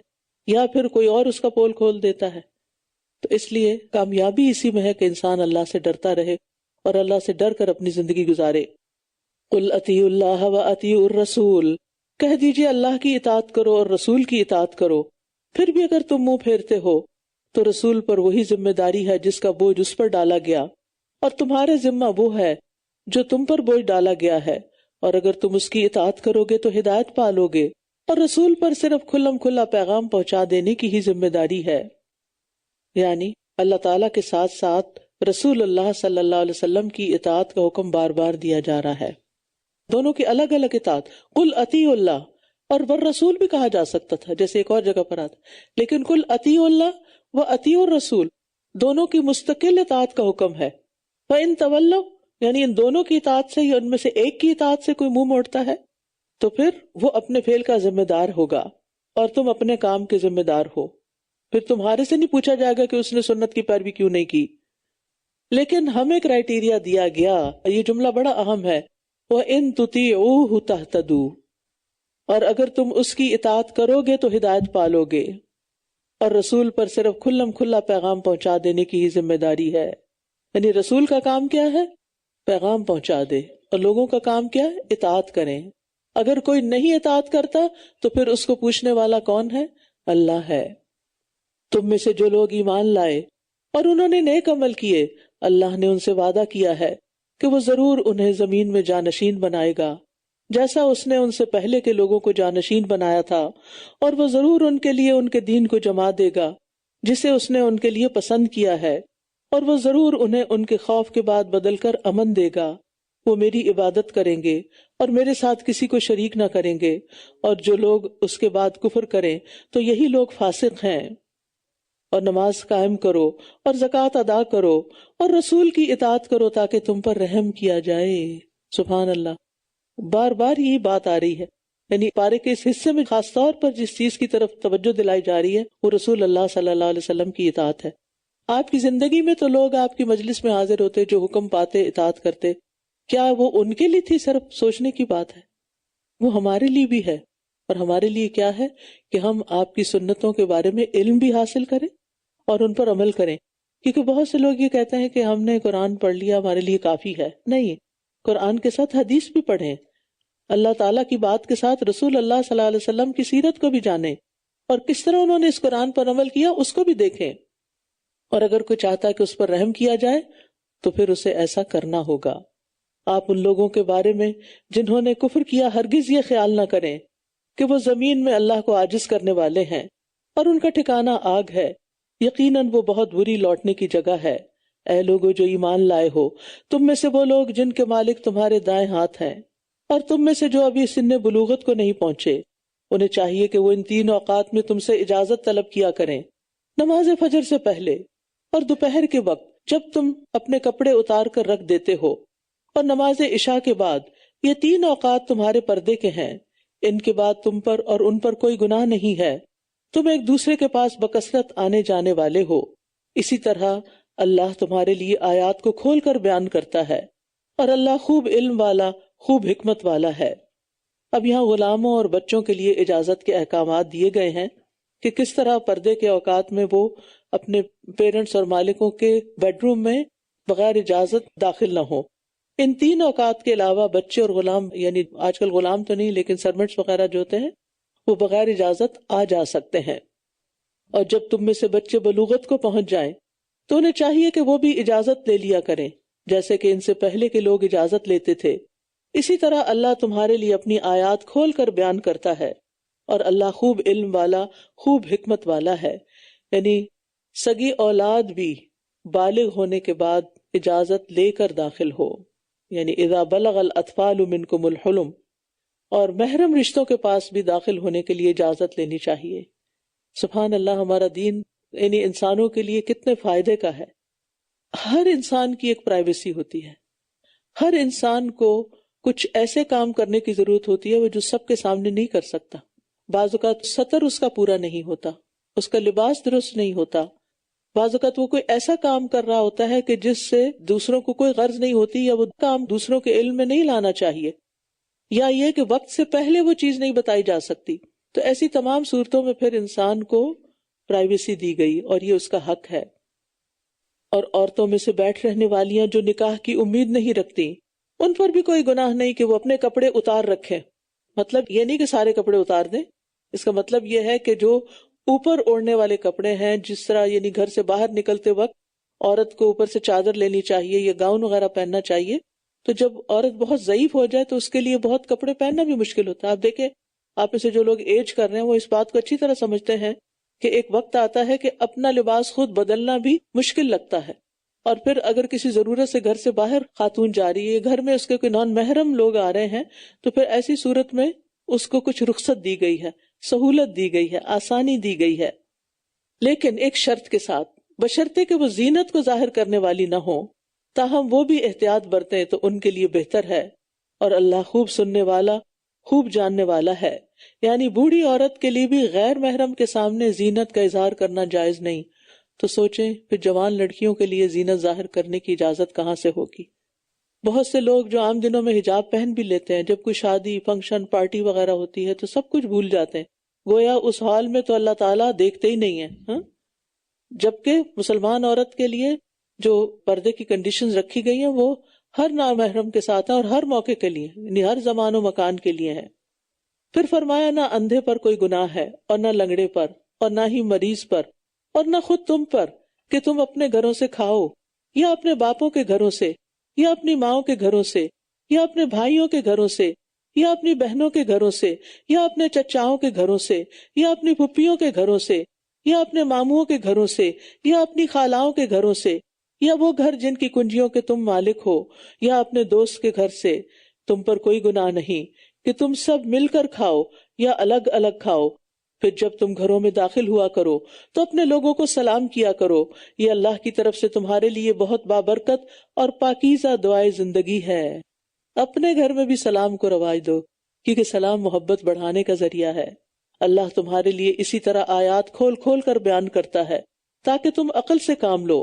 یا پھر کوئی اور اس کا پول کھول دیتا ہے۔ تو اس لیے کامیابی اسی میں ہے کہ انسان اللہ سے ڈرتا رہے اور اللہ سے ڈر کر اپنی زندگی گزارے۔ قل اطیعوا اللہ و اطیعوا الرسول، کہہ دیجئے اللہ کی اطاعت کرو اور رسول کی اطاعت کرو۔ پھر بھی اگر تم منہ پھیرتے ہو تو رسول پر وہی ذمہ داری ہے جس کا بوجھ اس پر ڈالا گیا، اور تمہارے ذمہ وہ ہے جو تم پر بوجھ ڈالا گیا ہے، اور اگر تم اس کی اطاعت کرو گے تو ہدایت پالو گے۔ اور رسول پر صرف کھلم کھلا پیغام پہنچا دینے کی ہی ذمہ داری ہے، یعنی اللہ تعالیٰ کے ساتھ ساتھ رسول اللہ صلی اللہ علیہ وسلم کی اطاعت کا حکم بار بار دیا جا رہا ہے۔ دونوں کی الگ الگ اطاعت، قل اطیعوا اللہ اور والرسول بھی کہا جا سکتا تھا جیسے ایک اور جگہ پر آتا، لیکن قل اطیعوا اللہ و اطیعوا الرسول دونوں کی مستقل اطاعت کا حکم ہے۔ فإن تولوا، یعنی ان دونوں کی اطاعت سے یا ان میں سے ایک کی اطاعت سے کوئی منہ موڑتا ہے تو پھر وہ اپنے فعل کا ذمہ دار ہوگا اور تم اپنے کام کے ذمہ دار ہو۔ پھر تمہارے سے نہیں پوچھا جائے گا کہ اس نے سنت کی پیروی کیوں نہیں کی۔ لیکن ہمیں کرائیٹیریا دیا گیا، یہ جملہ بڑا اہم ہے، وَإِن تُطِيعُوهُ تَهْتَدُوا، اور اگر تم اس کی اطاعت کرو گے تو ہدایت پالو گے۔ اور رسول پر صرف کھلم کھلا پیغام پہنچا دینے کی ہی ذمہ داری ہے، یعنی رسول کا کام کیا ہے؟ پیغام پہنچا دے، اور لوگوں کا کام کیا ہے؟ اطاعت کریں۔ اگر کوئی نہیں اطاعت کرتا تو پھر اس کو پوچھنے والا کون ہے؟ اللہ ہے۔ تم میں سے جو لوگ ایمان لائے اور انہوں نے نیک عمل کیے، اللہ نے ان سے وعدہ کیا ہے کہ وہ ضرور انہیں زمین میں جانشین بنائے گا، جیسا اس نے ان سے پہلے کے لوگوں کو جانشین بنایا تھا، اور وہ ضرور ان کے لیے ان کے دین کو جما دے گا جسے اس نے ان کے لیے پسند کیا ہے، اور وہ ضرور انہیں ان کے خوف کے بعد بدل کر امن دے گا۔ وہ میری عبادت کریں گے اور میرے ساتھ کسی کو شریک نہ کریں گے، اور جو لوگ اس کے بعد کفر کریں تو یہی لوگ فاسق ہیں۔ اور نماز قائم کرو اور زکوٰۃ ادا کرو اور رسول کی اطاعت کرو تاکہ تم پر رحم کیا جائے۔ سبحان اللہ، بار بار یہی بات آ رہی ہے، یعنی پارے کے اس حصے میں خاص طور پر جس چیز کی طرف توجہ دلائی جا رہی ہے وہ رسول اللہ صلی اللہ علیہ وسلم کی اطاعت ہے۔ آپ کی زندگی میں تو لوگ آپ کی مجلس میں حاضر ہوتے، جو حکم پاتے اطاعت کرتے، کیا وہ ان کے لیے تھی؟ صرف سوچنے کی بات ہے، وہ ہمارے لیے بھی ہے۔ اور ہمارے لیے کیا ہے کہ ہم آپ کی سنتوں کے بارے میں علم بھی حاصل کریں اور ان پر عمل کریں، کیونکہ بہت سے لوگ یہ کہتے ہیں کہ ہم نے قرآن پڑھ لیا ہمارے لیے کافی ہے۔ نہیں، قرآن کے ساتھ حدیث بھی پڑھیں، اللہ تعالیٰ کی بات کے ساتھ رسول اللہ صلی اللہ علیہ وسلم کی سیرت کو بھی جانیں، اور کس طرح انہوں نے اس قرآن پر عمل کیا اس کو بھی دیکھیں۔ اور اگر کوئی چاہتا ہے کہ اس پر رحم کیا جائے تو پھر اسے ایسا کرنا ہوگا۔ آپ ان لوگوں کے بارے میں جنہوں نے کفر کیا ہرگز یہ خیال نہ کریں کہ وہ زمین میں اللہ کو عاجز کرنے والے ہیں، اور ان کا ٹھکانہ آگ ہے، یقیناً وہ بہت بری لوٹنے کی جگہ ہے۔ اے لوگو جو ایمان لائے ہو، تم میں سے وہ لوگ جن کے مالک تمہارے دائیں ہاتھ ہیں، اور تم میں سے جو ابھی سن بلوغت کو نہیں پہنچے، انہیں چاہیے کہ وہ ان 3 اوقات میں تم سے اجازت طلب کیا کریں، نماز فجر سے پہلے اور دوپہر کے وقت جب تم اپنے کپڑے اتار کر رکھ دیتے ہو، اور نماز عشاء کے بعد۔ یہ 3 اوقات تمہارے پردے کے ہیں، ان کے بعد تم پر اور ان پر کوئی گناہ نہیں ہے، تم ایک دوسرے کے پاس بکثرت آنے جانے والے ہو۔ اسی طرح اللہ تمہارے لیے آیات کو کھول کر بیان کرتا ہے، اور اللہ خوب علم والا، خوب حکمت والا ہے۔ اب یہاں غلاموں اور بچوں کے لیے اجازت کے احکامات دیے گئے ہیں کہ کس طرح پردے کے اوقات میں وہ اپنے پیرنٹس اور مالکوں کے بیڈ روم میں بغیر اجازت داخل نہ ہو۔ ان 3 اوقات کے علاوہ بچے اور غلام، یعنی آج کل غلام تو نہیں لیکن سرمنٹس وغیرہ جو ہوتے ہیں، وہ بغیر اجازت آ جا سکتے ہیں۔ اور جب تم میں سے بچے بلوغت کو پہنچ جائیں تو انہیں چاہیے کہ وہ بھی اجازت لے لیا کریں، جیسے کہ ان سے پہلے کے لوگ اجازت لیتے تھے۔ اسی طرح اللہ تمہارے لیے اپنی آیات کھول کر بیان کرتا ہے، اور اللہ خوب علم والا، خوب حکمت والا ہے۔ یعنی سگی اولاد بھی بالغ ہونے کے بعد اجازت لے کر داخل ہو، یعنی اذا بلغ الاطفال منکم الحلم، اور محرم رشتوں کے پاس بھی داخل ہونے کے لیے اجازت لینی چاہیے۔ سبحان اللہ، ہمارا دین یعنی انسانوں کے لیے کتنے فائدے کا ہے۔ ہر انسان کی ایک پرائیویسی ہوتی ہے، ہر انسان کو کچھ ایسے کام کرنے کی ضرورت ہوتی ہے وہ جو سب کے سامنے نہیں کر سکتا۔ بعض اوقات سطر اس کا پورا نہیں ہوتا، اس کا لباس درست نہیں ہوتا، بعض اوقات وہ کوئی ایسا کام کر رہا ہوتا ہے کہ جس سے دوسروں کو کوئی غرض نہیں ہوتی، یا وہ کام دوسروں کے علم میں نہیں لانا چاہیے، یا یہ کہ وقت سے پہلے وہ چیز نہیں بتائی جا سکتی۔ تو ایسی تمام صورتوں میں پھر انسان کو پرائیویسی دی گئی اور یہ اس کا حق ہے۔ اور عورتوں میں سے بیٹھ رہنے والیاں جو نکاح کی امید نہیں رکھتی، ان پر بھی کوئی گناہ نہیں کہ وہ اپنے کپڑے اتار رکھیں۔ مطلب یہ نہیں کہ سارے کپڑے اتار دیں، اس کا مطلب یہ ہے کہ جو اوپر اوڑھنے والے کپڑے ہیں، جس طرح یعنی گھر سے باہر نکلتے وقت عورت کو اوپر سے چادر لینی چاہیے یا گاؤن وغیرہ پہننا چاہیے، تو جب عورت بہت ضعیف ہو جائے تو اس کے لیے بہت کپڑے پہننا بھی مشکل ہوتا ہے۔ آپ دیکھیں، آپ میں سے جو لوگ ایج کر رہے ہیں وہ اس بات کو اچھی طرح سمجھتے ہیں کہ ایک وقت آتا ہے کہ اپنا لباس خود بدلنا بھی مشکل لگتا ہے، اور پھر اگر کسی ضرورت سے گھر سے باہر خاتون جا رہی ہے، گھر میں اس کے کوئی نان محرم لوگ آ رہے ہیں، تو پھر ایسی صورت میں اس کو کچھ رخصت دی گئی ہے، سہولت دی گئی ہے، آسانی دی گئی ہے، لیکن ایک شرط کے ساتھ، بشرطے کہ وہ زینت کو ظاہر کرنے والی نہ ہو، تاہم وہ بھی احتیاط برتیں تو ان کے لیے بہتر ہے، اور اللہ خوب سننے والا، خوب جاننے والا ہے۔ یعنی بوڑھی عورت کے لیے بھی غیر محرم کے سامنے زینت کا اظہار کرنا جائز نہیں، تو سوچیں پھر جوان لڑکیوں کے لیے زینت ظاہر کرنے کی اجازت کہاں سے ہوگی؟ بہت سے لوگ جو عام دنوں میں حجاب پہن بھی لیتے ہیں، جب کوئی شادی، فنکشن، پارٹی وغیرہ ہوتی ہے تو سب کچھ بھول جاتے ہیں، گویا اس حال میں تو اللہ تعالیٰ دیکھتے ہی نہیں ہیں۔ جبکہ مسلمان عورت کے لیے جو پردے کی کنڈیشنز رکھی گئی ہیں وہ ہر نامحرم کے ساتھ ہیں اور ہر موقع کے لیے، یعنی ہر زمان و مکان کے لیے ہیں۔ پھر فرمایا نہ اندھے پر کوئی گناہ ہے، اور نہ لنگڑے پر، اور نہ ہی مریض پر، اور نہ خود تم پر کہ تم اپنے گھروں سے کھاؤ، یا اپنے باپوں کے گھروں سے، یا اپنی ماؤں کے گھروں سے، یا اپنے بھائیوں کے گھروں سے، یا اپنی بہنوں کے گھروں سے، یا اپنے چچاؤں کے گھروں سے، یا اپنی پھپھیوں کے گھروں سے، یا اپنے ماموں کے گھروں سے، یا اپنی خالاؤں کے گھروں سے، یا وہ گھر جن کی کنجیوں کے تم مالک ہو، یا اپنے دوست کے گھر سے۔ تم پر کوئی گناہ نہیں کہ تم سب مل کر کھاؤ یا الگ الگ کھاؤ۔ پھر جب تم گھروں میں داخل ہوا کرو تو اپنے لوگوں کو سلام کیا کرو، یہ اللہ کی طرف سے تمہارے لیے بہت بابرکت اور پاکیزہ دعائے زندگی ہے۔ اپنے گھر میں بھی سلام کو رواج دو، کیونکہ سلام محبت بڑھانے کا ذریعہ ہے۔ اللہ تمہارے لیے اسی طرح آیات کھول کھول کر بیان کرتا ہے تاکہ تم عقل سے کام لو۔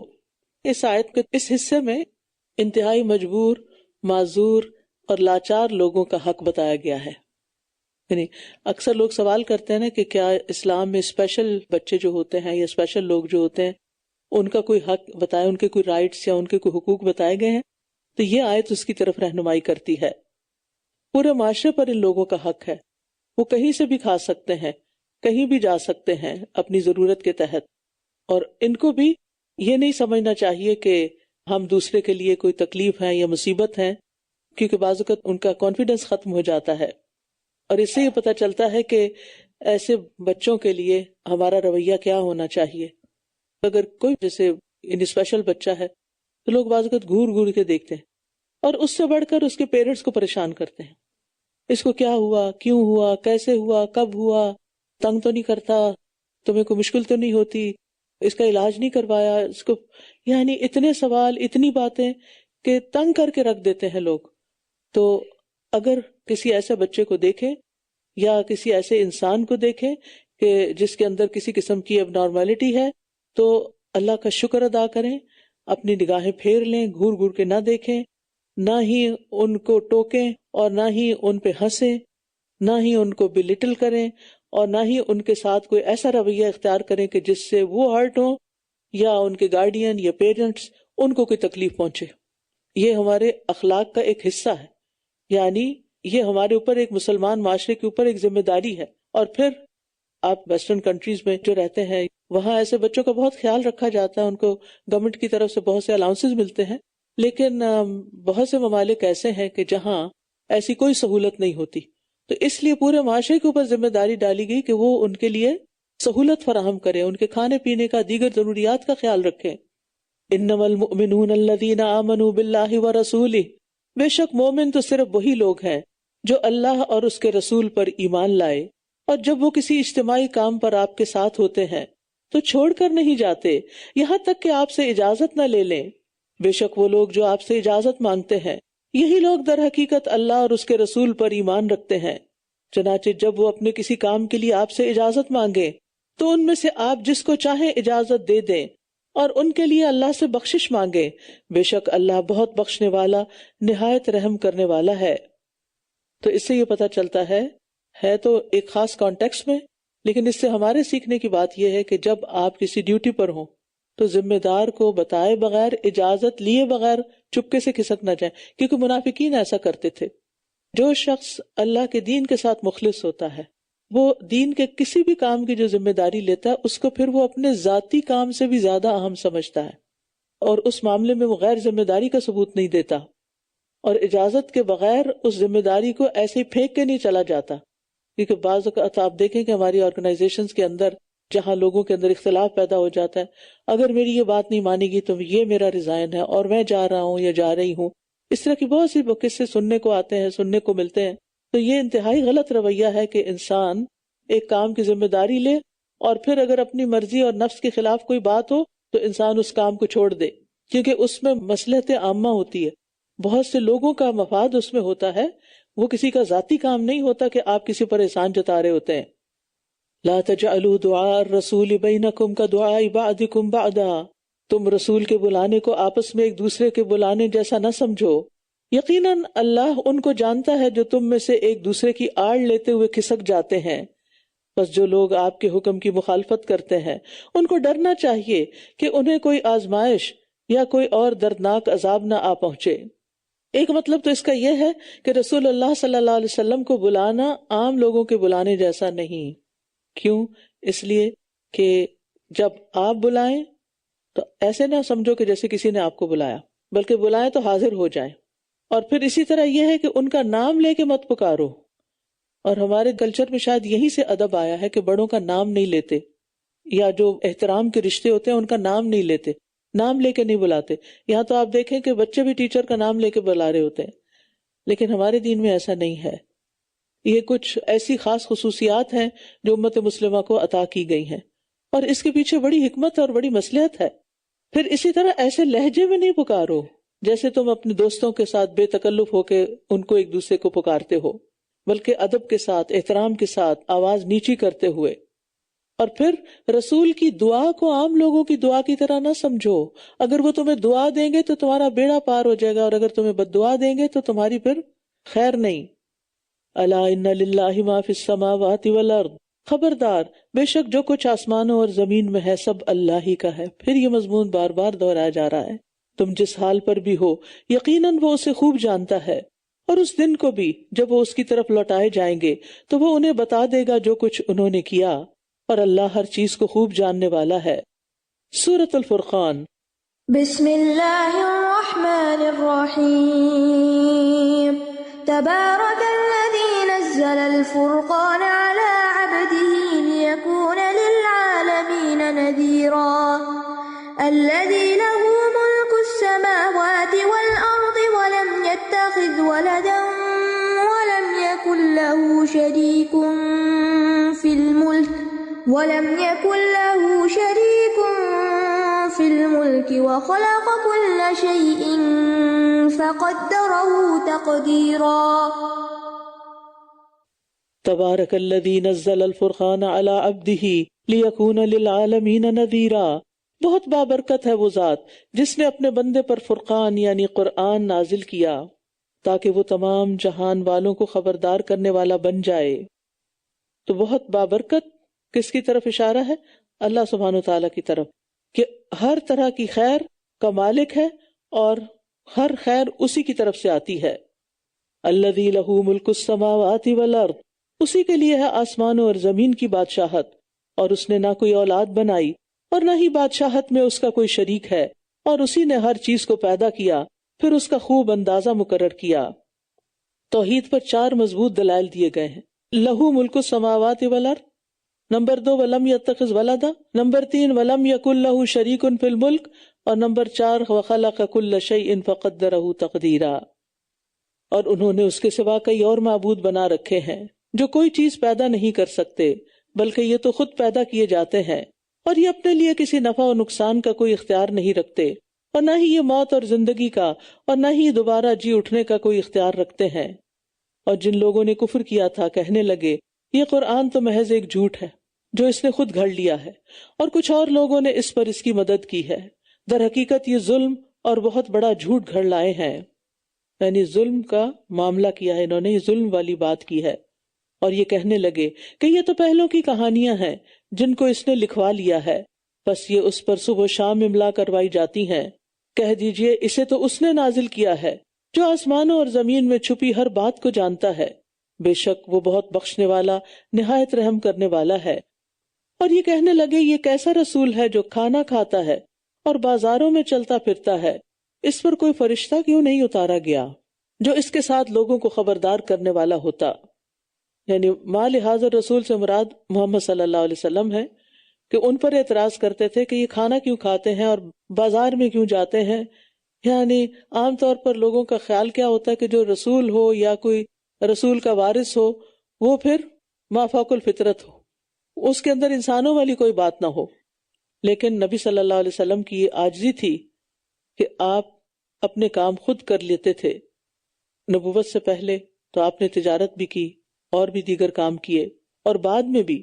اس آیت کے اس حصے میں انتہائی مجبور، معذور اور لاچار لوگوں کا حق بتایا گیا ہے۔ یعنی اکثر لوگ سوال کرتے ہیں نا کہ کیا اسلام میں اسپیشل بچے جو ہوتے ہیں یا اسپیشل لوگ جو ہوتے ہیں ان کا کوئی حق بتائے، ان کے کوئی رائٹس یا ان کے کوئی حقوق بتائے گئے ہیں؟ تو یہ آیت اس کی طرف رہنمائی کرتی ہے۔ پورے معاشرے پر ان لوگوں کا حق ہے، وہ کہیں سے بھی کھا سکتے ہیں، کہیں بھی جا سکتے ہیں اپنی ضرورت کے تحت، اور ان کو بھی یہ نہیں سمجھنا چاہیے کہ ہم دوسرے کے لیے کوئی تکلیف ہے یا مصیبت ہے، کیونکہ بعض اوقات ان کا کانفیڈنس ختم ہو جاتا ہے۔ اور اس سے یہ پتہ چلتا ہے کہ ایسے بچوں کے لیے ہمارا رویہ کیا ہونا چاہیے۔ اگر کوئی جیسے اسپیشل بچہ ہے تو لوگ بعض اوقات گھور گھور کے دیکھتے ہیں اور اس سے بڑھ کر اس کے پیرنٹس کو پریشان کرتے ہیں، اس کو کیا ہوا، کیوں ہوا، کیسے ہوا، کب ہوا، تنگ تو نہیں کرتا، تمہیں کوئی مشکل تو نہیں ہوتی، اس کا علاج نہیں کروایا، اس کو، یعنی اتنے سوال، اتنی باتیں کہ تنگ کر کے رکھ دیتے ہیں لوگ۔ تو اگر کسی ایسے بچے کو دیکھیں یا کسی ایسے انسان کو دیکھیں کہ جس کے اندر کسی قسم کی اب نارملٹی ہے، تو اللہ کا شکر ادا کریں، اپنی نگاہیں پھیر لیں، گھور گھور کے نہ دیکھیں، نہ ہی ان کو ٹوکیں اور نہ ہی ان پہ ہنسیں، نہ ہی ان کو بلٹل کریں، اور نہ ہی ان کے ساتھ کوئی ایسا رویہ اختیار کریں کہ جس سے وہ ہرٹ ہوں یا ان کے گارڈین یا پیرنٹس ان کو کوئی تکلیف پہنچے۔ یہ ہمارے اخلاق کا ایک حصہ ہے، یعنی یہ ہمارے اوپر، ایک مسلمان معاشرے کے اوپر ایک ذمہ داری ہے۔ اور پھر آپ ویسٹرن کنٹریز میں جو رہتے ہیں وہاں ایسے بچوں کا بہت خیال رکھا جاتا ہے، ان کو گورنمنٹ کی طرف سے بہت سے الاؤنسز ملتے ہیں، لیکن بہت سے ممالک ایسے ہیں کہ جہاں ایسی کوئی سہولت نہیں ہوتی، تو اس لیے پورے معاشرے کے اوپر ذمہ داری ڈالی گئی کہ وہ ان کے لیے سہولت فراہم کرے، ان کے کھانے پینے کا، دیگر ضروریات کا خیال رکھیں۔ انما المؤمنون الذین آمنوا باللہ ورسولہ، بے شک مومن تو صرف وہی لوگ ہیں جو اللہ اور اس کے رسول پر ایمان لائے، اور جب وہ کسی اجتماعی کام پر آپ کے ساتھ ہوتے ہیں تو چھوڑ کر نہیں جاتے یہاں تک کہ آپ سے اجازت نہ لے لیں۔ بے شک وہ لوگ جو آپ سے اجازت مانگتے ہیں یہی لوگ در حقیقت اللہ اور اس کے رسول پر ایمان رکھتے ہیں۔ چنانچہ جب وہ اپنے کسی کام کے لیے آپ سے اجازت مانگے تو ان میں سے آپ جس کو چاہیں اجازت دے دیں اور ان کے لیے اللہ سے بخشش مانگے، بے شک اللہ بہت بخشنے والا نہایت رحم کرنے والا ہے۔ تو اس سے یہ پتہ چلتا ہے تو ایک خاص کانٹیکس میں، لیکن اس سے ہمارے سیکھنے کی بات یہ ہے کہ جب آپ کسی ڈیوٹی پر ہوں تو ذمہ دار کو بتائے بغیر، اجازت لیے بغیر چپکے سے کھسک نہ جائیں، کیونکہ منافقین ایسا کرتے تھے۔ جو شخص اللہ کے دین کے ساتھ مخلص ہوتا ہے وہ دین کے کسی بھی کام کی جو ذمہ داری لیتا ہے اس کو پھر وہ اپنے ذاتی کام سے بھی زیادہ اہم سمجھتا ہے، اور اس معاملے میں وہ غیر ذمہ داری کا ثبوت نہیں دیتا، اور اجازت کے بغیر اس ذمہ داری کو ایسے ہی پھینک کے نہیں چلا جاتا۔ کیونکہ بعض اوقات آپ دیکھیں کہ ہماری آرگنائزیشنز کے اندر جہاں لوگوں کے اندر اختلاف پیدا ہو جاتا ہے، اگر میری یہ بات نہیں مانی گی تو یہ میرا ریزائن ہے اور میں جا رہا ہوں یا جا رہی ہوں، اس طرح کی بہت سی قصے سننے کو آتے ہیں، سننے کو ملتے ہیں۔ تو یہ انتہائی غلط رویہ ہے کہ انسان ایک کام کی ذمہ داری لے اور پھر اگر اپنی مرضی اور نفس کے خلاف کوئی بات ہو تو انسان اس کام کو چھوڑ دے، کیونکہ اس میں مصلحت عامہ ہوتی ہے، بہت سے لوگوں کا مفاد اس میں ہوتا ہے، وہ کسی کا ذاتی کام نہیں ہوتا کہ آپ کسی پر احسان جتا رہے ہوتے ہیں۔ لا تجعلوا دعاء الرسول بینکم کدعاء بعضکم بعضا، تم رسول کے بلانے کو آپس میں ایک دوسرے کے بلانے جیسا نہ سمجھو، یقیناً اللہ ان کو جانتا ہے جو تم میں سے ایک دوسرے کی آڑ لیتے ہوئے کھسک جاتے ہیں۔ بس جو لوگ آپ کے حکم کی مخالفت کرتے ہیں ان کو ڈرنا چاہیے کہ انہیں کوئی آزمائش یا کوئی اور دردناک عذاب نہ آ پہنچے۔ ایک مطلب تو اس کا یہ ہے کہ رسول اللہ صلی اللہ علیہ وسلم کو بلانا عام لوگوں کے بلانے جیسا نہیں۔ کیوں؟ اس لیے کہ جب آپ بلائیں تو ایسے نہ سمجھو کہ جیسے کسی نے آپ کو بلایا، بلکہ بلائیں تو حاضر ہو جائیں۔ اور پھر اسی طرح یہ ہے کہ ان کا نام لے کے مت پکارو، اور ہمارے کلچر میں شاید یہی سے ادب آیا ہے کہ بڑوں کا نام نہیں لیتے، یا جو احترام کے رشتے ہوتے ہیں ان کا نام نہیں لیتے، نام لے کے نہیں بلاتے۔ یہاں تو آپ دیکھیں کہ بچے بھی ٹیچر کا نام لے کے بلا رہے ہوتے ہیں، لیکن ہمارے دین میں ایسا نہیں ہے۔ یہ کچھ ایسی خاص خصوصیات ہیں جو امت مسلمہ کو عطا کی گئی ہیں، اور اس کے پیچھے بڑی حکمت اور بڑی مصلحت ہے۔ پھر اسی طرح ایسے لہجے میں نہیں پکارو جیسے تم اپنے دوستوں کے ساتھ بے تکلف ہو کے ان کو ایک دوسرے کو پکارتے ہو، بلکہ ادب کے ساتھ، احترام کے ساتھ، آواز نیچی کرتے ہوئے۔ اور پھر رسول کی دعا کو عام لوگوں کی دعا کی طرح نہ سمجھو۔ اگر وہ تمہیں دعا دیں گے تو تمہارا بیڑا پار ہو جائے گا، اور اگر تمہیں بد دعا دیں گے تو تمہاری پھر خیر نہیں۔ الا ان للہ ما فی السماوات والارض، خبردار بے شک جو کچھ آسمانوں اور زمین میں ہے سب اللہ ہی کا ہے۔ پھر یہ مضمون بار بار دہرایا جا رہا ہے، تم جس حال پر بھی ہو یقیناً وہ اسے خوب جانتا ہے، اور اس دن کو بھی جب وہ اس کی طرف لوٹائے جائیں گے تو وہ انہیں بتا دے گا جو کچھ انہوں نے کیا، اور اللہ ہر چیز کو خوب جاننے والا ہے۔ سورۃ الفرقان۔ بسم اللہ الرحمن الرحیم۔ تبارک الذی نزل الفرقان علی عبده لیکون للعالمین نذیرا، الذی له ملک السماوات والارض ولم يتخذ ولدا ولم يكن له شريك في الملك وخلق كل شيء فقدره تقديرا۔ تبارک الذی نزل الفرقان علی عبده لیکون للعالمین نذیرا، بہت بابرکت ہے وہ ذات جس نے اپنے بندے پر فرقان یعنی قرآن نازل کیا تاکہ وہ تمام جہان والوں کو خبردار کرنے والا بن جائے۔ تو بہت بابرکت کس کی طرف اشارہ ہے؟ اللہ سبحانہ وتعالیٰ کی طرف، کہ ہر طرح کی خیر کا مالک ہے اور ہر خیر اسی کی طرف سے آتی ہے۔ الذی لہ ملک السماوات والارض، اسی کے لیے ہے آسمانوں اور زمین کی بادشاہت، اور اس نے نہ کوئی اولاد بنائی اور نہ ہی بادشاہت میں اس کا کوئی شریک ہے، اور اسی نے ہر چیز کو پیدا کیا پھر اس کا خوب اندازہ مقرر کیا۔ توحید پر 4 مضبوط دلائل دیے گئے ہیں۔ لہو ملک السماوات والارض، نمبر 2 ولم یتخذ ولدا، نمبر 3 ولم یکن لہ شریک فی الملک، اور نمبر 4 وخلق کل شیء فقدرہ تقدیرا، اور انہوں نے اس کے سوا کئی اور معبود بنا رکھے ہیں جو کوئی چیز پیدا نہیں کر سکتے بلکہ یہ تو خود پیدا کیے جاتے ہیں، اور یہ اپنے لیے کسی نفع و نقصان کا کوئی اختیار نہیں رکھتے، اور نہ ہی یہ موت اور زندگی کا اور نہ ہی دوبارہ جی اٹھنے کا کوئی اختیار رکھتے ہیں۔ اور جن لوگوں نے کفر کیا تھا کہنے لگے یہ قرآن تو محض ایک جھوٹ ہے جو اس نے خود گھڑ لیا ہے، اور کچھ اور لوگوں نے اس پر اس کی مدد کی ہے، در حقیقت یہ ظلم اور بہت بڑا جھوٹ گھڑ لائے ہیں۔ یعنی ظلم کا معاملہ کیا ہے انہوں نے، یہ ظلم والی بات کی ہے۔ اور یہ کہنے لگے کہ یہ تو پہلوں کی کہانیاں ہیں جن کو اس نے لکھوا لیا ہے، بس یہ اس پر صبح و شام املا کروائی جاتی ہیں۔ کہہ دیجئے اسے تو اس نے نازل کیا ہے جو آسمانوں اور زمین میں چھپی ہر بات کو جانتا ہے، بے شک وہ بہت بخشنے والا نہایت رحم کرنے والا ہے۔ اور یہ کہنے لگے یہ کیسا رسول ہے جو کھانا کھاتا ہے اور بازاروں میں چلتا پھرتا ہے، اس پر کوئی فرشتہ کیوں نہیں اتارا گیا جو اس کے ساتھ لوگوں کو خبردار کرنے والا ہوتا۔ یعنی ما لہذا رسول سے مراد محمد صلی اللہ علیہ وسلم ہے کہ ان پر اعتراض کرتے تھے کہ یہ کھانا کیوں کھاتے ہیں اور بازار میں کیوں جاتے ہیں۔ یعنی عام طور پر لوگوں کا خیال کیا ہوتا ہے کہ جو رسول ہو یا کوئی رسول کا وارث ہو وہ پھر ما فوق الفطرت ہو، اس کے اندر انسانوں والی کوئی بات نہ ہو۔ لیکن نبی صلی اللہ علیہ وسلم کی یہ عاجزی تھی کہ آپ اپنے کام خود کر لیتے تھے۔ نبوت سے پہلے تو آپ نے تجارت بھی کی اور بھی دیگر کام کیے، اور بعد میں بھی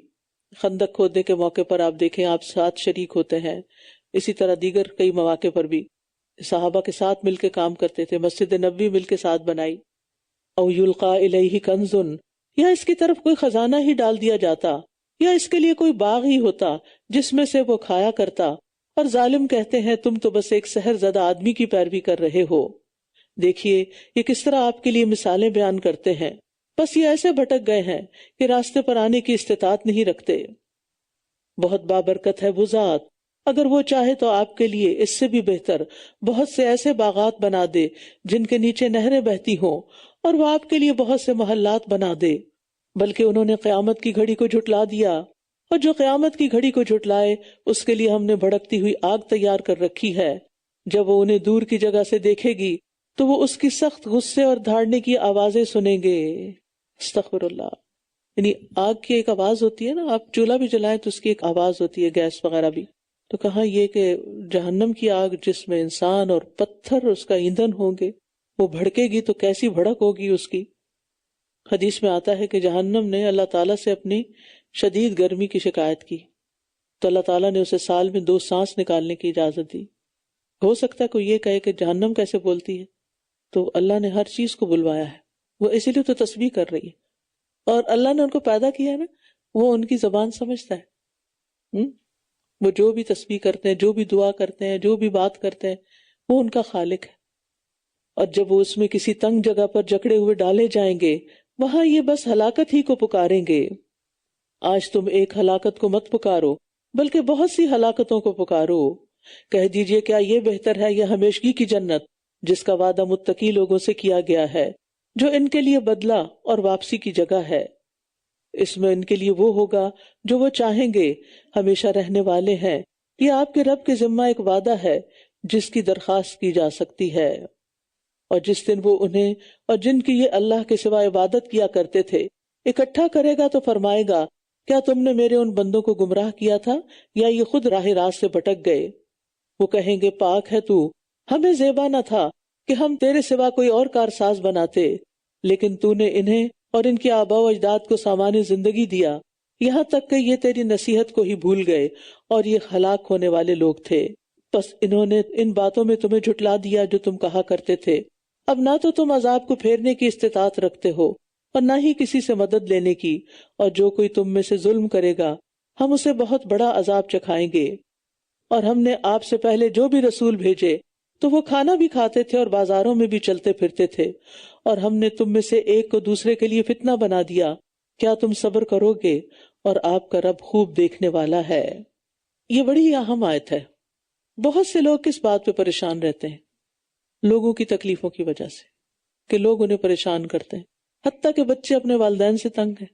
خندق کھودنے کے موقع پر آپ دیکھیں آپ ساتھ شریک ہوتے ہیں، اسی طرح دیگر کئی مواقع پر بھی صحابہ کے ساتھ مل کے کام کرتے تھے، مسجد نبوی مل کے ساتھ بنائی۔ او یلقا الیہ کنز، یا اس کی طرف کوئی خزانہ ہی ڈال دیا جاتا، یا اس کے لیے کوئی باغ ہی ہوتا جس میں سے وہ کھایا کرتا۔ اور ظالم کہتے ہیں تم تو بس ایک سحر زدہ آدمی کی پیروی کر رہے ہو۔ دیکھیے یہ کس طرح آپ کے لیے مثالیں بیان کرتے ہیں، بس یہ ایسے بھٹک گئے ہیں کہ راستے پر آنے کی استطاعت نہیں رکھتے۔ بہت بابرکت ہے وہ ذات، اگر وہ چاہے تو آپ کے لیے اس سے بھی بہتر بہت سے ایسے باغات بنا دے جن کے نیچے نہریں بہتی ہوں، اور وہ آپ کے لیے بہت سے محلات بنا دے۔ بلکہ انہوں نے قیامت کی گھڑی کو جھٹلا دیا، اور جو قیامت کی گھڑی کو جھٹلائے اس کے لیے ہم نے بھڑکتی ہوئی آگ تیار کر رکھی ہے۔ جب وہ انہیں دور کی جگہ سے دیکھے گی تو وہ اس کی سخت غصے اور دھاڑنے کی آوازیں سنیں گے۔ استغفر اللہ۔ یعنی آگ کی ایک آواز ہوتی ہے نا، آپ چولہا بھی جلائیں تو اس کی ایک آواز ہوتی ہے، گیس وغیرہ بھی، تو کہاں یہ کہ جہنم کی آگ جس میں انسان اور پتھر اس کا ایندھن ہوں گے، وہ بھڑکے گی تو کیسی بھڑک ہوگی اس کی۔ حدیث میں آتا ہے کہ جہنم نے اللہ تعالیٰ سے اپنی شدید گرمی کی شکایت کی تو اللہ تعالیٰ نے اسے سال میں 2 سانس نکالنے کی اجازت دی۔ ہو سکتا ہے کوئی یہ کہے کہ جہنم کیسے بولتی ہے، تو اللہ نے ہر چیز کو بلوایا ہے، وہ اسی لیے تو تسبیح کر رہی ہے، اور اللہ نے ان کو پیدا کیا ہے نا، وہ ان کی زبان سمجھتا ہے۔ وہ جو بھی تسبیح کرتے ہیں، جو بھی دعا کرتے ہیں، جو بھی بات کرتے ہیں، وہ ان کا خالق ہے۔ اور جب وہ اس میں کسی تنگ جگہ پر جکڑے ہوئے ڈالے جائیں گے، وہاں یہ بس ہلاکت ہی کو پکاریں گے۔ آج تم ایک ہلاکت کو مت پکارو بلکہ بہت سی ہلاکتوں کو پکارو۔ کہہ دیجئے کیا یہ بہتر ہے یا ہمیشگی کی جنت جس کا وعدہ متقی لوگوں سے کیا گیا ہے، جو ان کے لیے بدلہ اور واپسی کی جگہ ہے۔ اس میں ان کے لیے وہ ہوگا جو وہ چاہیں گے، ہمیشہ رہنے والے ہیں۔ یہ آپ کے رب کے ذمہ ایک وعدہ ہے جس کی درخواست کی جا سکتی ہے۔ اور جس دن وہ انہیں اور جن کی یہ اللہ کے سوا عبادت کیا کرتے تھے اکٹھا کرے گا تو فرمائے گا کیا تم نے میرے ان بندوں کو گمراہ کیا تھا یا یہ خود راہ راست سے بھٹک گئے؟ وہ کہیں گے پاک ہے تو، ہمیں زیبا نہ تھا کہ ہم تیرے سوا کوئی اور کارساز بناتے، لیکن تو نے انہیں اور ان کے آباء و اجداد کو سامان زندگی دیا، یہاں تک کہ یہ تیری نصیحت کو ہی بھول گئے اور یہ ہلاک ہونے والے لوگ تھے۔ بس انہوں نے ان باتوں میں تمہیں جھٹلا دیا جو تم کہا کرتے تھے۔ اب نہ تو تم عذاب کو پھیرنے کی استطاعت رکھتے ہو اور نہ ہی کسی سے مدد لینے کی، اور جو کوئی تم میں سے ظلم کرے گا ہم اسے بہت بڑا عذاب چکھائیں گے۔ اور ہم نے آپ سے پہلے جو بھی رسول بھیجے تو وہ کھانا بھی کھاتے تھے اور بازاروں میں بھی چلتے پھرتے تھے، اور ہم نے تم میں سے ایک کو دوسرے کے لیے فتنہ بنا دیا، کیا تم صبر کرو گے؟ اور آپ کا رب خوب دیکھنے والا ہے۔ یہ بڑی اہم آیت ہے۔ بہت سے لوگ کس بات پہ پریشان رہتے ہیں؟ لوگوں کی تکلیفوں کی وجہ سے، کہ لوگ انہیں پریشان کرتے ہیں، حتیٰ کہ بچے اپنے والدین سے تنگ ہیں،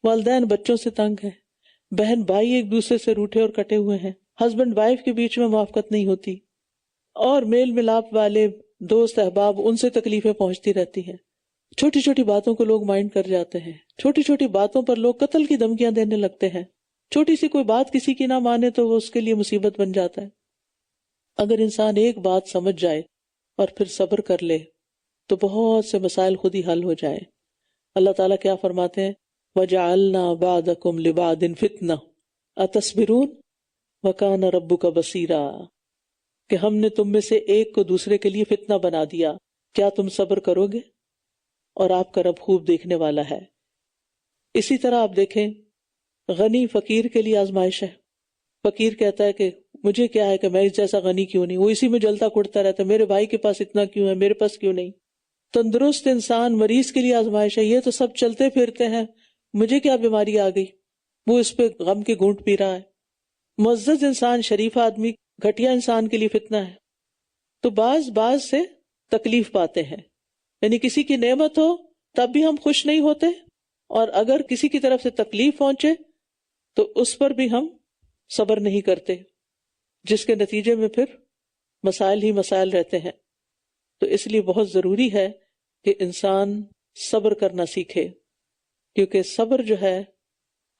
والدین بچوں سے تنگ ہیں، بہن بھائی ایک دوسرے سے روٹھے اور کٹے ہوئے ہیں، ہسبینڈ وائف کے بیچ میں موافقت نہیں ہوتی، اور میل ملاپ والے دوست احباب ان سے تکلیفیں پہنچتی رہتی ہیں۔ چھوٹی چھوٹی باتوں کو لوگ مائنڈ کر جاتے ہیں، چھوٹی چھوٹی باتوں پر لوگ قتل کی دھمکیاں دینے لگتے ہیں، چھوٹی سی کوئی بات کسی کی نہ مانے تو وہ اس کے لیے مصیبت بن جاتا ہے۔ اگر انسان ایک بات سمجھ جائے اور پھر صبر کر لے تو بہت سے مسائل خود ہی حل ہو جائیں۔ اللہ تعالیٰ کیا فرماتے ہیں؟ وَجَعَلْنَا بَعْضَكُمْ لِبَعْضٍ فِتْنَةً أَتَصْبِرُونَ وَكَانَ رَبُّكَ بَصِيرًا، کہ ہم نے تم میں سے ایک کو دوسرے کے لیے فتنہ بنا دیا، کیا تم صبر کرو گے؟ اور آپ کا رب خوب دیکھنے والا ہے۔ اسی طرح آپ دیکھیں، غنی فقیر کے لیے آزمائش ہے۔ فقیر کہتا ہے کہ مجھے کیا ہے کہ میں اس جیسا غنی کیوں نہیں، وہ اسی میں جلتا کڑتا رہتا ہے، میرے بھائی کے پاس اتنا کیوں ہے، میرے پاس کیوں نہیں۔ تندرست انسان، مریض کے لیے آزمائش ہے، یہ تو سب چلتے پھرتے ہیں، مجھے کیا بیماری آ گئی، وہ اس پہ غم کے گھونٹ پی رہا ہے۔ معزز انسان، شریف آدمی، گھٹیا انسان کے لیے فتنہ ہے۔ تو بعض سے تکلیف پاتے ہیں، یعنی کسی کی نعمت ہو تب بھی ہم خوش نہیں ہوتے، اور اگر کسی کی طرف سے تکلیف پہنچے تو اس پر بھی ہم صبر نہیں کرتے، جس کے نتیجے میں پھر مسائل ہی مسائل رہتے ہیں۔ تو اس لیے بہت ضروری ہے کہ انسان صبر کرنا سیکھے، کیونکہ صبر جو ہے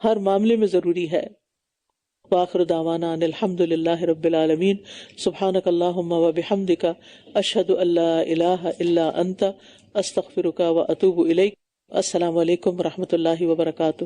ہر معاملے میں ضروری ہے۔ وآخر دعوانا ان الحمد للہ رب العالمین، سبحانک اللہم وبحمدک، اشہد ان لا الہ الا انت، استغفرک واتوب الیک۔ السلام علیکم ورحمۃ اللہ وبرکاتہ۔